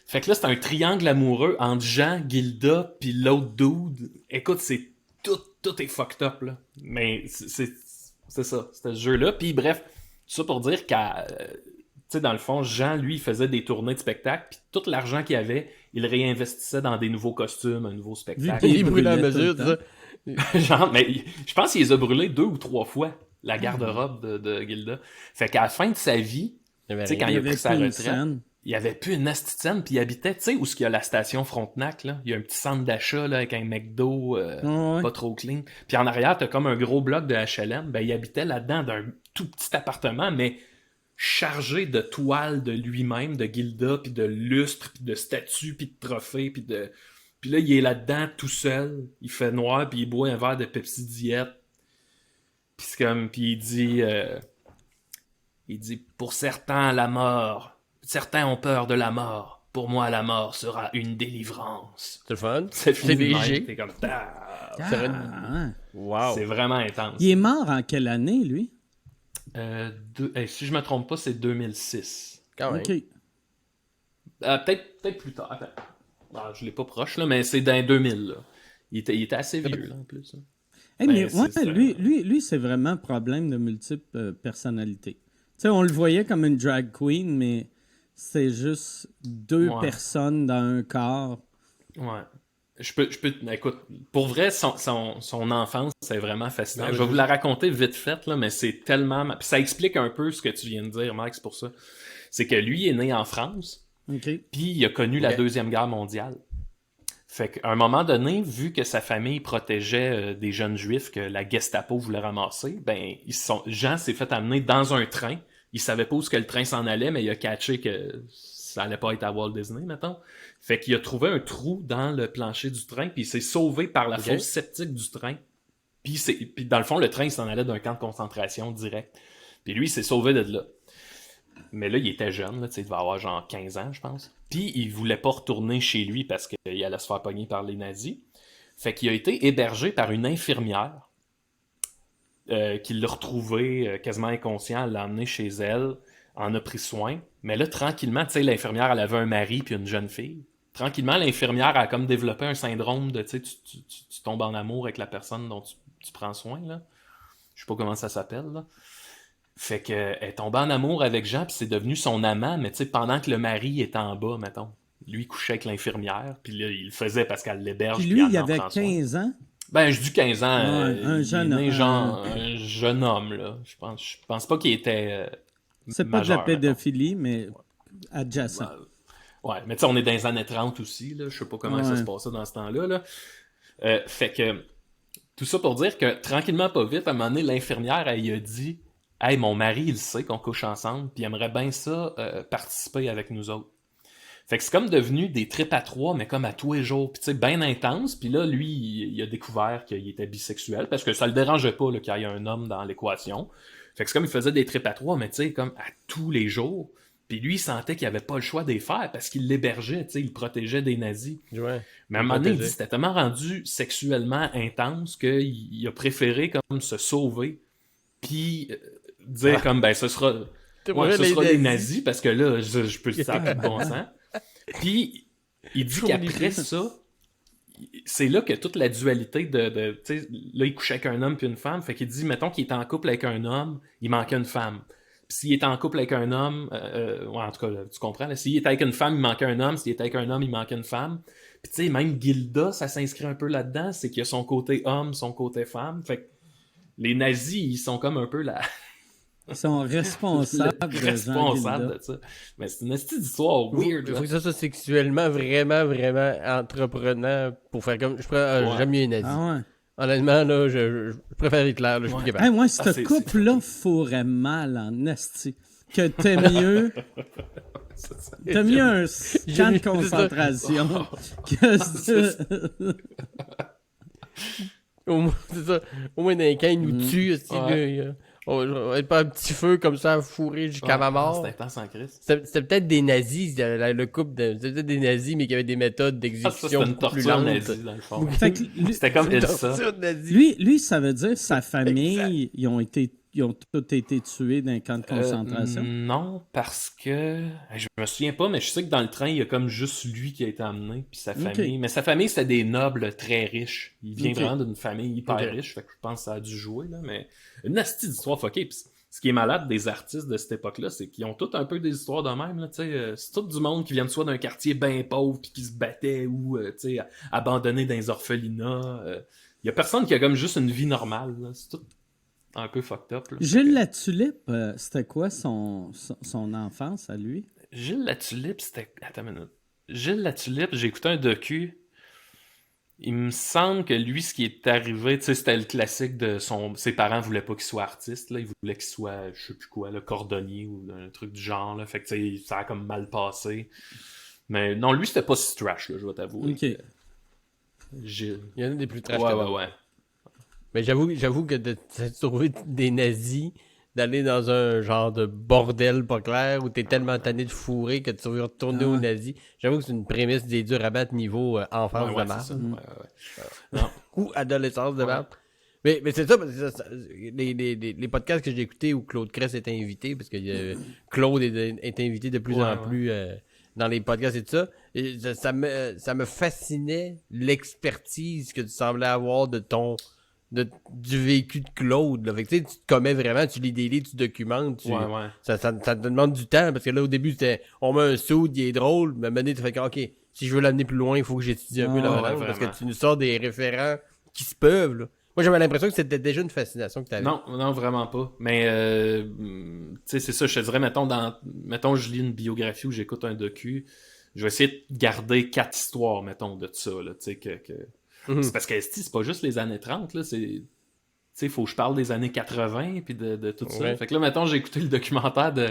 C: Fait que là, c'est un triangle amoureux entre Jean, Gilda, puis l'autre dude. Écoute, tout est fucked up, là. Mais c'est ça, c'était ce jeu-là. Puis bref, tout ça pour dire tu sais, dans le fond, Jean, lui, il faisait des tournées de spectacle, puis tout l'argent qu'il avait, il le réinvestissait dans des nouveaux costumes, un nouveau spectacle.
A: Il brûle à
B: brûlait tout
A: mesure,
B: le
A: tu
B: temps.
A: sais.
C: Genre, mais je pense qu'il les a brûlés 2 ou 3 fois, la garde-robe de Gilda. Fait qu'à la fin de sa vie,
A: Il y avait
C: tu sais,
A: rien.
C: quand il a
B: avait
C: pris sa
B: plus une
C: retraite,
B: scène.
C: il y avait plus une asti de scène, puis il habitait, tu sais, où est-ce qu'il y a la station Frontenac, là? Il y a un petit centre d'achat, là, avec un McDo
B: Ouais.
C: pas trop clean. Puis en arrière, t'as comme un gros bloc de HLM. Ben, il habitait là-dedans d'un tout petit appartement, mais chargé de toiles de lui-même, de Gilda, puis de lustres, puis de statues, puis de trophées, puis de... Puis là, il est là-dedans tout seul, il fait noir, puis il boit un verre de Pepsi Diet. Puis c'est comme... Puis il dit... pour certains, la mort Certains ont peur de la mort. Pour moi, la mort sera une délivrance.
A: C'est le fun.
C: C'est
A: léger.
C: T'es comme...
B: Ah,
A: Wow.
C: C'est vraiment intense.
B: il est mort en quelle année, lui?
C: Si je me trompe pas, c'est 2006.
A: Quand même.
B: OK.
C: Peut-être plus tard. Attends. Ah, je l'ai pas proche, là, mais c'est dans 2000. Là. Il était assez vieux, là, en plus. Là.
B: Hey, mais
C: Ben, c'est ça.
B: lui, c'est vraiment un problème de multiples personnalités. Tu sais, on le voyait comme une drag queen, mais c'est juste deux personnes dans un corps.
C: Ouais. Je peux, écoute, pour vrai, son enfance, c'est vraiment fascinant. Je vais vous la raconter vite fait, là, mais c'est tellement... Puis ça explique un peu ce que tu viens de dire, Mike, c'est pour ça. C'est que lui est né en France,
B: OK.
C: puis il a connu la Deuxième Guerre mondiale. Fait qu'à un moment donné, vu que sa famille protégeait des jeunes juifs que la Gestapo voulait ramasser, ben Jean s'est fait amener dans un train. Il savait pas où que le train s'en allait, mais il a catché que ça allait pas être à Walt Disney, mettons. Fait qu'il a trouvé un trou dans le plancher du train, puis il s'est sauvé par la fosse septique du train. Puis dans le fond, le train il s'en allait d'un camp de concentration direct. Puis lui, il s'est sauvé de là. Mais là, il était jeune, là, il devait avoir genre 15 ans, je pense. Puis il voulait pas retourner chez lui parce qu'il allait se faire pogner par les nazis. Fait qu'il a été hébergé par une infirmière qui l'a retrouvé quasiment inconscient, l'a emmené chez elle, en a pris soin. Mais là, tranquillement, tu sais, l'infirmière, elle avait un mari puis une jeune fille. Tranquillement, l'infirmière a comme développé un syndrome de, tu sais, tu tombes en amour avec la personne dont tu prends soin, là. Je sais pas comment ça s'appelle, là. Fait qu'elle est tombée en amour avec Jean, puis c'est devenu son amant, mais tu sais, pendant que le mari était en bas, mettons. Lui, il couchait avec l'infirmière, puis là, il le faisait parce qu'elle l'héberge.
B: Puis lui, il avait 15 ans.
C: Ben, je dis 15 ans.
B: Un jeune homme.
C: Un jeune homme, là. Je pense pas qu'il était.
B: C'est pas
C: majeur,
B: de la pédophilie, mais adjacent.
C: Ouais, mais tu sais, on est dans les années 30 aussi, là. Je sais pas comment ça se passait dans ce temps-là, là. Fait que, tout ça pour dire que, tranquillement, pas vite, à un moment donné, l'infirmière, elle y a dit « Hey, mon mari, il sait qu'on couche ensemble, puis il aimerait bien ça participer avec nous autres. » Fait que c'est comme devenu des trips à trois, mais comme à tous les jours, puis tu sais, bien intense. Puis là, lui, il a découvert qu'il était bisexuel, parce que ça le dérangeait pas qu'il y ait un homme dans l'équation. Fait que c'est comme il faisait des trips à trois, mais tu sais, comme à tous les jours. Puis lui, il sentait qu'il avait pas le choix de les faire, parce qu'il l'hébergeait, tu sais, il protégeait des nazis.
A: Ouais.
C: Mais à un moment donné, il dit c'était tellement rendu sexuellement intense qu'il a préféré comme se sauver, puis dire comme, ben, ce sera les nazis, parce que là, je peux ça plus de bon sens. Puis, il dit qu'après ça, c'est là que toute la dualité de tu sais, là, il couchait avec un homme puis une femme, fait qu'il dit, mettons qu'il est en couple avec un homme, il manquait une femme. Puis s'il est en couple avec un homme, ouais, en tout cas, là, tu comprends, là, s'il est avec une femme, il manquait un homme, s'il est avec un homme, il manquait une femme. Puis tu sais, même Gilda, ça s'inscrit un peu là-dedans, c'est qu'il y a son côté homme, son côté femme, fait que les nazis, ils sont comme un peu là...
B: Ils sont responsables
C: de ça. Mais c'est une petite histoire weird.
A: Il faut que ça soit sexuellement vraiment, vraiment entreprenant pour faire comme... J'aime mieux les nazis.
B: Ah ouais.
A: Honnêtement, là, je préfère Hitler. Là, je suis plus capable.
B: Hey, moi, cette couple-là fourrait mal en esti. Que t'es mieux... T'as mieux un camp de concentration que...
A: C'est ça. Au moins, dans les camps, ils nous tuent. On va être pas un petit feu comme ça, fourré jusqu'à ma mort.
C: C'était intense en Christ.
A: C'était peut-être des nazis, le couple c'était peut-être des nazis, mais qui avaient des méthodes d'exécution plus lentes.
C: Nazie, dans le fond. C'était comme Elsa.
B: Lui, ça veut dire sa famille, ils ont tous été tués dans un camp de concentration?
C: Non, parce que... Je me souviens pas, mais je sais que dans le train, il y a comme juste lui qui a été emmené, puis sa famille. Mais sa famille, c'était des nobles très riches. Il vient vraiment d'une famille hyper riche, fait que je pense que ça a dû jouer, là, mais... Une nasty d'histoire fuckée. Puis ce qui est malade des artistes de cette époque-là, c'est qu'ils ont tous un peu des histoires de même, là, tu sais. C'est tout du monde qui vient soit d'un quartier bien pauvre, puis qui se battait, ou, tu sais, abandonné dans les orphelinats. Il y a personne qui a comme juste une vie normale, là. C'est tout un peu fucked up, là.
B: Gilles Latulippe, c'était quoi son enfance à lui?
C: Gilles Latulippe, c'était... Attends une minute. Gilles Latulippe, j'ai écouté un docu. Il me semble que lui, ce qui est arrivé, tu sais, c'était le classique de ses parents voulaient pas qu'il soit artiste, là. Ils voulaient qu'il soit, je sais plus quoi, le cordonnier ou un truc du genre, là. Fait que, tu sais, ça a comme mal passé. Mais non, lui, c'était pas si trash, là, je vais t'avouer.
B: OK.
C: Gilles.
A: Il y en a des plus trash.
C: Ouais.
A: Mais j'avoue que de trouver des nazis d'aller dans un genre de bordel pas clair où t'es tellement tanné de fourrer que tu veux retourner aux nazis. J'avoue que c'est une prémisse des durs à battre niveau enfance de
C: c'est
A: merde.
C: ça. Ouais.
A: Ou adolescence de merde. Mais c'est ça, parce que les podcasts que j'ai écoutés où Claude Crest était invité, parce que Claude est invité de plus en plus dans les podcasts et tout ça, et ça me fascinait l'expertise que tu semblais avoir du vécu de Claude. Là. Fait que, tu te commets vraiment, tu lis des livres, tu documentes. Ça te demande du temps, parce que là, au début, c'était on met un soude, il est drôle, mais maintenant, tu fais que, OK, si je veux l'amener plus loin, il faut que j'étudie un peu la langue, parce que tu nous sors des référents qui se peuvent, là. Moi, j'avais l'impression que c'était déjà une fascination que tu avais.
C: Non, vraiment pas. Mais, tu sais, c'est ça, je te dirais, mettons, je lis une biographie ou j'écoute un docu, je vais essayer de garder 4 histoires, mettons, de ça, là, tu sais, C'est parce que c'est pas juste les années 30, là, c'est... Tu sais, faut que je parle des années 80 puis de tout ça. Fait que là, mettons, j'ai écouté le documentaire de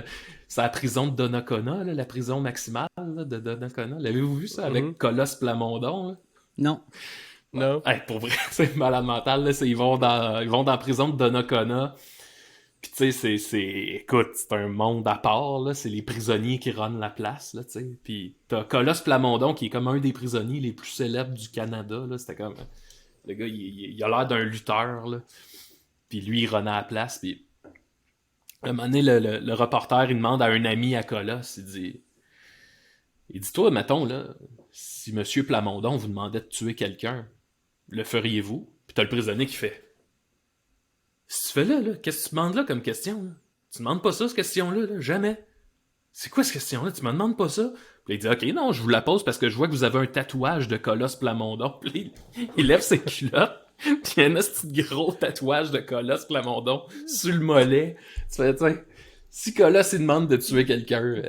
C: la prison de Donnacona, là, la prison maximale là, de Donnacona. L'avez-vous vu ça avec Colosse Plamondon? Là?
B: Non.
A: Non.
C: Hey, pour vrai, c'est malade mental. Là, ils vont dans la prison de Donnacona. Puis tu sais, écoute, c'est un monde à part. Là. C'est les prisonniers qui runnent la place. Là, tu sais. Puis t'as Colosse Plamondon qui est comme un des prisonniers les plus célèbres du Canada. Là. C'était comme... Le gars, il a l'air d'un lutteur. Là. Puis lui, il runnait à la place. Puis à un moment donné, le reporter, il demande à un ami à Colosse, il dit, toi, mettons, là, si Monsieur Plamondon vous demandait de tuer quelqu'un, le feriez-vous? Puis t'as le prisonnier qui fait, si tu fais là, qu'est-ce que tu demandes là comme question? Là? Tu demandes pas ça, cette question-là, là? Jamais. C'est quoi cette question-là? Tu me demandes pas ça? Puis il dit, OK, non, je vous la pose parce que je vois que vous avez un tatouage de Colosse Plamondon. Puis il lève ses culottes. Puis il y a un petit gros tatouage de Colosse Plamondon sur le mollet. Tu fais, tiens, si Colosse il demande de tuer quelqu'un...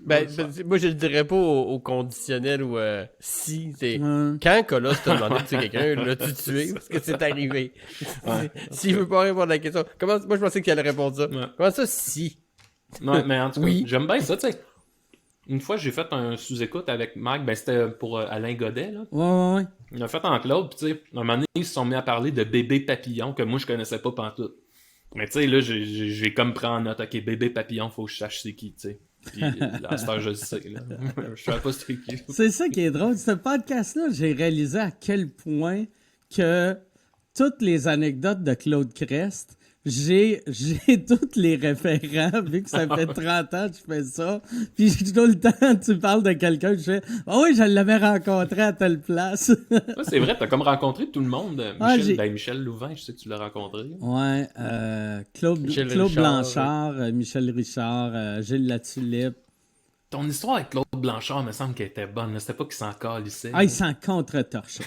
A: moi, je le dirais pas au conditionnel ou si. Quand Colosse t'a demandé de tuer quelqu'un, l'as-tu tué? Parce que c'est arrivé. S'il veut pas répondre à la question. Moi, je pensais qu'il allait répondre ça. Comment ça, si?
C: Non, mais en tout cas, j'aime bien ça, tu sais. Une fois, j'ai fait un sous-écoute avec Mike, c'était pour Alain Godet, là.
B: Ouais.
C: On a fait en Claude, puis tu sais, un moment donné, ils se sont mis à parler de bébé papillon, que moi, je connaissais pas pantoute. Mais tu sais, là, j'ai comme pris en note, OK, bébé papillon, faut que je sache c'est qui, tu sais. Puis à cette heure, je le sais, là. Je savais pas c'était qui.
B: C'est ça qui est drôle. Ce podcast-là, j'ai réalisé à quel point que toutes les anecdotes de Claude Crest, j'ai tous les référents, vu que ça fait 30 ans que je fais ça. Puis tout le temps, tu parles de quelqu'un, je fais « Ah oui, je l'avais rencontré à telle place. »
C: Ouais, c'est vrai, t'as comme rencontré tout le monde. Michel Louvain, je sais que tu l'as rencontré.
B: Ouais, Claude Blanchard, Michel Richard, Gilles Latulippe.
C: Ton histoire avec Claude Blanchard me semble qu'elle était bonne. C'était pas qu'il s'en calissait.
B: Ah, il s'en contre-torchait.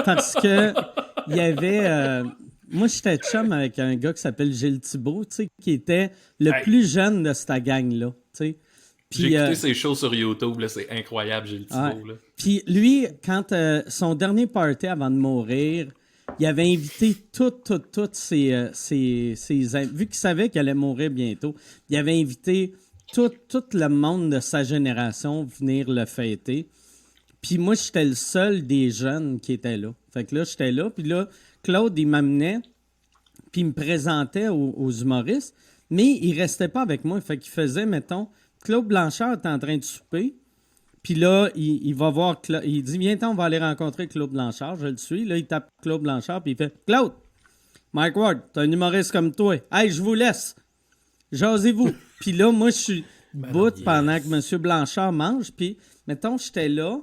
B: Parce que il y avait... moi, j'étais chum avec un gars qui s'appelle Gilles Thibault, tu sais, qui était le plus jeune de cette gang-là, tu sais.
C: J'ai écouté ses shows sur YouTube, là, c'est incroyable, Gilles Thibault. Là.
B: Puis lui, quand son dernier party avant de mourir, il avait invité toutes ses amis, vu qu'il savait qu'il allait mourir bientôt, il avait invité tout le monde de sa génération venir le fêter. Puis moi, j'étais le seul des jeunes qui était là. Fait que là, j'étais là, puis là, Claude, il m'amenait, puis il me présentait aux humoristes, mais il restait pas avec moi. Fait qu'il faisait, mettons, Claude Blanchard était en train de souper, puis là, il va voir, il dit, viens, on va aller rencontrer Claude Blanchard, je le suis. Là, il tape Claude Blanchard, puis il fait, Claude, Mike Ward, t'es un humoriste comme toi. Hey, je vous laisse. Jasez-vous. Puis là, moi, je suis pendant que M. Blanchard mange, puis, mettons, j'étais là.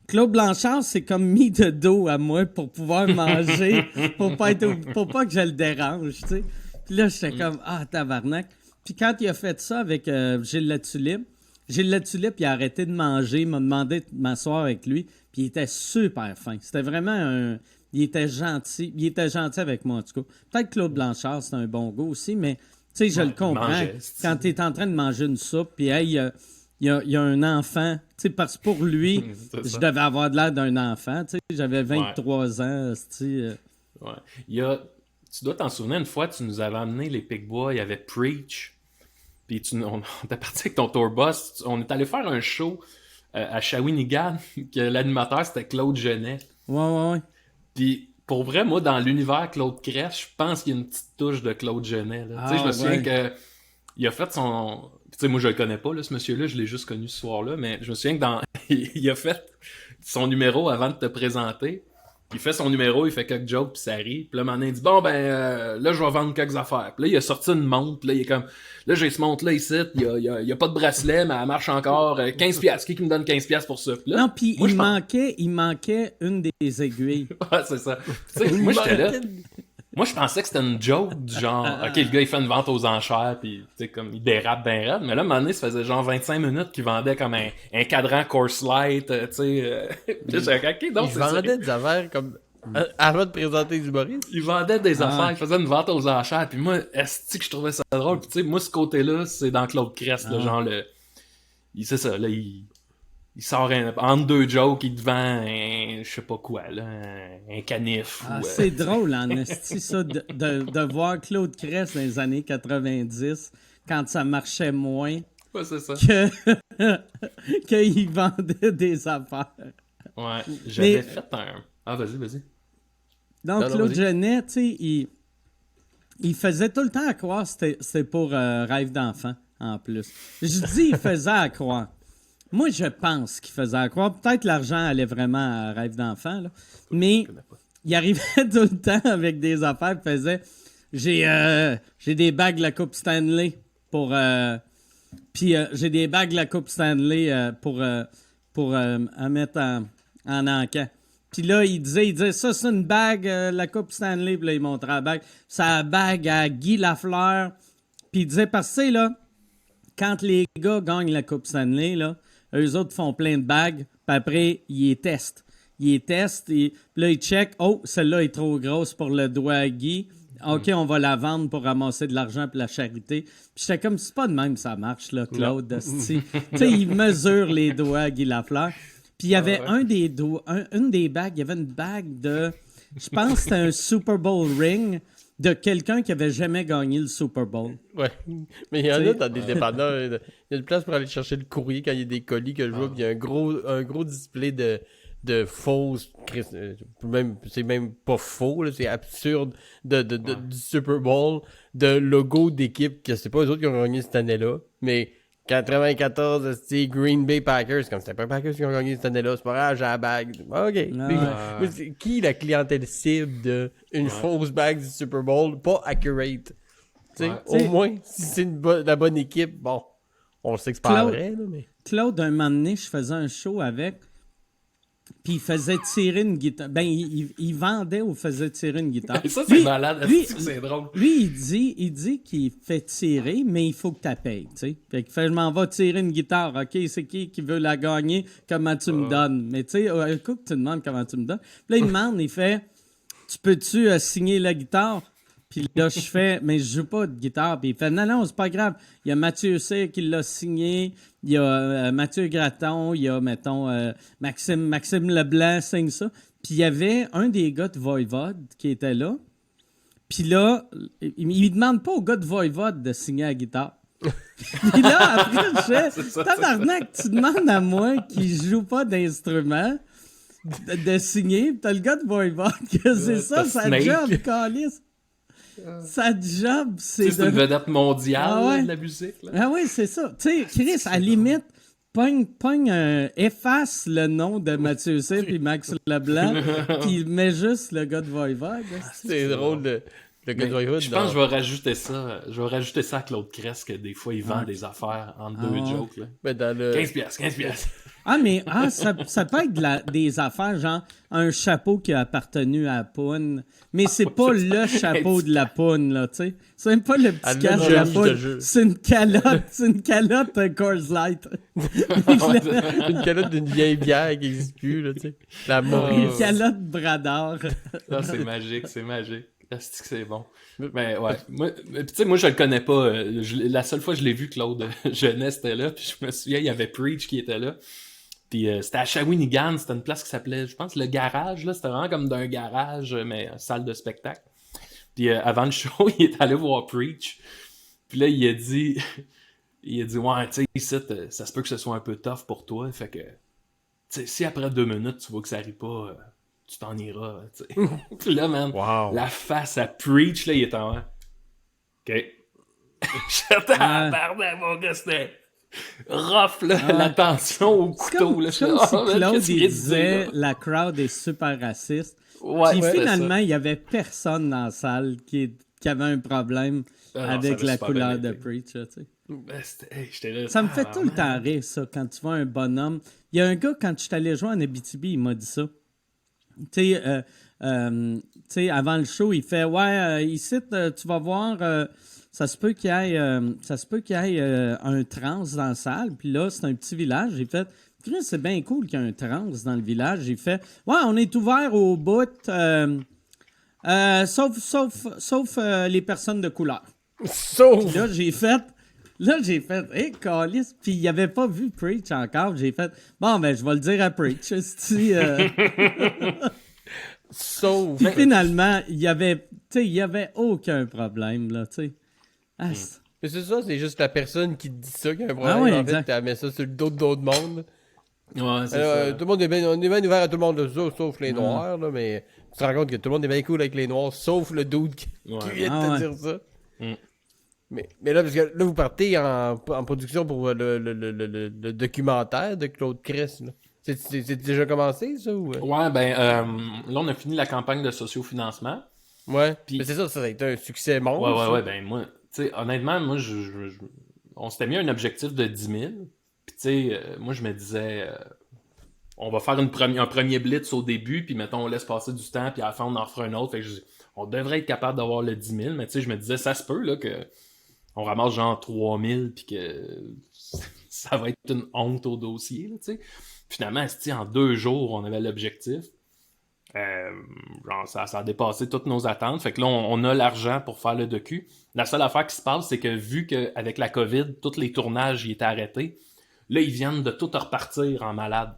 B: Claude Blanchard, c'est comme mis de dos à moi pour pouvoir manger, pour pas que je le dérange, tu sais. Puis là, j'étais comme, tabarnak. Puis quand il a fait ça avec Gilles Latulippe, il a arrêté de manger, il m'a demandé de m'asseoir avec lui, puis il était super fin. C'était vraiment il était gentil avec moi, en tout cas. Peut-être que Claude Blanchard, c'est un bon gars aussi, mais, tu sais, je le comprends. Quand tu es en train de manger une soupe, puis, hey, il y a un enfant, tu sais, parce que pour lui, je devais avoir de l'air d'un enfant, tu sais, j'avais 23 ans, tu sais.
C: Ouais. Tu dois t'en souvenir, une fois, tu nous avais amené les Picbois, il y avait Preach, puis on était parti avec ton tour bus, on est allé faire un show à Shawinigan, que l'animateur, c'était Claude Genet.
B: Ouais.
C: Puis pour vrai, moi, dans l'univers Claude Crest, je pense qu'il y a une petite touche de Claude Genet. Là. Tu sais, je me souviens que il a fait son... Tu sais, moi, je le connais pas, là, ce monsieur-là, je l'ai juste connu ce soir-là, mais je me souviens que il a fait son numéro avant de te présenter. Il fait son numéro, il fait quelques jokes, puis ça rit. Puis là, maintenant, il dit, bon, là, je vais vendre quelques affaires. Puis là, il a sorti une montre, puis là, il est comme, là, j'ai ce montre-là ici, il y a pas de bracelet, mais elle marche encore, 15$. Qui me donne 15$ pour ça? Puis là,
B: Non, puis
C: moi,
B: il manquait une des aiguilles.
C: Ouais, c'est ça. Tu sais, moi, j'étais là. Moi, je pensais que c'était une joke du genre, OK, le gars, il fait une vente aux enchères, puis tu sais, comme, il dérape ben raide. Mais là, à un moment donné, ça faisait genre 25 minutes qu'il vendait comme un cadran Coors Light, tu sais. Puis là, j'étais OK, donc
A: Il vendait des affaires comme... Avant de présenter les humoristes.
C: Il vendait des affaires, il faisait une vente aux enchères. Puis moi, est-ce que je trouvais ça drôle? Puis tu sais, moi, ce côté-là, c'est dans Claude Crest, là, genre c'est ça, là, il sort entre deux jokes, il te vend je sais pas quoi, là, un canif.
B: C'est drôle, en esti, ça, de voir Claude Crest dans les années 90, quand ça marchait moins,
C: Ouais, c'est ça.
B: qu'il vendait des affaires.
C: Ouais, j'avais fait un... Ah, vas-y.
B: Donc,
A: Non,
B: Claude
A: vas-y.
B: Genet, tu sais, il faisait tout le temps à croire que c'était pour Rêve d'enfant, en plus. Je dis il faisait à croire. Moi, je pense qu'il faisait à croire. Peut-être l'argent allait vraiment à Rêve d'enfant, là. Mais il arrivait tout le temps avec des affaires, il faisait j'ai des bagues de la Coupe Stanley pour... Puis j'ai des bagues de la Coupe Stanley pour à mettre en encan. Puis là, il disait ça, c'est une bague, la Coupe Stanley. Puis là, il montrait la bague. C'est la bague à Guy Lafleur. Puis il disait, parce que, tu sais, là, quand les gars gagnent la Coupe Stanley, là, eux autres font plein de bagues. Puis après, ils les testent. Puis là, ils checkent. Oh, celle-là est trop grosse pour le doigt à Guy. OK, on va la vendre pour ramasser de l'argent pour la charité. Puis j'étais comme, c'est pas de même ça marche, là, Claude. Tu sais, il mesure les doigts à Guy Lafleur. Puis il y avait une des bagues, il y avait une bague de, je pense que c'était un Super Bowl ring de quelqu'un qui avait jamais gagné le Super Bowl.
A: Ouais. Mais il y en a dans des dépanneurs. Il y a une place pour aller chercher le courrier quand il y a des colis que je vois. Puis il y a un gros display de fausses. C'est même pas faux, là, c'est absurde du Super Bowl, de logo d'équipe que c'est pas eux autres qui ont gagné cette année-là. Mais 94, c'est Green Bay Packers. Comme c'était pas Packers qui ont gagné cette année-là, c'est pas grave, j'ai la bague. OK. Mais c'est qui la clientèle cible d'une fausse bague du Super Bowl? Pas accurate. T'sais, au moins, si c'est la bonne équipe, bon, on sait que c'est pas vrai. Là, mais...
B: Claude, un moment donné, je faisais un show avec, puis il faisait tirer une guitare. Ben, il vendait ou faisait tirer une guitare.
C: Ça, c'est malade. C'est drôle.
B: Lui, il dit qu'il fait tirer, mais il faut que tu payes, tu sais. Fait qu'il fait, je m'en vais tirer une guitare. OK, c'est qui veut la gagner? Comment tu me donnes? Mais tu sais, un coup que tu demandes comment tu me donnes. Puis là, il demande, il fait, tu peux-tu signer la guitare? Puis là, je fais, mais je joue pas de guitare. Puis il fait, non, c'est pas grave. Il y a Mathieu Cyr qui l'a signé. Il y a Mathieu Gratton. Il y a, mettons, Maxime Leblanc signe ça. Puis il y avait un des gars de Voivode qui était là. Puis là, il demande pas au gars de Voivode de signer la guitare. Puis là, après, je fais, tabarnak, tu demandes à moi qui joue pas d'instrument de signer. Puis t'as le gars de Voivode que c'est ça, sa job, calice. Sa job, c'est
C: une vedette mondiale de la musique. Là.
B: Ah oui, c'est ça. Tu sais, Chris, à la limite, efface le nom de Mathieu Cyr puis Max Leblanc, puis met juste le gars de Voivode.
A: C'est drôle, le gars de Voivode.
C: Je pense que je vais rajouter ça. Je vais rajouter ça à Claude Crest, que des fois, il vend des affaires en deux jokes. Là.
A: Ben, dans le...
C: 15$.
B: Ah, mais ça peut être des affaires, genre un chapeau qui a appartenu à la poune, mais c'est pas le chapeau de la poune, là, tu sais. C'est même pas le petit casque de la poune. C'est une calotte Coors Light.
A: Une calotte d'une vieille bière qui n'existe plus, là, tu sais. La Maurice.
B: Une calotte Bradard.
C: Non, c'est magique. C'est bon. Mais ouais. Tu sais, moi, je le connais pas. La seule fois que je l'ai vu, Claude Genet était là. Puis je me souviens, il y avait Preach qui était là. Puis c'était à Shawinigan. C'était une place qui s'appelait, je pense, le garage. Là. C'était vraiment comme d'un garage, mais salle de spectacle. Puis avant le show, il est allé voir Preach. Puis là, il a dit, ouais, tu sais, ici, ça se peut que ce soit un peu tough pour toi. Fait que, tu sais, si après 2 minutes, tu vois que ça rit pas, tu t'en iras, tu sais. Puis là, man,
A: Wow.
C: la face à Preach, là, il est en... OK. J'étais à barbe, mon gars, c'était rough, là, la tension au couteau, là.
B: C'est comme si
C: man,
B: Claude
C: qu'est-ce
B: il
C: qu'il
B: disait
C: là?
B: la crowd est super raciste.
C: Ouais,
B: Puis
C: c'était
B: finalement,
C: ça.
B: il y avait personne dans la salle qui avait un problème
C: Ah non,
B: avec
C: ça avait
B: la
C: super
B: couleur
C: bien
B: de
C: été.
B: Preach. Là, tu sais.
C: Ben, hey, j'étais là,
B: Ça me fait tout le
C: man.
B: temps rire, ça, quand tu vois un bonhomme. Il y a un gars, quand je suis allé jouer en Abitibi, il m'a dit ça. Tu sais, avant le show, il fait ouais, ici, tu vas voir, ça se peut qu'il y ait un trans dans la salle. Puis là, c'est un petit village. J'ai fait, Chris, c'est bien cool qu'il y ait un trans dans le village. J'ai fait, ouais, on est ouvert au bout, sauf les personnes de couleur.
A: Sauf.
B: Puis là, j'ai fait, hey, câlisse. Puis il avait pas vu Preach encore. J'ai fait, bon, ben, je vais le dire à Preach.
A: Sauf.
B: Puis finalement, il y avait aucun problème, là, tu sais. Ah,
A: Mais c'est ça, c'est juste la personne qui te dit ça qui a un problème.
B: ouais,
A: en
B: exact.
A: fait, elle met ça sur le dos d'autres mondes.
C: Ouais, c'est ça.
A: Tout le monde on est bien ouvert à tout le monde, là, sauf les noirs, là, mais tu te rends compte que tout le monde est bien cool avec les noirs, sauf le dude qui vient de te
B: ouais.
A: dire ça.
C: Mm.
A: Mais là, parce que là, vous partez en production pour le documentaire de Claude Cress. Là. C'est déjà commencé, ça? Ou...
C: Ouais, ben, là, on a fini la campagne de sociofinancement.
A: Ouais.
C: Puis-
A: Mais c'est ça a été un succès monstre.
C: Ouais, ben, moi, tu sais, honnêtement, moi, on s'était mis un objectif de 10 000. Puis, tu sais, moi, je me disais, on va faire un premier blitz au début, puis mettons, on laisse passer du temps, puis à la fin, on en fera un autre. Fait que on devrait être capable d'avoir le 10 000, mais tu sais, je me disais, ça se peut, là, que on ramasse genre 3 000, puis que ça va être une honte au dossier, là, tu sais. Finalement, en 2 jours, on avait l'objectif. Genre, ça a dépassé toutes nos attentes. Fait que là, on a l'argent pour faire le docu. La seule affaire qui se passe, c'est que vu qu'avec la COVID, tous les tournages ils étaient arrêtés, là, ils viennent de tout repartir en malade.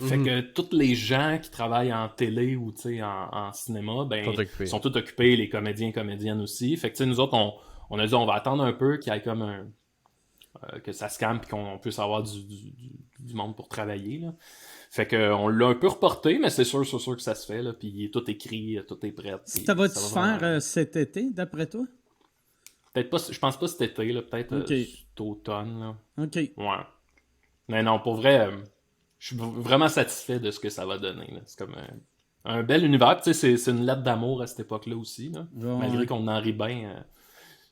C: Fait que tous les gens qui travaillent en télé ou en cinéma, ben, sont tous occupés, les comédiens et comédiennes aussi. Fait que nous autres, on a dit on va attendre un peu qu'il y ait comme que ça se calme et qu'on puisse avoir du monde pour travailler. Là. Fait qu'on l'a un peu reporté, mais c'est sûr que ça se fait. Là, puis tout est écrit, tout est prêt.
B: Ça va-tu se faire cet été, d'après toi?
C: Peut-être pas, je pense pas cet été, là, peut-être
B: Ok.
C: cet automne. Là.
B: OK.
C: Ouais. Mais non, pour vrai, je suis vraiment satisfait de ce que ça va donner. Là. C'est comme un bel univers. Tu sais, c'est une lettre d'amour à cette époque-là aussi. Là.
B: Ouais.
C: Malgré qu'on en rit bien,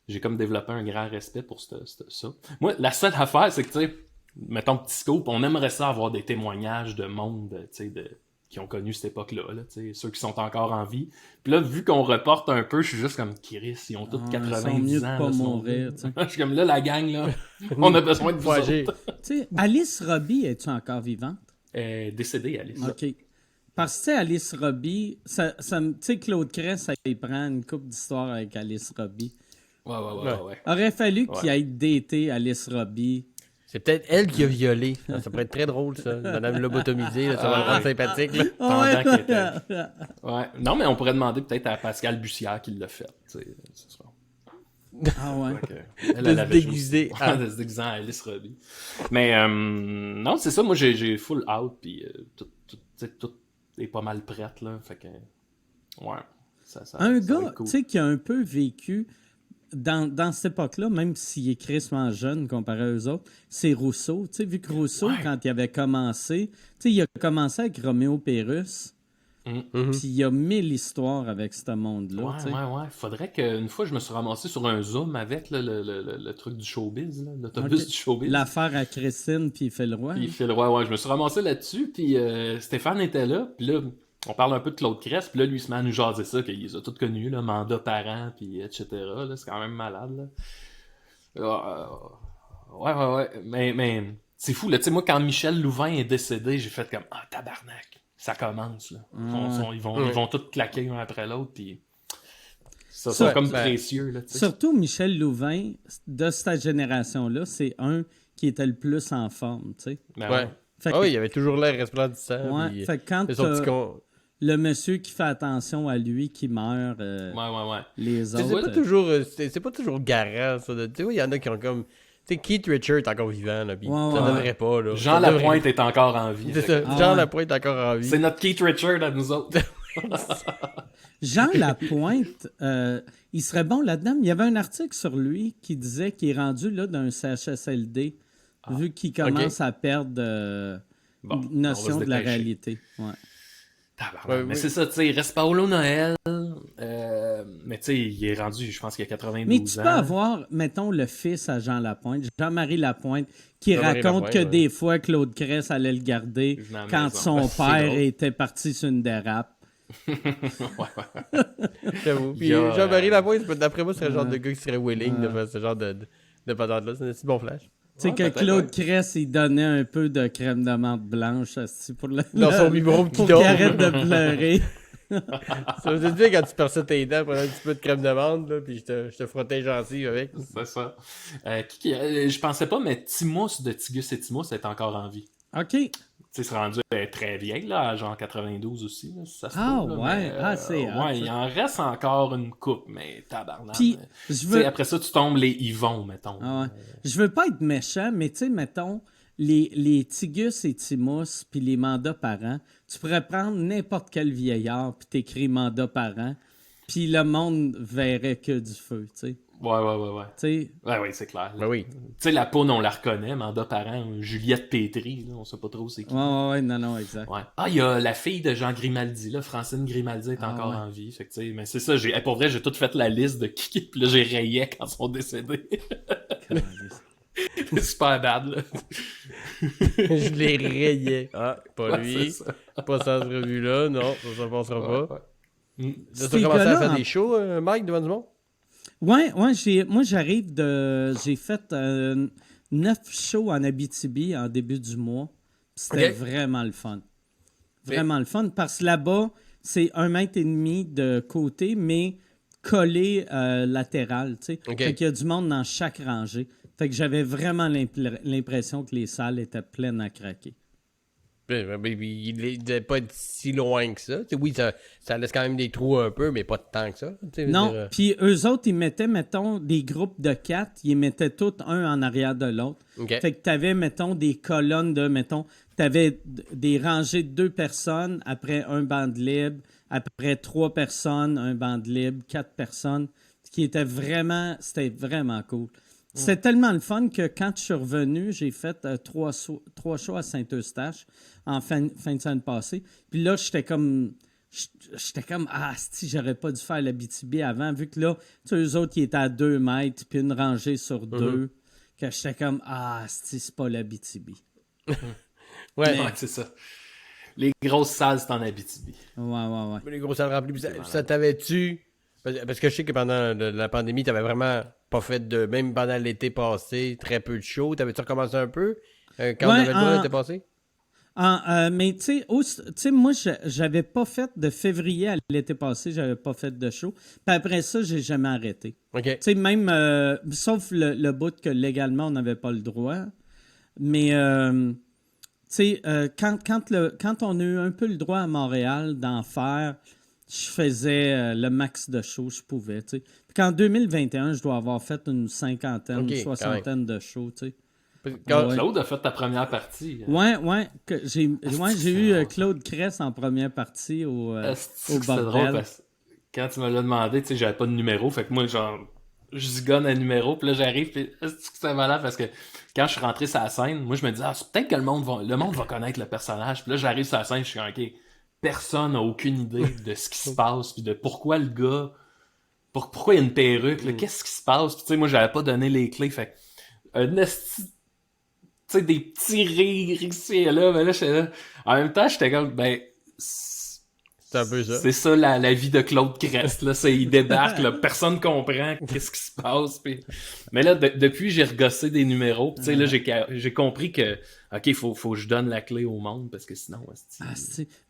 C: j'ai comme développé un grand respect pour ça. Moi, la seule affaire, c'est que, tu sais, mettons petit scoop, on aimerait ça avoir des témoignages de monde, tu sais, qui ont connu cette époque-là, là, tu sais, ceux qui sont encore en vie. Puis là, vu qu'on reporte un peu, je suis juste comme, Chris, ils ont tous 90 ans.
B: Ils sont mieux de pas
C: là,
B: mourir, tu sais.
C: Je suis comme, là, la gang, là, on a besoin de vous autres.
B: Tu sais, Alice Robbie, es-tu encore vivante?
C: Décédée, Alice.
B: OK. Parce que, tu sais, Alice Robbie, tu sais, Claude Cress, ça il prend une couple d'histoires avec Alice Robbie.
C: Ouais.
B: Aurait fallu qu'il aille dater Alice Robbie.
A: C'est peut-être elle qui a violé. Ça pourrait être très drôle, ça. Madame lobotomisée, là, ça va le rendre sympathique. Là.
C: Pendant qu'elle était... Ouais. Non, mais on pourrait demander peut-être à Pascal Bussière qui l'a fait. Tu sais, ce soir.
B: Ah ouais.
A: De se déguiser.
C: De se déguiser en Alice Robbie. Mais non, c'est ça. Moi, j'ai full out. Puis tout est pas mal prête. Là. Fait que. Ouais.
B: Un
C: ça va
B: gars,
C: être cool.
B: tu sais, qui a un peu vécu dans cette époque-là, même s'il est crissement jeune comparé à eux autres, c'est Rousseau. Tu sais, vu que Rousseau, quand il avait commencé, tu sais, il a commencé avec Roméo Pérus. Puis il y a 1000 histoires avec ce monde-là. tu sais.
C: Ouais. Faudrait qu'une fois, je me suis ramassé sur un Zoom avec là, le truc du showbiz, là, l'autobus du showbiz.
B: L'affaire à Christine puis Phil Roy.
C: Puis Phil Roy, ouais, je me suis ramassé là-dessus, puis Stéphane était là, puis là, on parle un peu de Claude Cress, puis là, lui, il se met à nous jaser ça, qu'il les a tous connus, là, mandat parent, puis etc. Là, c'est quand même malade, là. Ouais, mais c'est fou, là, tu sais, moi, quand Michel Louvain est décédé, j'ai fait comme, ah, tabarnak, ça commence, là. Ils vont tous claquer un après l'autre, puis ça, c'est comme précieux, là, tu sais.
B: Surtout Michel Louvain, de cette génération-là, c'est un qui était le plus en forme, tu sais.
C: Ben
A: Ouais.
B: Fait
A: Ah oui, il avait toujours l'air resplendissant.
B: Ouais,
A: puis,
B: fait que quand
A: son petit con...
B: le monsieur qui fait attention à lui qui meurt,
C: Ouais.
B: les
A: C'est
B: autres...
A: pas toujours, c'est pas toujours garant, ça. Tu sais, il y en a qui ont comme... Tu sais, Keith Richards est encore vivant, là, pis
B: Ouais,
A: ça
B: ouais.
A: devrait pas, là.
C: Jean
A: Ça devrait-
C: Lapointe est encore en vie.
A: C'est
C: fait
A: ça,
C: que
A: Jean
B: ouais.
A: Lapointe est encore en vie.
C: C'est notre Keith Richards à nous autres.
B: Jean Lapointe, il serait bon là-dedans. Il y avait un article sur lui qui disait qu'il est rendu là d'un CHSLD, vu qu'il commence à perdre
C: Bon, on va
B: une notion
C: se
B: de la
C: dépêcher.
B: réalité. Ouais.
C: Tabarnak.
A: Ouais,
C: Mais
A: oui.
C: c'est ça, tu sais, il reste Paolo Noël. Mais tu sais, il est rendu, je pense qu'il a 92
B: Mais tu
C: ans.
B: peux avoir, mettons, le fils à Jean Lapointe, Jean-Marie Lapointe, qui
A: Jean-Marie
B: raconte
A: Lapointe,
B: que
A: ouais.
B: des fois, Claude Cress allait le garder
C: Il venait à la
B: quand
C: maison.
B: son
A: C'est
B: père
A: drôle.
B: était parti sur une dérape.
A: J'avoue. Puis
C: Il y a,
A: Jean-Marie Lapointe, d'après moi, serait le genre de gars qui serait willing de faire ce genre de patente-là. C'est un petit bon flash.
B: Tu sais
C: Ouais,
B: que
C: peut-être,
B: Claude
C: ouais.
B: Cress, il donnait un peu de crème de menthe blanche asti, pour
A: Dans son biberon qui
B: pour qu'il
A: dort.
B: arrête de pleurer.
A: Ça veut dire quand tu perçais tes dents, prenais un petit peu de crème de menthe, là, puis je te frottais les gencives avec.
C: C'est ça. Je pensais pas, mais Timos de Tigus et Timos est encore en vie.
B: OK.
C: Tu sais, c'est rendu très vieille, là, à genre 92 aussi, là, si ça se
B: Ah,
C: trouve, là,
B: ouais.
C: mais,
B: Ah, c'est hot,
C: ouais,
B: ça.
C: il en reste encore une coupe, mais tabarnak.
B: Puis,
C: mais-
B: je
C: Tu
B: veux...
C: sais, après ça, tu tombes les Yvon, mettons.
B: Ah ouais. Je veux pas être méchant, mais tu sais, mettons, les Tigus et Timos, puis les mandats par an, tu pourrais prendre n'importe quel vieillard, puis t'écris mandat par an, puis le monde verrait que du feu, tu sais.
C: Ouais.
B: Tu sais,
C: Ouais, c'est clair.
A: Ben oui.
C: Tu sais, la poune, on la reconnaît, mandat parent, Juliette Pétry, là, on sait pas trop c'est qui.
B: ouais, non, exact.
C: Ouais. Ah, il y a la fille de Jean Grimaldi, là, Francine Grimaldi est
B: Ah,
C: encore
B: ouais.
C: en vie. Fait que, tu sais, mais c'est ça, pour vrai, j'ai tout fait la liste de qui, puis là, j'ai rayé quand ils sont décédés. C'est super bad, là.
A: Je les rayais. Ah, pas
C: Ouais,
A: lui.
C: c'est ça.
A: Pas cette revue-là. Non, ça passera pas.
C: Ouais. Mm.
A: Là, tu
B: Ces
A: as commencé à
B: gars-là,
A: faire
B: en-
A: des shows, Mike, devant du monde?
B: Ouais, moi j'arrive de... J'ai fait 9 shows en Abitibi en début du mois. C'était
A: Ok.
B: vraiment le fun. Vraiment le fun, parce que là-bas, c'est 1,5 mètre de côté, mais collé latéral, tu sais.
A: Ok.
B: Fait qu'il y a du monde dans chaque rangée. Fait que j'avais vraiment l'impression que les salles étaient pleines à craquer.
A: Il devait pas être si loin que ça. Tu sais, oui, ça laisse quand même des trous un peu, mais pas tant que ça. Tu sais, je veux
B: Non,
A: dire,
B: puis eux autres, ils mettaient, mettons, des groupes de 4, ils les mettaient tous un en arrière de l'autre.
A: OK.
B: Fait que t'avais, mettons, des colonnes de, mettons, t'avais des rangées de 2 personnes, après un banc de libre, après 3 personnes, un banc de libre, 4 personnes, ce qui était vraiment, c'était vraiment cool. C'était tellement le fun que quand je suis revenu, j'ai fait 3 shows à Saint-Eustache en fin de semaine passée. Puis là, j'étais comme, ah, si j'aurais pas dû faire l'Abitibi avant, vu que là, tu sais, eux autres, ils étaient à 2 mètres, puis une rangée sur 2, que j'étais comme, ah, c'est pas l'Abitibi.
A: Ouais.
C: Ouais, c'est ça. Les grosses salles, c'est en Abitibi.
B: Ouais.
A: Mais les grosses salles remplies. Puis ça t'avait-tu. Parce que je sais que pendant la pandémie, t'avais vraiment pas fait de. Même pendant l'été passé, très peu de shows. T'avais-tu recommencé un peu quand
B: Ouais,
A: le droit l'été passé?
B: Mais tu sais, moi, j'avais pas fait de février à l'été passé, j'avais pas fait de show. Puis après ça, j'ai jamais arrêté.
A: OK.
B: Tu sais, même, sauf le bout que légalement, on n'avait pas le droit. Mais, tu sais, quand on a eu un peu le droit à Montréal d'en faire, je faisais le max de shows que je pouvais, tu sais. Puis qu'en 2021, je dois avoir fait une cinquantaine,
A: Ok,
B: une soixantaine de shows, tu sais.
A: Quand-
B: Ouais.
C: Claude a fait ta première partie.
B: Ouais, j'ai eu Claude Cress en première partie au
C: C'est drôle
B: bordel.
C: parce que quand tu me l'as demandé, tu sais, j'avais pas de numéro. Fait que moi, genre, je zigonne un numéro. Puis là, j'arrive. Puis c'est malade parce que quand je suis rentré sur la scène, moi, je me dis, c'est peut-être que le monde va connaître le personnage. Puis là, j'arrive sur la scène, je suis OK. Personne n'a aucune idée de ce qui se passe. Puis de pourquoi le gars. Pourquoi il y a une perruque. Là, qu'est-ce qui se passe. Puis tu sais, moi, j'avais pas donné les clés. Fait que un esti. Tu sais, des petits rires ici et là, mais là, j'étais là. En même temps, j'étais comme,
A: C'est un peu ça.
C: c'est ça la vie de Claude Crest, là. Il débarque, là, personne comprend qu'est-ce qui se passe. Puis... Mais là, depuis, j'ai regossé des numéros. Tu sais, là, j'ai compris que, OK, faut que je donne la clé au monde parce que sinon,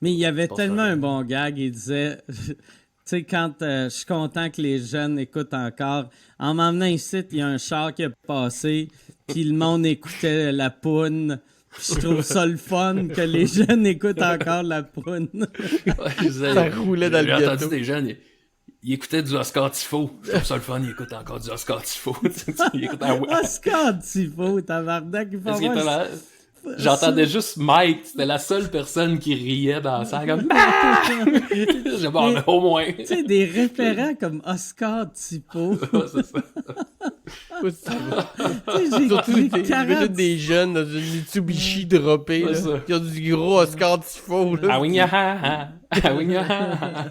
B: Mais il y avait
C: pas
B: tellement
C: ça,
B: un bon gag, il disait... Tu sais, quand je suis content que les jeunes écoutent encore, en m'emmenant ici, il y a un char qui a passé, puis le monde écoutait la poune. Puis je trouve ça le fun que les jeunes écoutent encore la poune.
A: Ça roulait dans le
C: J'ai entendu
A: gâteau.
C: des jeunes, il écoutait du Oscar Tifo. Je trouve ça le fun, il écoute encore du Oscar Tifo. Il écoute
B: Oscar Tifo, tabarnak, il faut
C: Parce qu'il était
B: avoir...
C: là- J'entendais juste Mike, c'était la seule personne qui riait dans la salle, comme j'ai bon, mais au moins.
B: Tu sais, des référents comme Oscar Tifo.
C: Ouais, c'est ça.
B: Tu sais,
A: Surtout,
B: j'ai
A: il y avait
B: 40...
A: tous des jeunes dans une Mitsubishi droppée,
C: Ouais,
A: là,
C: ça.
A: qui ont du gros Oscar Tifo, là.
C: Ah oui, ah, ah oui, ah.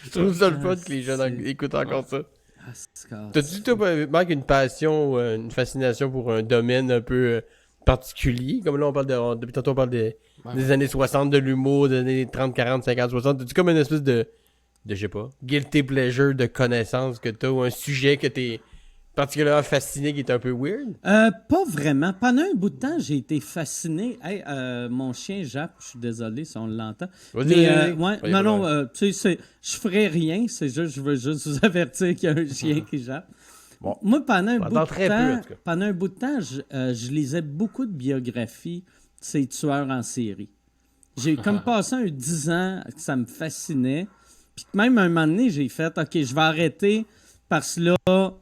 A: Je trouve ça le fun que les jeunes écoutent encore ça.
B: Oscar
A: T'as-tu, toi, Marc, une passion, une fascination pour un domaine un peu particulier? Comme là, on parle depuis tantôt, on parle des années 60, de l'humour, des années 30, 40, 50, 60. T'as-tu comme une espèce de je sais pas, guilty pleasure de connaissances que t'as ou un sujet que t'es particulièrement fasciné qui est un peu weird?
B: Pas vraiment. Pendant un bout de temps, j'ai été fasciné. Hey, mon chien jappe, je suis désolé si on l'entend.
A: Vas-y,
B: Mais,
A: vas-y.
B: ouais,
A: Ouais,
B: non, tu sais, je ferai rien. C'est juste, je veux juste vous avertir qu'il y a un chien qui jappe.
A: Bon.
B: Moi, pendant un bout de
A: très peu,
B: temps,
A: en tout cas.
B: je lisais beaucoup de biographies de ces tueurs en série. J'ai comme passé un 10 ans que ça me fascinait. Puis même un moment donné, j'ai fait, OK, je vais arrêter parce que là, tu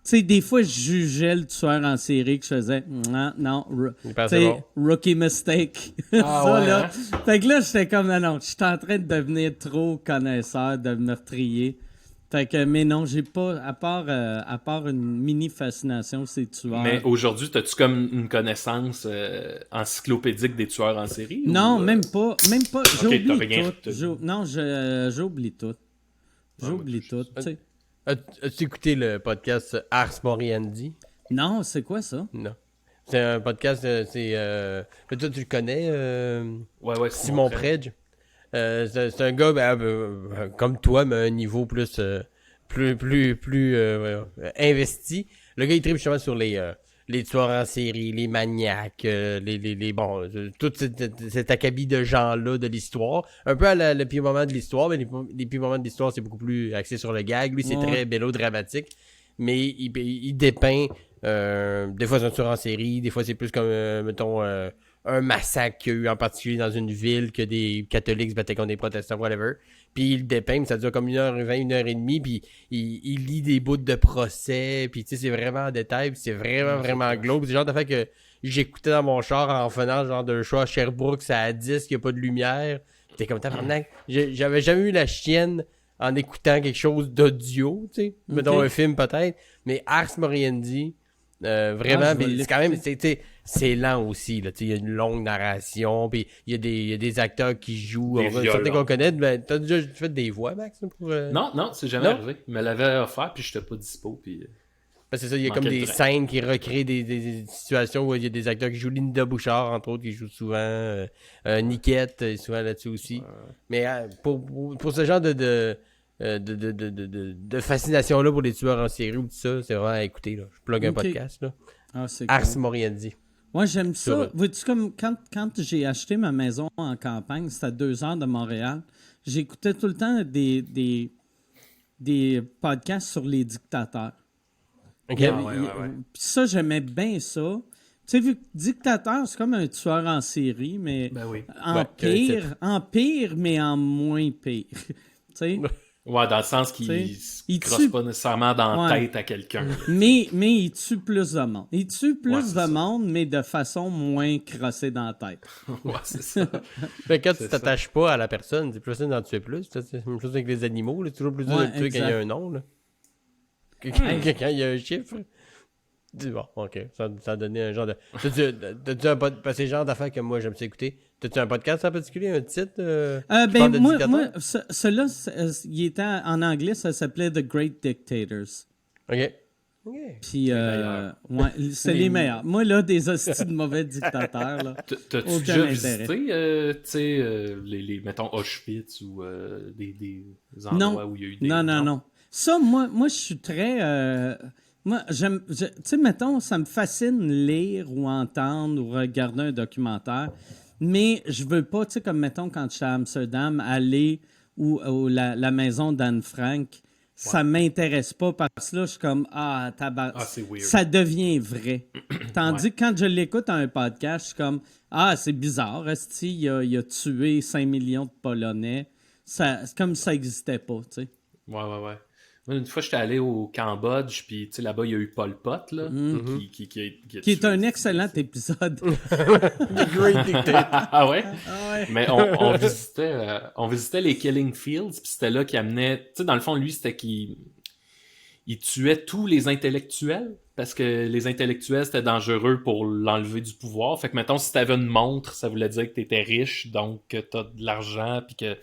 B: sais, des fois, je jugeais le tueur en série que je faisais, non,
A: Il
B: tu
A: pensait
B: sais,
A: bon.
B: rookie mistake.
C: Ah
B: Ça,
C: ouais,
B: là.
C: hein?
B: Fait que là, j'étais comme, non, je suis en train de devenir trop connaisseur de meurtrier. Fait que, mais non, j'ai pas, à part une mini fascination, ces tueurs.
C: Mais aujourd'hui, t'as-tu comme une connaissance encyclopédique des tueurs en série?
B: Non,
C: ou,
B: même pas. J'oublie
C: t'as rien,
B: tout. Non, j'oublie tout. J'oublie tout, tu sais.
A: As-tu écouté le podcast Ars Moriendi?
B: Non, c'est quoi ça?
A: Non. C'est un podcast, toi, tu le connais,
C: Ouais,
A: Simon Predge. C'est un gars comme toi, mais à un niveau plus investi. Le gars, il tripe justement sur les tueurs en série, les maniaques, tout cet acabit de gens-là de l'histoire. Un peu à le pire moment de l'histoire, mais les pires moments de l'histoire, c'est beaucoup plus axé sur le gag. Lui, c'est très mélodramatique, mais il dépeint des fois c'est un tueur en série, des fois c'est plus comme, mettons, un massacre qu'il y a eu en particulier dans une ville que des catholiques se battaient contre des protestants, whatever. Puis il le dépeint, mais ça dure comme 1h20, 1h30, puis il lit des bouts de procès, puis tu sais, c'est vraiment en détail, puis c'est vraiment glauque. C'est le genre d'affaire que j'écoutais dans mon char en faisant genre d'un choix à Sherbrooke, ça a 10, qu'il n'y a pas de lumière. T'es comme tabarnak. J'avais jamais eu la chienne en écoutant quelque chose d'audio, tu sais, mettons un film peut-être, mais Ars Moriendi, vraiment,
B: je vais
A: c'est quand même, c'est lent aussi, là, il y a une longue narration, puis il y a des acteurs qui jouent,
C: Des
A: certains
C: violons.
A: qu'on connaît, ben, t'as déjà fait des voix, Max, là, pour...
C: Non, c'est jamais
A: Non?
C: arrivé. Il me l'avait offert, puis j'étais pas dispo, puis...
A: Parce que c'est ça, il y a
C: Manquait
A: comme
C: le
A: des
C: train.
A: scènes qui recréent des situations où il y a des acteurs qui jouent. Linda Bouchard, entre autres, qui joue souvent. Niquette, est souvent là-dessus aussi. Mais pour ce genre de fascination-là pour les tueurs en série ou tout ça, c'est vraiment à écouter. Là. Je plug un
B: Ok.
A: podcast. Là.
B: Ah, c'est
A: Ars
B: cool.
A: Moriendi.
B: Moi, j'aime
A: Sur-
B: ça. Vois-tu, comme quand j'ai acheté ma maison en campagne, c'était à 2 heures de Montréal, j'écoutais tout le temps des podcasts sur les dictateurs.
A: Ok.
B: Il y avait-
C: ouais.
B: Puis ça, j'aimais bien ça. Tu sais, vu que dictateur, c'est comme un tueur en série, mais
C: Ben oui.
B: en pire, mais en moins pire. Tu sais?
C: Ouais, dans le sens qu'il
B: T'sais,
C: se
B: il
C: crosse
B: tue-
C: pas nécessairement dans la
B: Ouais.
C: tête à quelqu'un.
B: mais il tue plus de monde. Il tue plus
C: Ouais,
B: de
C: c'est ça.
B: monde, mais de façon moins crossée dans la tête.
C: Ouais, c'est ça.
A: Fait que quand tu
C: C'est
A: t'attaches pas à la personne, c'est plus facile d'en tuer plus. C'est la même chose avec les animaux. C'est toujours plus dur
B: Ouais,
A: de tuer quand il y a
B: exact.
A: un nom. Là. Que quand il y a un chiffre. Dis, bon, ok. Ça a donné un genre de. T'as-tu un podcast. C'est le genre d'affaires que moi j'aime ça écouter. T'as-tu un podcast en particulier, un titre qui
B: Ben,
A: parle de
B: moi,
A: dictateur?
B: celui-là, il était en anglais, ça s'appelait The Great Dictators.
A: Ok.
B: Puis,
C: meilleurs.
B: ouais, c'est les meilleurs. Moi, là, des hosties de mauvais dictateurs, là.
C: T'as-tu
B: Aucun
C: déjà
B: intérêt.
C: visité, tu sais, les, mettons, Auschwitz ou des endroits où il y a eu des...
B: Non. Ça, moi je suis très... moi, tu sais, mettons, ça me fascine lire ou entendre ou regarder un documentaire, mais je veux pas, tu sais, comme, mettons, quand j'étais à Amsterdam, aller où la maison d'Anne Frank, ça m'intéresse pas parce que là, je suis comme,
C: c'est weird.
B: ça devient vrai. Tandis que quand je l'écoute à un podcast, je suis comme, c'est bizarre, esti, il a tué 5 millions de Polonais. C'est comme ça n'existait pas, tu sais.
C: Ouais. Moi, une fois, j'étais allé au Cambodge, puis tu sais, là-bas, il y a eu Pol Pot, là, qui a
B: Qui est
C: tué.
B: un excellent épisode.
A: Great dictator.
C: Ah ouais?
B: Ah ouais.
C: Mais on visitait les Killing Fields, puis c'était là qu'il amenait... Tu sais, dans le fond, lui, c'était qu'il il tuait tous les intellectuels, parce que les intellectuels, c'était dangereux pour l'enlever du pouvoir. Fait que, mettons, si t'avais une montre, ça voulait dire que t'étais riche, donc que t'as de l'argent, puis que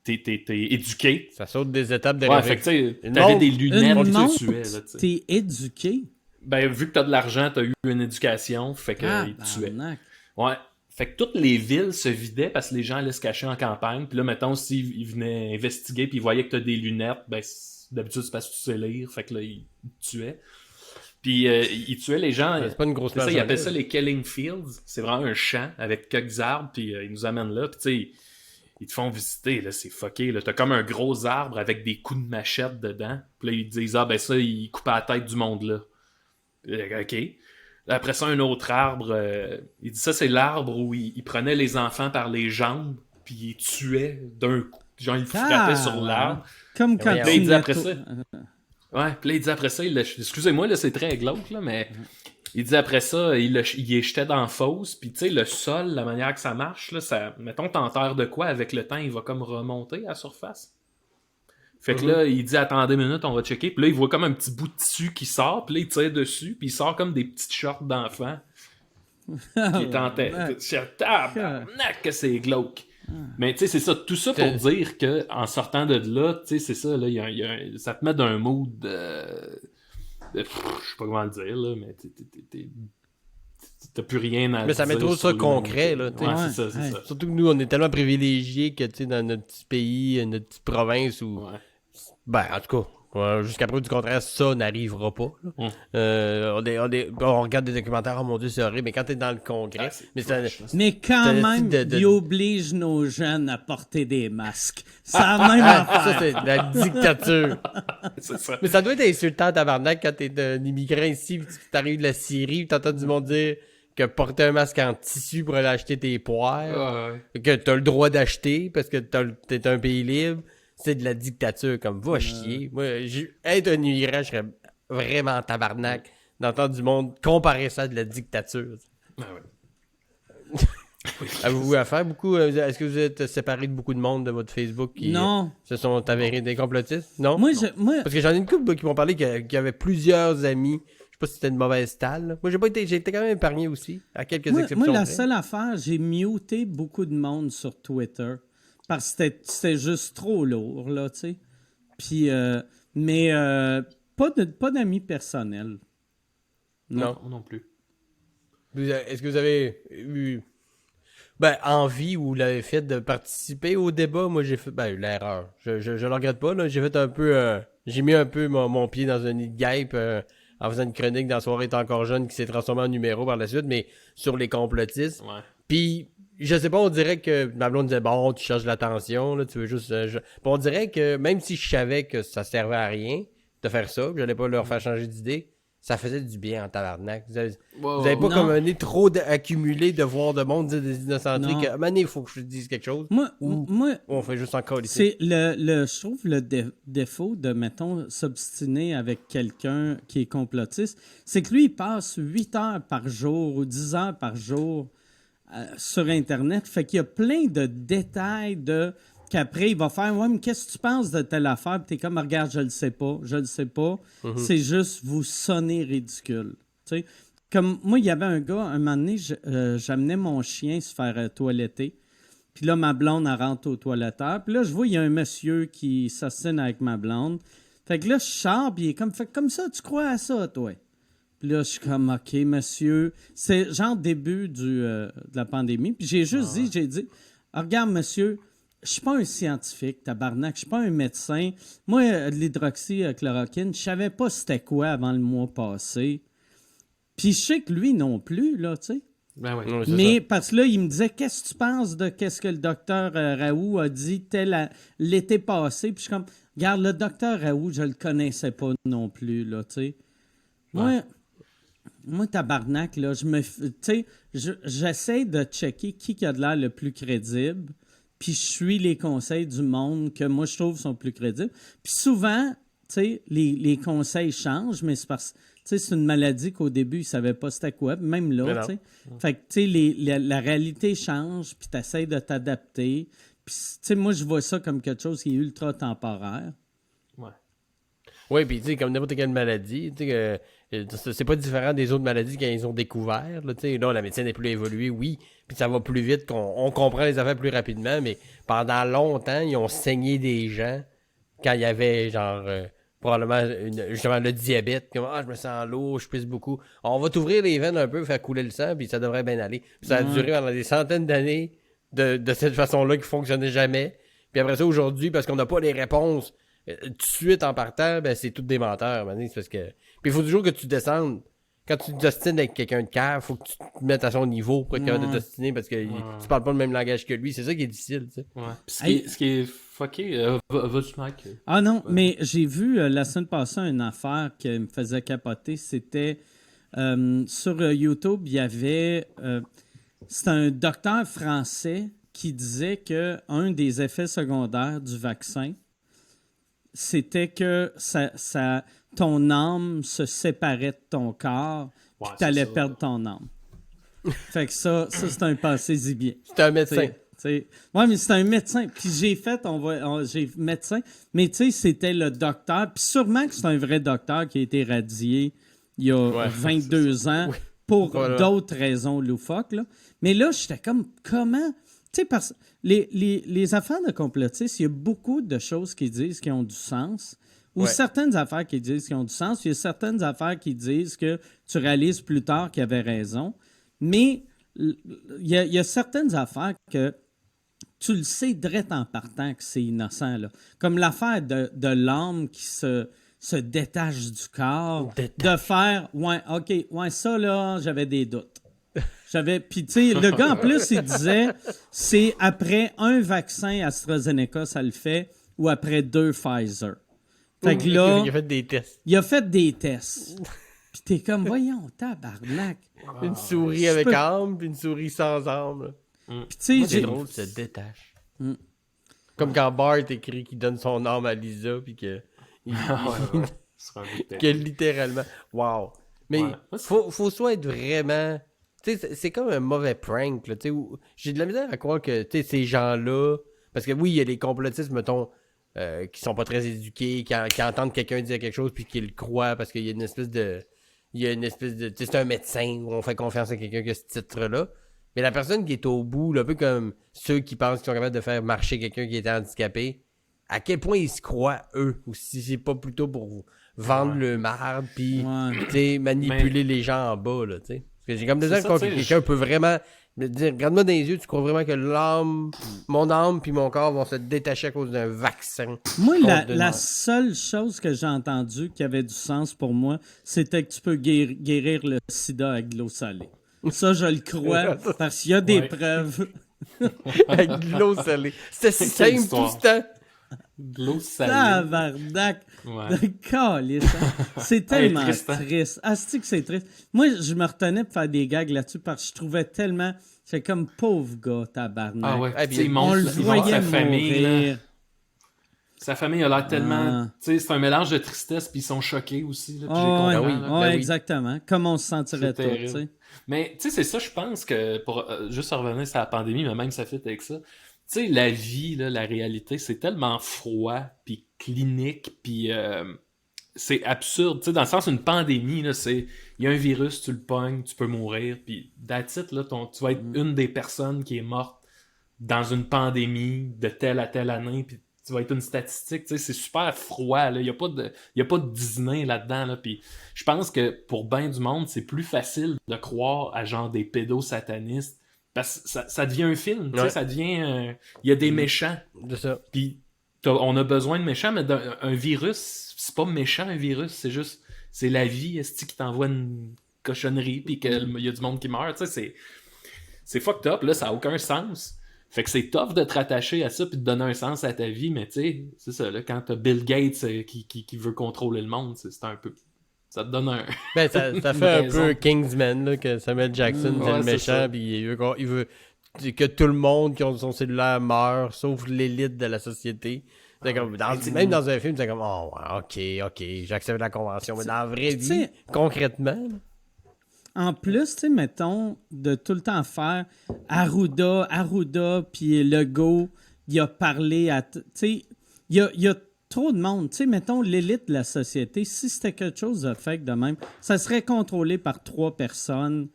C: t'es éduqué.
A: Ça saute des étapes de
C: Ouais, fait que, tu sais,
A: Une
C: t'avais
A: montre-
C: des lunettes
B: Une
C: qui te
B: montre,
C: tuaient, là, tu sais.
B: t'es éduqué.
C: Ben, vu que t'as de l'argent, t'as eu une éducation, fait que
B: Ah,
C: ils te tuaient.
B: barnac.
C: Ouais. Fait que toutes les villes se vidaient parce que les gens allaient se cacher en campagne. Puis là, mettons, s'ils venaient investiguer puis ils voyaient que t'as des lunettes, ben, d'habitude, c'est parce que tu sais lire. Fait que là, ils te tuaient. Puis ils tuaient les gens.
A: C'est pas une grosse
C: C'est ça, ils appellent
A: marchandise.
C: ça les Killing Fields. C'est vraiment un champ avec quelques arbres, puis ils nous amènent là. Puis tu sais, ils te font visiter, là, c'est fucké. Là. T'as comme un gros arbre avec des coups de machette dedans. Puis là, ils te disent, ah ben ça, ils coupent la tête du monde là. OK. Après ça, un autre arbre, il dit ça, c'est l'arbre où il prenait les enfants par les jambes, puis il tuait d'un coup. Genre, il frappait sur l'arbre.
B: Comme quand
A: voyons.
B: tu
C: Il dit
B: mets
C: après
B: tout-
C: ça. Ouais, puis là, il dit après ça, excusez-moi, là, c'est très glauque, là, mais il dit après ça, il les jetait dans la fosse, puis tu sais, le sol, la manière que ça marche, là, ça, mettons, t'enterres de quoi, avec le temps, il va comme remonter à la surface. Fait que là, il dit, attendez une minute, on va checker. Puis là, il voit comme un petit bout de tissu qui sort. Puis là, il tire dessus. Puis il sort comme des petites shorts d'enfants. Qui est en tête. Tabarnak que c'est glauque. Mais tu sais, c'est ça. Tout ça pour dire que en sortant de là, tu sais, c'est ça. Là, ça te met d'un mood je sais pas comment le dire, là, mais t'as plus rien à
A: Mais ça met
C: dire
A: trop
C: sur
A: ça concret, là,
C: Ouais,
B: t'sais.
C: c'est ça, c'est
B: Ouais.
C: ça.
A: Surtout que nous, on est tellement privilégiés que, tu sais, dans notre petit pays, notre petite province où...
C: Ouais.
A: Ben, en tout cas, jusqu'à preuve du contraire, ça n'arrivera pas. Là. On regarde des documentaires, oh mon Dieu, c'est horrible, mais quand t'es dans le congrès...
C: Ah, c'est
A: mais ça,
C: trash, là.
B: Mais quand
A: C'est le
B: même,
A: type de-
B: ils obligent nos jeunes à porter des masques. C'est la même affaire.
A: ça, c'est de la dictature.
C: C'est ça.
A: Mais ça doit être insultant, tabarnak, quand t'es un immigrant ici, pis tu t'arrives de la Syrie, pis t'entends du monde dire que porter un masque en tissu pour aller acheter tes poires, que t'as le droit d'acheter parce que t'es un pays libre, c'est de la dictature, comme va chier. Moi, être un immigrant, je serais vraiment tabarnak d'entendre du monde comparer ça à de la dictature.
C: Ah ouais.
A: Avez-vous affaire beaucoup? Est-ce que vous êtes séparé de beaucoup de monde de votre Facebook qui
B: Non.
A: se sont avérés des complotistes? Non?
B: Moi,
A: Non. Parce que j'en ai une couple qui m'ont parlé qu'il y avait plusieurs amis. Je sais pas si c'était une mauvaise talle. Là. Moi, j'ai été quand même épargné aussi, à quelques exceptions.
B: moi, la
A: près.
B: seule affaire, j'ai muté beaucoup de monde sur Twitter. Parce que c'était juste trop lourd, là, tu sais. Puis, mais pas d'amis personnels.
A: Non.
C: Non plus.
A: Est-ce que vous avez eu envie ou l'avez fait de participer au débat? Moi, j'ai fait l'erreur. Je le regrette pas. Là. J'ai fait un peu... j'ai mis un peu mon pied dans un nid de guêpe en faisant une chronique dans Soirée est encore jeune qui s'est transformée en numéro par la suite, mais sur les complotistes.
C: Ouais.
A: Puis, je sais pas, on dirait que ma blonde disait, bon, tu cherches l'attention, là, tu veux juste... Puis on dirait que même si je savais que ça servait à rien de faire ça, que j'allais pas leur faire changer d'idée, ça faisait du bien en tabarnak. Vous avez pas
B: Non.
A: comme un nez trop accumulé de voir de monde dire des innocentriques.
B: Non.
A: À un moment donné, il faut que je te dise quelque chose.
B: Moi,
A: Ou on fait juste encore ici.
B: c'est je trouve le défaut de, mettons, s'obstiner avec quelqu'un qui est complotiste, c'est que lui, il passe 8 heures par jour ou 10 heures par jour sur Internet. Fait qu'il y a plein de détails qu'après, il va faire « Ouais, mais qu'est-ce que tu penses de telle affaire? » Puis t'es comme « Regarde, je le sais pas. C'est juste vous sonnez ridicule. » Tu sais, comme moi, il y avait un gars, un moment donné, j'amenais mon chien se faire toiletter. Puis là, ma blonde, elle rentre au toiletteur. Puis là, je vois, il y a un monsieur qui s'assine avec ma blonde. Fait que là, je sors, puis il est comme, fait comme ça, tu crois à ça, toi? Puis là, je suis comme, OK, monsieur. C'est genre début de la pandémie. Puis j'ai juste dit, regarde, monsieur, je suis pas un scientifique, tabarnak, je suis pas un médecin. Moi, de l'hydroxychloroquine, je savais pas c'était quoi avant le mois passé. Puis je sais que lui non plus, là, tu sais.
C: Ben ouais.
A: Ouais, c'est
B: Mais
A: ça.
B: parce que là, il me disait, qu'est-ce que tu penses de qu'est-ce que le docteur Raoult a dit l'été passé? Puis je suis comme, regarde, le docteur Raoult, je le connaissais pas non plus, là, tu sais. Moi, tabarnak, là, tu sais, j'essaie de checker qui a de l'air le plus crédible. puis je suis les conseils du monde que moi, je trouve sont plus crédibles. Puis souvent, tu sais, les conseils changent, mais c'est parce que c'est une maladie qu'au début, ils ne savaient pas c'était quoi, même là, tu sais. Fait que, tu sais, la réalité change, puis tu essaies de t'adapter. Puis, tu sais, moi, je vois ça comme quelque chose qui est ultra temporaire.
C: Ouais.
A: Oui, puis tu sais, comme n'importe quelle maladie, tu sais, c'est pas différent des autres maladies qu'ils ont découvert. Là, tu sais, là, la médecine est plus évoluée, oui, puis ça va plus vite, on comprend les affaires plus rapidement, mais pendant longtemps, ils ont saigné des gens quand il y avait, genre, probablement, justement, le diabète, comme, je me sens lourd, je pisse beaucoup. On va t'ouvrir les veines un peu, faire couler le sang, puis ça devrait bien aller. Puis ça a duré pendant des centaines d'années de cette façon-là qui fonctionnait jamais. Puis après ça, aujourd'hui, parce qu'on n'a pas les réponses tout de suite en partant, ben c'est tout des menteurs. C'est parce que... Puis il faut toujours que tu descendes. Quand tu t'ostines avec quelqu'un de cave, il faut que tu te mettes à son niveau pour être capable de t'ostiner parce que tu parles pas le même langage que lui. C'est ça qui est difficile, tu sais.
C: Ouais. Puis ce qui est fucké, vas-tu, Mike?
B: Ah non, mais j'ai vu la semaine passée une affaire qui me faisait capoter. C'était sur YouTube, il y avait... c'est un docteur français qui disait qu'un des effets secondaires du vaccin, c'était que ton âme se séparait de ton corps, puis tu allais perdre ton âme. Fait que ça c'est un passé-y bien.
A: C'est un médecin.
B: Oui, mais c'est un médecin. Puis j'ai médecin, mais tu sais, c'était le docteur. Puis sûrement que c'est un vrai docteur qui a été radié il y a 22 ans pour d'autres raisons loufoques. Là. Mais là, j'étais comme, comment... Tu sais, parce les affaires de complotistes, il y a beaucoup de choses qui disent qui ont du sens, ou certaines affaires qui disent qui ont du sens, il y a certaines affaires qui disent que tu réalises plus tard qu'il y avait raison, mais il y a certaines affaires que tu le sais direct en partant que c'est innocent. Là. Comme l'affaire de l'âme qui se détache du corps, de faire, ça là, j'avais des doutes. Puis tu sais, le gars en plus, il disait, c'est après un vaccin AstraZeneca, ça le fait, ou après 2 Pfizer. Fait que là...
A: Il a fait des tests.
B: Il a fait des tests. Puis t'es comme, voyons, tabarnak.
A: Une souris avec âme, puis une souris sans âme.
B: Puis tu sais,
A: c'est drôle, ça se détache. Comme quand Bart écrit qu'il donne son âme à Lisa, puis que... que littéralement... Wow. Mais faut soit être vraiment... Tu sais, c'est comme un mauvais prank, là, tu sais, j'ai de la misère à croire que, tu sais, ces gens-là... Parce que oui, il y a des complotistes, mettons, qui sont pas très éduqués, qui entendent quelqu'un dire quelque chose, puis qui le croient, parce qu'il y a une espèce de... Tu sais, c'est un médecin, où on fait confiance à quelqu'un qui a ce titre-là. Mais la personne qui est au bout, là, un peu comme ceux qui pensent qu'ils sont capables de faire marcher quelqu'un qui était handicapé, à quel point ils se croient, eux, ou si c'est pas plutôt pour vendre le marde, puis, tu sais, manipuler les gens en bas, là, tu sais. Parce que j'ai comme des gens que quelqu'un peut vraiment me dire, regarde-moi dans les yeux, tu crois vraiment que mon âme puis mon corps vont se détacher à cause d'un vaccin.
B: Moi, la seule chose que j'ai entendue qui avait du sens pour moi, c'était que tu peux guérir le sida avec de l'eau salée. Ça, je le crois, parce qu'il y a des preuves.
A: Avec de l'eau salée. C'était si simple tout ce temps.
C: De l'eau salée.
B: Tabarnak. C'est tellement triste. Asti que c'est triste. Moi, je me retenais pour faire des gags là-dessus parce que je trouvais tellement... C'est comme pauvre gars, tabarnak.
C: Ah ouais.
B: On le voyait
C: sa famille.
B: mourir.
C: Sa famille a l'air tellement... Tu sais, c'est un mélange de tristesse puis ils sont choqués aussi. Là,
B: exactement. Comme on se sentirait tous, tu sais.
C: Mais tu sais, c'est ça, je pense que pour juste revenir sur la pandémie, mais même ça fit avec ça. Tu sais, la vie, là, la réalité, c'est tellement froid, puis clinique, puis c'est absurde. Tu sais, dans le sens, une pandémie, là, c'est... Il y a un virus, tu le pognes, tu peux mourir, puis that's it, là, tu vas être une des personnes qui est morte dans une pandémie de telle à telle année, puis tu vas être une statistique. Tu sais, c'est super froid, là. Il y a pas de Disney là-dedans, là, puis je pense que pour bien du monde, c'est plus facile de croire à genre des pédosatanistes. Parce que ça devient un film, tu sais, ça devient... Il y a des méchants.
A: C'est ça.
C: Puis on a besoin de méchants, mais un virus, c'est pas méchant un virus, c'est juste... C'est la vie, est-ce qui t'envoie une cochonnerie, puis qu'il y a du monde qui meurt, tu sais, c'est fucked up, là, ça a aucun sens. Fait que c'est tough de te rattacher à ça, puis de donner un sens à ta vie, mais tu sais, c'est ça, là, quand t'as Bill Gates qui veut contrôler le monde, c'est un peu... Ça te donne un...
A: Ben, ça fait un peu Kingsman, là, que Samuel Jackson, c'est le méchant, puis il veut que tout le monde qui a son cellulaire meurt, sauf l'élite de la société. C'est comme, même dans un film, c'est comme, oh, ouais, ok, j'accepte la convention. Mais dans la vraie vie, concrètement... là,
B: En plus, tu sais, mettons, de tout le temps faire Arruda, puis Legault, il a parlé à... Tu sais, il y a trop de monde. Tu sais, mettons, l'élite de la société, si c'était quelque chose de fait de même, ça serait contrôlé par 3 personnes.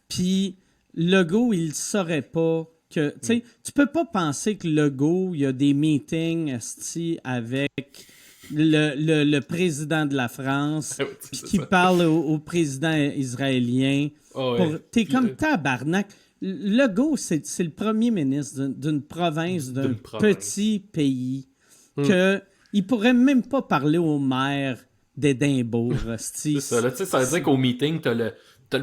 B: Puis Legault, il ne saurait pas que... Tu sais, tu peux pas penser que Legault, il y a des meetings esti, avec... Le président de la France, puis qui parle au président israélien.
C: Oh, ouais.
B: T'es comme tabarnak. Legault, c'est le premier ministre d'une province, d'un petit pays, que il pourrait même pas parler au maire d'Édimbourg.
C: C'est ça, là, tu sais, ça veut dire qu'au meeting, t'as le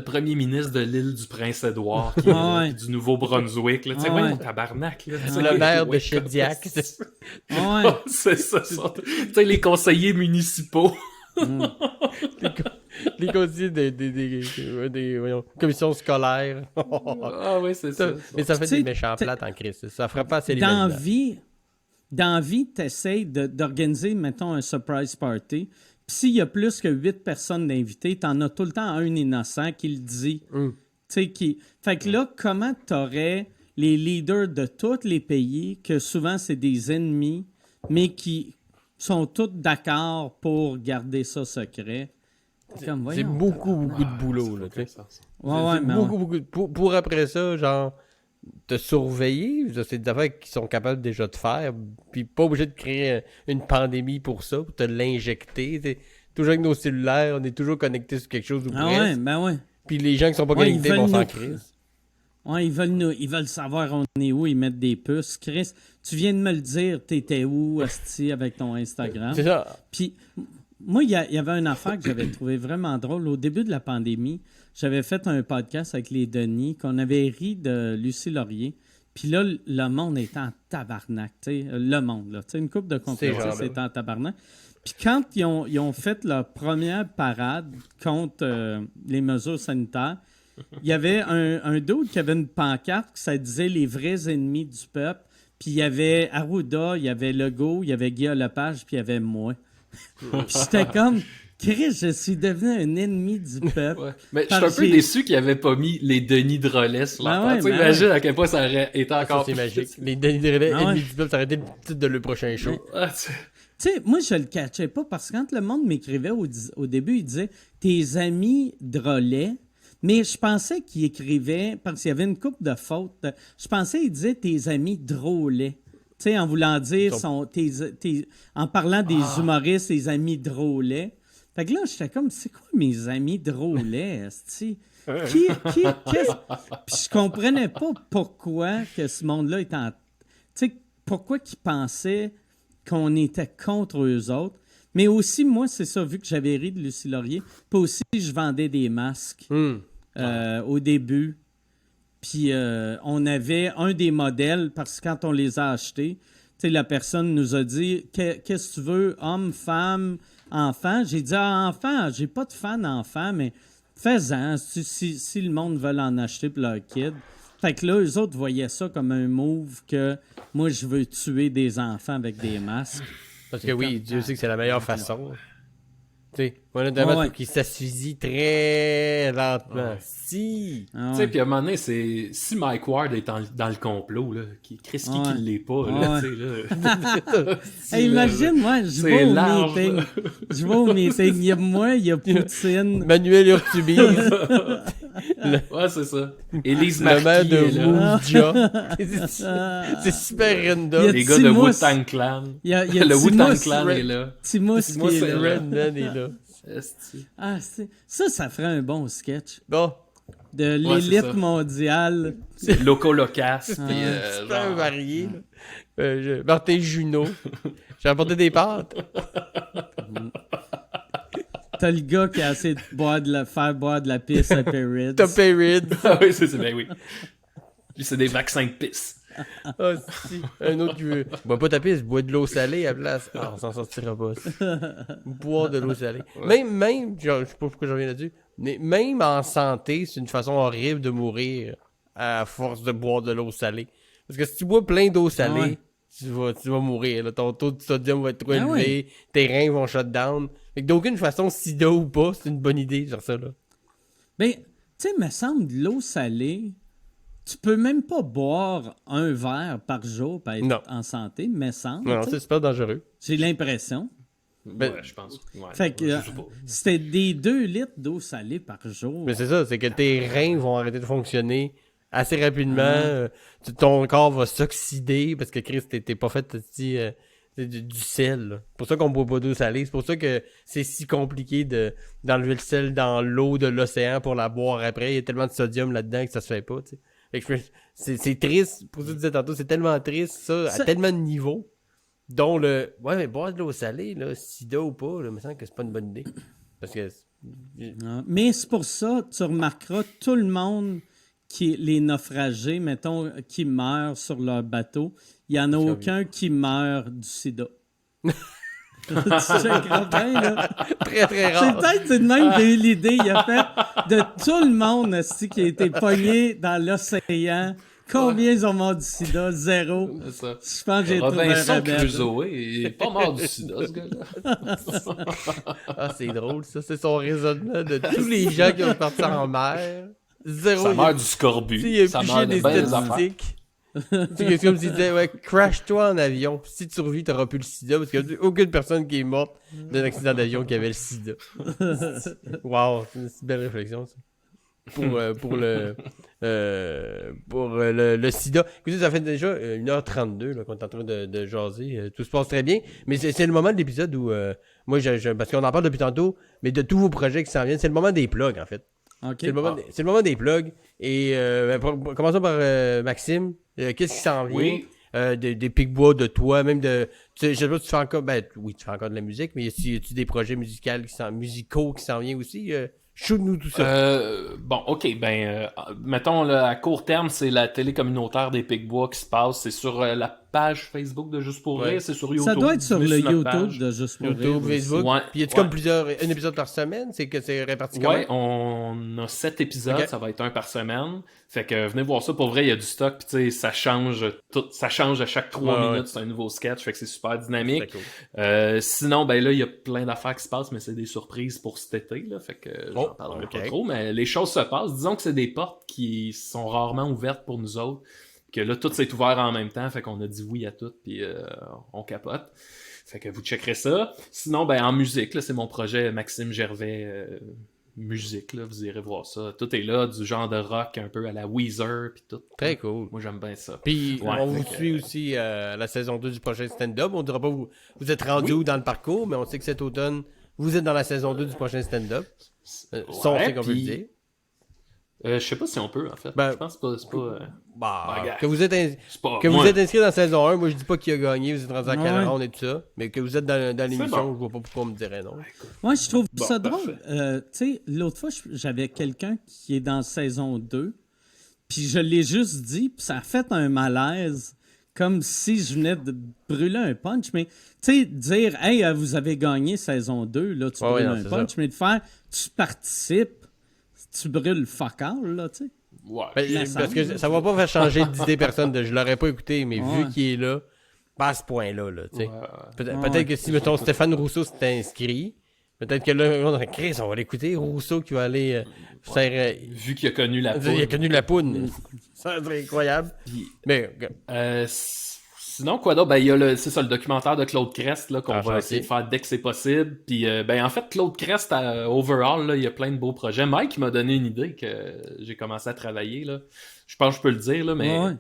C: premier ministre de l'île du Prince-Édouard, qui est du Nouveau-Brunswick. Là. Tu sais, mon tabarnak. Là,
A: le maire de Chediac.
C: C'est ça. Tu sais, les conseillers municipaux.
A: Les conseillers des commissions scolaires.
C: Ah oui, c'est ça.
A: Mais ça fait des méchants plates en Christ. Ça ferait pas assez les
B: Dans la vie, t'essayes d'organiser, mettons, un surprise party. Puis s'il y a plus que 8 personnes d'invités, t'en as tout le temps un innocent qui le dit. Tu sais, Fait que là, comment t'aurais les leaders de tous les pays, que souvent c'est des ennemis, mais qui sont tous d'accord pour garder ça secret?
A: C'est beaucoup de boulot, là, tu sais.
B: Beaucoup.
A: Pour après ça, genre, te surveiller, c'est des affaires qu'ils sont capables déjà de faire, puis pas obligé de créer une pandémie pour ça, pour te l'injecter. T'sais. Toujours avec nos cellulaires, on est toujours connectés sur quelque chose ou presque.
B: Ouais.
A: Puis les gens qui sont pas connectés vont s'en crise.
B: Ouais, ils veulent savoir on est où, ils mettent des puces. Chris, tu viens de me le dire, t'étais où, asti, avec ton Instagram.
A: C'est ça.
B: Puis, moi, il y avait une affaire que j'avais trouvé vraiment drôle. Au début de la pandémie, j'avais fait un podcast avec les Denis, qu'on avait ri de Lucie Laurier. Puis là, le monde était en tabarnak, tu sais. Le monde, là. Tu sais, une couple de complotistes était en tabarnak. Puis quand ils ont fait leur première parade contre les mesures sanitaires, il y avait un dude qui avait une pancarte qui ça disait « Les vrais ennemis du peuple ». Puis il y avait Arruda, il y avait Legault, il y avait Guillaume Lepage, puis il y avait moi. Puis j'étais comme... Chris, je suis devenu un ennemi du peuple.
C: Ouais. Mais je suis un peu déçu qu'ils n'avaient pas mis les Denis de relais sur leur page. Imagine à quel point ça aurait été encore
A: plus magique. Les Denis de relais, ennemis du peuple, ça aurait été le titre de le prochain show.
B: Tu sais, moi, je le catchais pas parce que quand le monde m'écrivait au début, il disait « Tes amis drôlets », mais je pensais qu'il écrivait, parce qu'il y avait une couple de fautes, je pensais qu'il disait « Tes amis drôlets ». Tu sais, en voulant dire, en parlant des humoristes, tes amis drôlets. Fait que là, j'étais comme, c'est quoi mes amis drôlets, esti? Puis je comprenais pas pourquoi que ce monde-là était en... Tu sais, pourquoi qu'ils pensaient qu'on était contre eux autres. Mais aussi, moi, c'est ça, vu que j'avais ri de Lucie Laurier, puis aussi, je vendais des masques au début. Puis on avait un des modèles, parce que quand on les a achetés, tu sais, la personne nous a dit « Qu'est-ce que tu veux, homme, femme, enfant? » J'ai dit « enfant, j'ai pas de fan enfant, mais fais-en, si le monde veut en acheter pour leur kid. » Fait que là, eux autres voyaient ça comme un move que moi, je veux tuer des enfants avec des masques.
A: Parce que oui, Dieu sait que c'est la meilleure façon. Tu sais, honnêtement, faut qu'il s'asphyxie très lentement. Si!
C: Tu sais, puis à un moment donné, c'est... Si Mike Ward est dans le complot, là, Chris qui l'est pas, là, tu sais, là...
B: Hey, imagine, moi, je vais au meeting. Je vais au meeting. Il y a moi, il y a Poutine.
A: Manuel Urtubise.
C: Ouais, c'est ça. Élise
A: le maire
C: Marquis
A: de Mouvja. C'est super random.
C: Les gars de Wu-Tang Clan. Le Wu-Tang Clan est là.
B: Timos qui est là.
A: Redman est là.
B: Ah, ça ferait un bon sketch.
A: Bon.
B: De l'élite mondiale.
C: Loco-locasse.
A: Super varié. Martin Junot. J'ai apporté des pâtes.
B: T'as le gars qui a essayé de faire boire de la pisse à Perrids.
A: T'as Perrids.
C: Ah oui, c'est ben oui. Puis c'est des vaccins de pisse.
A: Ah, si. Un autre qui veut. Bois pas ta pisse, bois de l'eau salée à la place. Ah, on s'en sortira pas. Boire de l'eau salée. Ouais. Même, je sais pas pourquoi je reviens là-dessus, mais même en santé, c'est une façon horrible de mourir. à force de boire de l'eau salée. Parce que si tu bois plein d'eau salée, tu vas mourir. Là. Ton taux de sodium va être trop élevé, tes reins vont shut down. Fait que d'aucune façon, sida ou pas, c'est une bonne idée sur ça. Là.
B: Ben, tu sais, me semble de l'eau salée, tu peux même pas boire un verre par jour pour être en santé, me semble.
A: Non, c'est super dangereux.
B: J'ai l'impression.
C: Ouais, je pense. Ouais,
B: fait que c'était des 2 litres d'eau salée par jour.
A: Mais c'est ça, c'est que tes reins vont arrêter de fonctionner assez rapidement. Ton corps va s'oxyder parce que Chris, t'es pas fait du sel. Là. C'est pour ça qu'on boit pas d'eau salée. C'est pour ça que c'est si compliqué d'enlever le sel dans l'eau de l'océan pour la boire après. Il y a tellement de sodium là-dedans que ça se fait pas. T'sais. Fait que c'est triste. Pour ça que tu disais tantôt, c'est tellement triste ça, à tellement de niveaux. Dont mais boire de l'eau salée, là, sida ou pas, là, il me semble que c'est pas une bonne idée. Parce que.
B: Mais c'est pour ça, tu remarqueras, tout le monde les naufragés, mettons, qui meurent sur leur bateau, il n'y en a aucun qui meurt du sida. Tu checkeras bien, là.
A: Très, très rare.
B: C'est peut-être une même l'idée. Il a fait de tout le monde aussi, qui a été pogné dans l'océan. Combien ils ont mort du sida? 0.
C: C'est ça.
B: Je pense que j'ai trouvé un
C: Robinson
B: rebelle.
C: Crusoe, il est pas mort du sida, ce gars-là.
A: Ah, c'est drôle, ça. C'est son raisonnement de tous les gens qui ont parti en mer. 0.
C: Ça meurt du scorbut.
A: Il a
C: ça
A: pigé
C: meurt de
A: des
C: bien des affaires.
A: statistiques. C'est comme s'il disait, ouais, crash-toi en avion. Si tu survis, t'auras plus le sida. Parce qu'il n'y a aucune personne qui est morte d'un accident d'avion qui avait le sida. Wow, c'est une belle réflexion, ça. Pour le sida. Écoutez, ça fait déjà 1h32 là, qu'on est en train de jaser. Tout se passe très bien. Mais c'est le moment de l'épisode où moi, parce qu'on en parle depuis tantôt, mais de tous vos projets qui s'en viennent, c'est le moment des plugs, en fait.
B: Okay.
A: C'est le moment des plugs. Et commençons par Maxime. Qu'est-ce qui s'en vient?
C: Oui.
A: Des pics-bois de toi, même de. Je sais pas si tu fais encore. Ben oui, tu fais encore de la musique, mais y a-tu des projets musicaux qui s'en viennent aussi? Shoot-nous tout ça.
C: Bon, ok, mettons, là, à court terme, c'est la télé communautaire des Picbois qui se passe. C'est sur la page Facebook de Juste pour Rire, c'est sur YouTube.
B: Ça doit être sur le
C: notre page.
B: YouTube de Juste pour Rire.
A: YouTube, Facebook.
C: Ouais,
A: Puis y a-tu comme un épisode par semaine? C'est que c'est réparti comment?
C: Ouais, on a 7 épisodes, ça va être un par semaine. Fait que venez voir ça, pour vrai, il y a du stock, puis tu sais, ça change à chaque 3 minutes, c'est un nouveau sketch, fait que c'est super dynamique. Cool. Sinon, ben là, il y a plein d'affaires qui se passent, mais c'est des surprises pour cet été, là, fait que j'en parlerai pas trop, mais les choses se passent. Disons que c'est des portes qui sont rarement ouvertes pour nous autres, que là, tout s'est ouvert en même temps, fait qu'on a dit oui à tout, puis on capote. Fait que vous checkerez ça. Sinon, ben en musique, là, c'est mon projet Maxime Gervais musique, là, vous irez voir ça. Tout est là, du genre de rock un peu à la Weezer, puis tout.
A: Très cool.
C: Moi, j'aime bien ça.
A: Puis on vous suit aussi à la saison 2 du prochain stand-up. On dira pas vous êtes rendu où dans le parcours, mais on sait que cet automne, vous êtes dans la saison 2 du prochain stand-up. Ça, on sait qu'on peut le dire.
C: Je sais pas si on peut, en fait. Je pense que c'est pas...
A: que vous êtes inscrit dans la saison 1, moi je dis pas qui a gagné, vous êtes rendu à quelle ronde et tout ça, mais que vous êtes dans l'émission, je vois pas pourquoi on me dirait non.
B: Moi, je trouve ça drôle. Tu sais, l'autre fois, j'avais quelqu'un qui est dans saison 2, puis je l'ai juste dit, puis ça a fait un malaise, comme si je venais de brûler un punch, mais tu sais, dire « Hey, vous avez gagné saison 2, là, tu brûles un punch », mais de faire « Tu participes », tu brûles fuck all, là, tu sais.
C: Ouais.
A: Parce que ça va pas faire changer d'idée personne. Je l'aurais pas écouté, mais vu qu'il est là, pas à ce point-là, là, tu sais. Peut-être que si, mettons, Stéphane Rousseau s'était inscrit, peut-être que là, Chris, on va l'écouter, Rousseau qui va aller faire...
C: vu qu'il a connu la poudre.
A: Il a connu la poudre. Ça serait incroyable. Mais...
C: Sinon, quoi d'autre? Ben, il y a le documentaire de Claude Crest là, qu'on va essayer de faire dès que c'est possible. Puis, en fait, Claude Crest, overall, là, il y a plein de beaux projets. Mike m'a donné une idée que j'ai commencé à travailler. Là. Je pense que je peux le dire, là, mais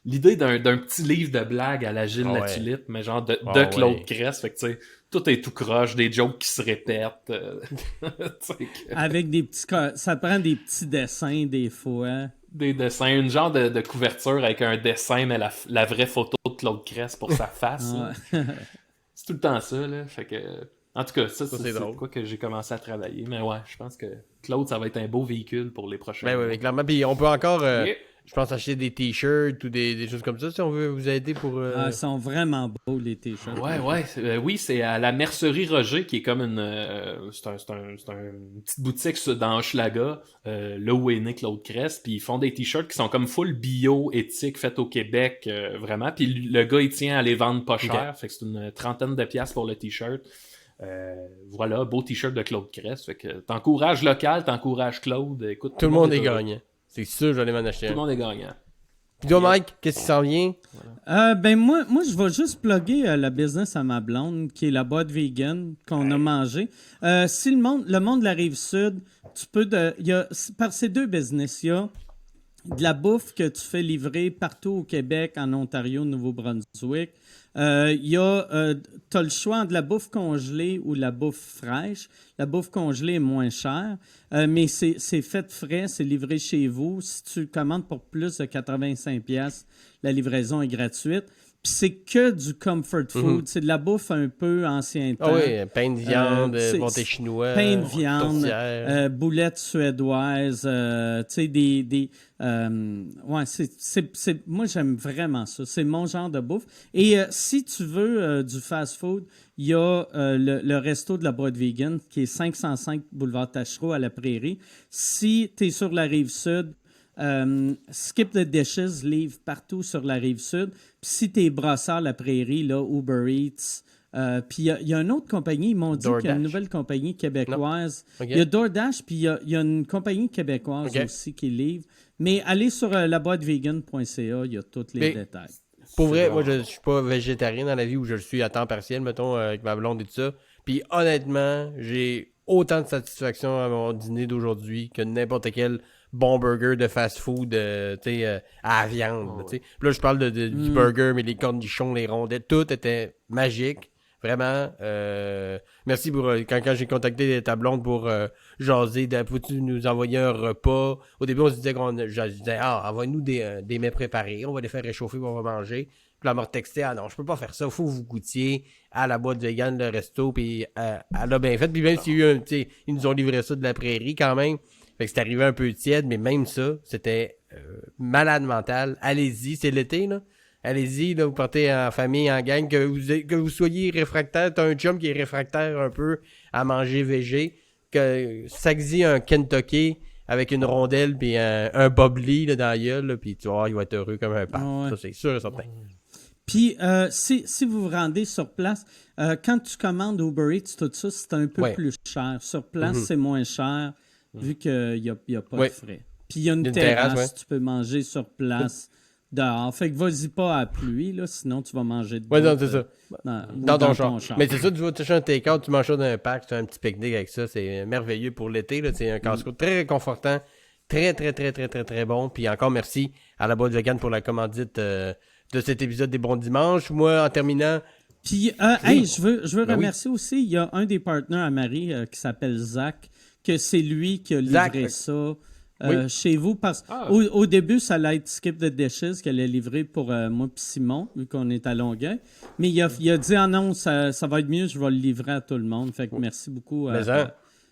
C: l'idée d'un petit livre de blagues à la Gilles Latulippe, mais genre de Claude Crest. Fait que, tu sais, tout est tout croche, des jokes qui se répètent.
B: Avec des petits... Ça prend des petits dessins, des fois.
C: Des dessins, une genre de couverture avec un dessin, mais la vraie photo de Claude Crest pour sa face. C'est tout le temps ça, là. Fait que... En tout cas, ça c'est quoi que j'ai commencé à travailler. Mais ouais, je pense que Claude, ça va être un beau véhicule pour les prochains.
A: Ben oui, clairement. Puis on peut encore... je pense acheter des t-shirts ou des choses comme ça si on veut vous aider pour.
B: Ils sont vraiment beaux, les t-shirts.
C: Oui, c'est à la Mercerie Roger, qui est comme une petite boutique dans Hochelaga, là où est né Claude Crest, puis ils font des t-shirts qui sont comme full bio, éthique, faits au Québec, vraiment, puis le gars, il tient à les vendre pas cher, fait que c'est une trentaine de piastres pour le t-shirt. Voilà, beau t-shirt de Claude Crest, fait que t'encourages local, t'encourages Claude, écoute.
A: Tout le monde est gagnant. C'est sûr, j'allais m'en acheter
C: Tout
A: un.
C: le monde est gagnant.
A: Puis toi, Mike, qu'est-ce qui s'en vient?
B: Moi, je vais juste plugger la business à ma blonde, qui est la boîte vegan qu'on a mangée. Si le monde de la Rive-Sud, tu peux... par ces deux business, il y a de la bouffe que tu fais livrer partout au Québec, en Ontario, Nouveau-Brunswick. T'as le choix entre la bouffe congelée ou la bouffe fraîche. La bouffe congelée est moins chère, mais c'est fait frais, c'est livré chez vous. Si tu commandes pour plus de 85$, la livraison est gratuite. Puis c'est que du comfort food. C'est de la bouffe un peu ancien temps.
A: Ah oui, pain de viande, monté chinois.
B: Pain de viande, boulettes suédoises, moi, j'aime vraiment ça. C'est mon genre de bouffe. Et si tu veux du fast-food, il y a le resto de la boîte vegan qui est 505 boulevard Tachereau à la Prairie. Si tu es sur la Rive-Sud, Skip the Dishes livre partout sur la Rive-Sud. Puis si t'es brasseur la Prairie, là, Uber Eats. Puis il y a une autre compagnie, ils m'ont dit qu'il y a une nouvelle compagnie québécoise. Il y a DoorDash, puis il y a une compagnie québécoise aussi qui livre. Mais allez sur laboîtevegan.ca, il y a tous les détails.
A: Pour vrai, moi, je suis pas végétarien dans la vie où je le suis à temps partiel, mettons, avec ma blonde et tout ça. Puis honnêtement, j'ai autant de satisfaction à mon dîner d'aujourd'hui que n'importe quel bon burger de fast-food à la viande. Puis là, je parle du burger, mais les cornichons, les rondelles, tout était magique. Vraiment. Merci pour quand j'ai contacté ta blonde pour jaser, peux-tu nous envoyer un repas? Au début, on se disait je disais, envoie-nous des mets préparés, on va les faire réchauffer, on va manger. Puis là, elle m'a retexté, non, je peux pas faire ça, faut que vous goûtiez à la boîte vegan, le resto, puis elle a bien fait. Puis même s'il y a eu ils nous ont livré ça de la prairie quand même. Fait que c'est arrivé un peu tiède, mais même ça, c'était malade mental. Allez-y, c'est l'été, là. Allez-y, là, vous partez en famille, en gang, que vous soyez réfractaire. T'as un chum qui est réfractaire un peu à manger végé, que saxi un Kentucky avec une rondelle puis un Bob-Lee là, dans la gueule, là, puis tu vas voir, il va être heureux comme un pape. Ça, c'est sûr et certain.
B: Puis, si vous vous rendez sur place, quand tu commandes Uber Eats, tout ça, c'est un peu plus cher. Sur place, c'est moins cher, vu qu'il n'y a pas de frais. Puis, il y a une terrasse, tu peux manger sur place. Dehors. Fait que vas-y pas à la pluie, là, sinon tu vas manger de
A: non, c'est ça. Dans ton char. Mais c'est ça, tu vas toucher un take-out, tu manges ça dans un pack, tu fais un petit pique-nique avec ça, c'est merveilleux pour l'été, là, c'est un casse-croûte très réconfortant, très, très, très, très, très, très bon. Puis encore merci à la boîte vegan pour la commandite de cet épisode des Bons Dimanches. Moi, en terminant...
B: Puis, je veux remercier aussi, il y a un des partenaires à Marie qui s'appelle Zach, que c'est lui qui a livré ça. Chez vous, parce au début, ça allait être Skip the Dishes qu'elle a livré pour moi et Simon, vu qu'on est à Longueuil. Mais il a dit, non, ça va être mieux, je vais le livrer à tout le monde. Fait que merci beaucoup.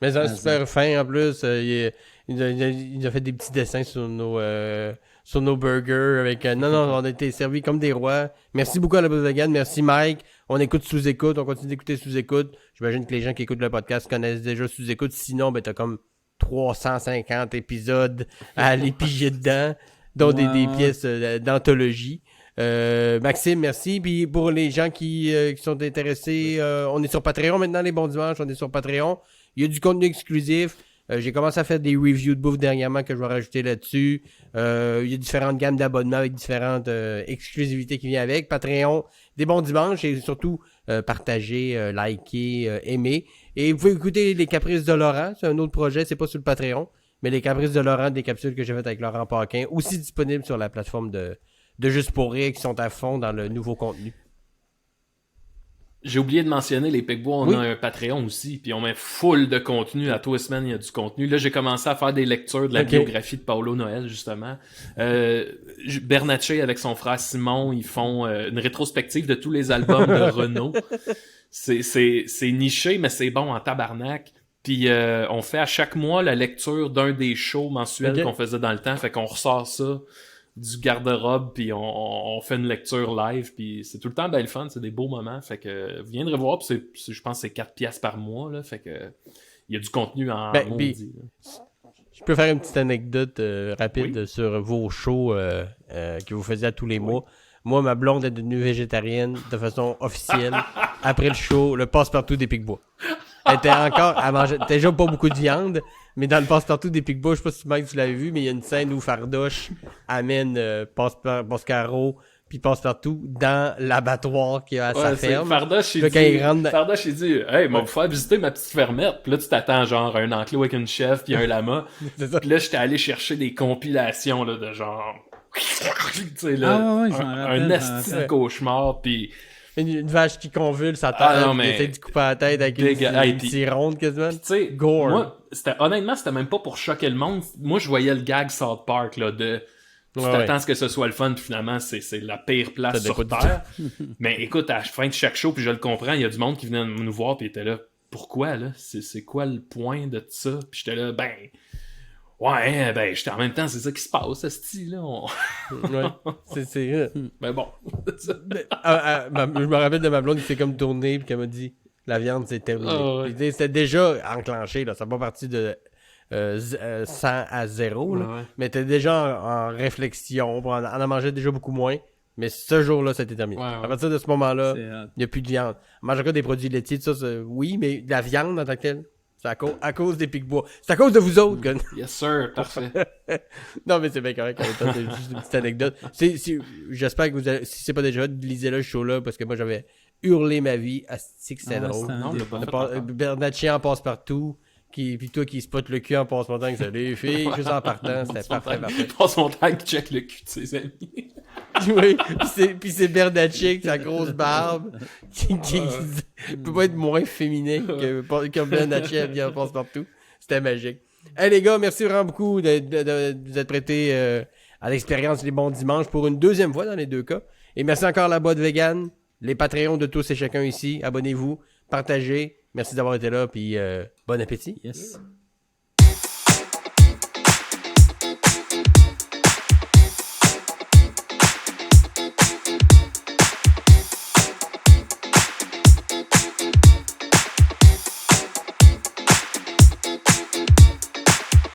A: Mais super fin en plus. Il a fait des petits dessins sur nos burgers. Avec non, on a été servis comme des rois. Merci beaucoup à la bouffe vegan. Merci Mike. On écoute sous-écoute. On continue d'écouter sous-écoute. J'imagine que les gens qui écoutent le podcast connaissent déjà sous-écoute. Sinon, ben t'as comme 350 épisodes à aller piger dedans, dont des pièces d'anthologie. Maxime, merci. Puis pour les gens qui sont intéressés, on est sur Patreon maintenant, les Bons Dimanches, on est sur Patreon. Il y a du contenu exclusif. J'ai commencé à faire des reviews de bouffe dernièrement que je vais rajouter là-dessus. Il y a différentes gammes d'abonnements avec différentes exclusivités qui viennent avec. Patreon, des Bons Dimanches et surtout partager, liker, aimer. Et vous pouvez écouter Les Caprices de Laurent, c'est un autre projet, c'est pas sur le Patreon, mais Les Caprices de Laurent, des capsules que j'ai faites avec Laurent Paquin, aussi disponibles sur la plateforme de Juste pour rire, qui sont à fond dans le nouveau contenu.
C: J'ai oublié de mentionner, les Picbois, on a un Patreon aussi, puis on met full de contenu. À tous les semaines, il y a du contenu. Là, j'ai commencé à faire des lectures de la biographie de Paolo Noël, justement. Bernatchez, avec son frère Simon, ils font une rétrospective de tous les albums de Renaud. C'est niché, mais c'est bon en tabarnak. Puis on fait à chaque mois la lecture d'un des shows mensuels qu'on faisait dans le temps. Fait qu'on ressort ça du garde-robe, puis on fait une lecture live, puis c'est tout le temps bien le fun, c'est des beaux moments, fait que vous viendrez voir, puis je pense que c'est 4 piastres par mois, là, fait que il y a du contenu en maudit.
A: Je peux faire une petite anecdote rapide sur vos shows que vous faisiez à tous les mois. Moi, ma blonde est devenue végétarienne de façon officielle après le show, le passe-partout des Picbois. Elle mangeait déjà pas beaucoup de viande, mais dans le passe-partout des Picbois, je sais pas si Mike tu l'avais vu, mais il y a une scène où Fardoche amène Pascaro puis Passe-Partout dans l'abattoir qu'il y a à sa ferme.
C: Fardoche, il dit « Hey, m'a faire visiter ma petite fermette. » Puis là, tu t'attends genre un enclos avec une chèvre puis un lama. Puis là, j'étais allé chercher des compilations là, de genre... tu sais, là, un asti de cauchemar, puis...
A: Une vache qui convulse sa tête, qui essaie de couper la tête avec une petite ronde quasiment.
C: Tu sais, moi, honnêtement, c'était même pas pour choquer le monde. Moi, je voyais le gag South Park, là, de... Tu t'attends à ce que ce soit le fun, puis finalement, c'est la pire place sur Terre. Mais écoute, à la fin de chaque show, puis je le comprends, il y a du monde qui venait nous voir, puis était là, pourquoi, là? C'est quoi le point de ça? Puis j'étais là, ouais, j'étais en même temps, c'est ça qui se passe, ce style-là.
A: Ouais, c'est...
C: Ben bon.
A: Je me rappelle de ma blonde qui s'est comme tournée, puis qu'elle m'a dit, la viande, c'est terminé. C'était déjà enclenché, là, ça n'a pas parti de... 100 à 0, là, mais t'es déjà en réflexion, on en mangeait déjà beaucoup moins, mais ce jour-là, c'était terminé. À partir de ce moment-là, il n'y a plus de viande. On mange encore des produits laitiers, tout ça, oui, mais de la viande en tant que telle, c'est à cause des Picbois. C'est à cause de vous autres, gars.
C: Yes, sir, parfait.
A: Non, mais c'est bien correct, c'est juste une petite anecdote. J'espère que vous avez, si c'est pas déjà, lisez-le, ce show-là, parce que moi, j'avais hurlé ma vie, asti que c'était drôle. Bernatchez en passe-partout. Puis toi qui spot le cul en passe-montagne, ça les filles, juste en partant, c'était parfait.
C: Passe-montagne qui check le cul de ses amis.
A: Oui, puis c'est Bernatchez avec sa grosse barbe, qui peut pas être moins féminin que Bernatchez bien en passe-partout. C'était magique. Hey les gars, merci vraiment beaucoup de vous être prêtés à l'expérience des bons dimanches pour une deuxième fois dans les deux cas. Et merci encore à la boîte vegan, les Patreons de tous et chacun ici. Abonnez-vous, partagez. Merci d'avoir été là, puis bon appétit.
B: Yes.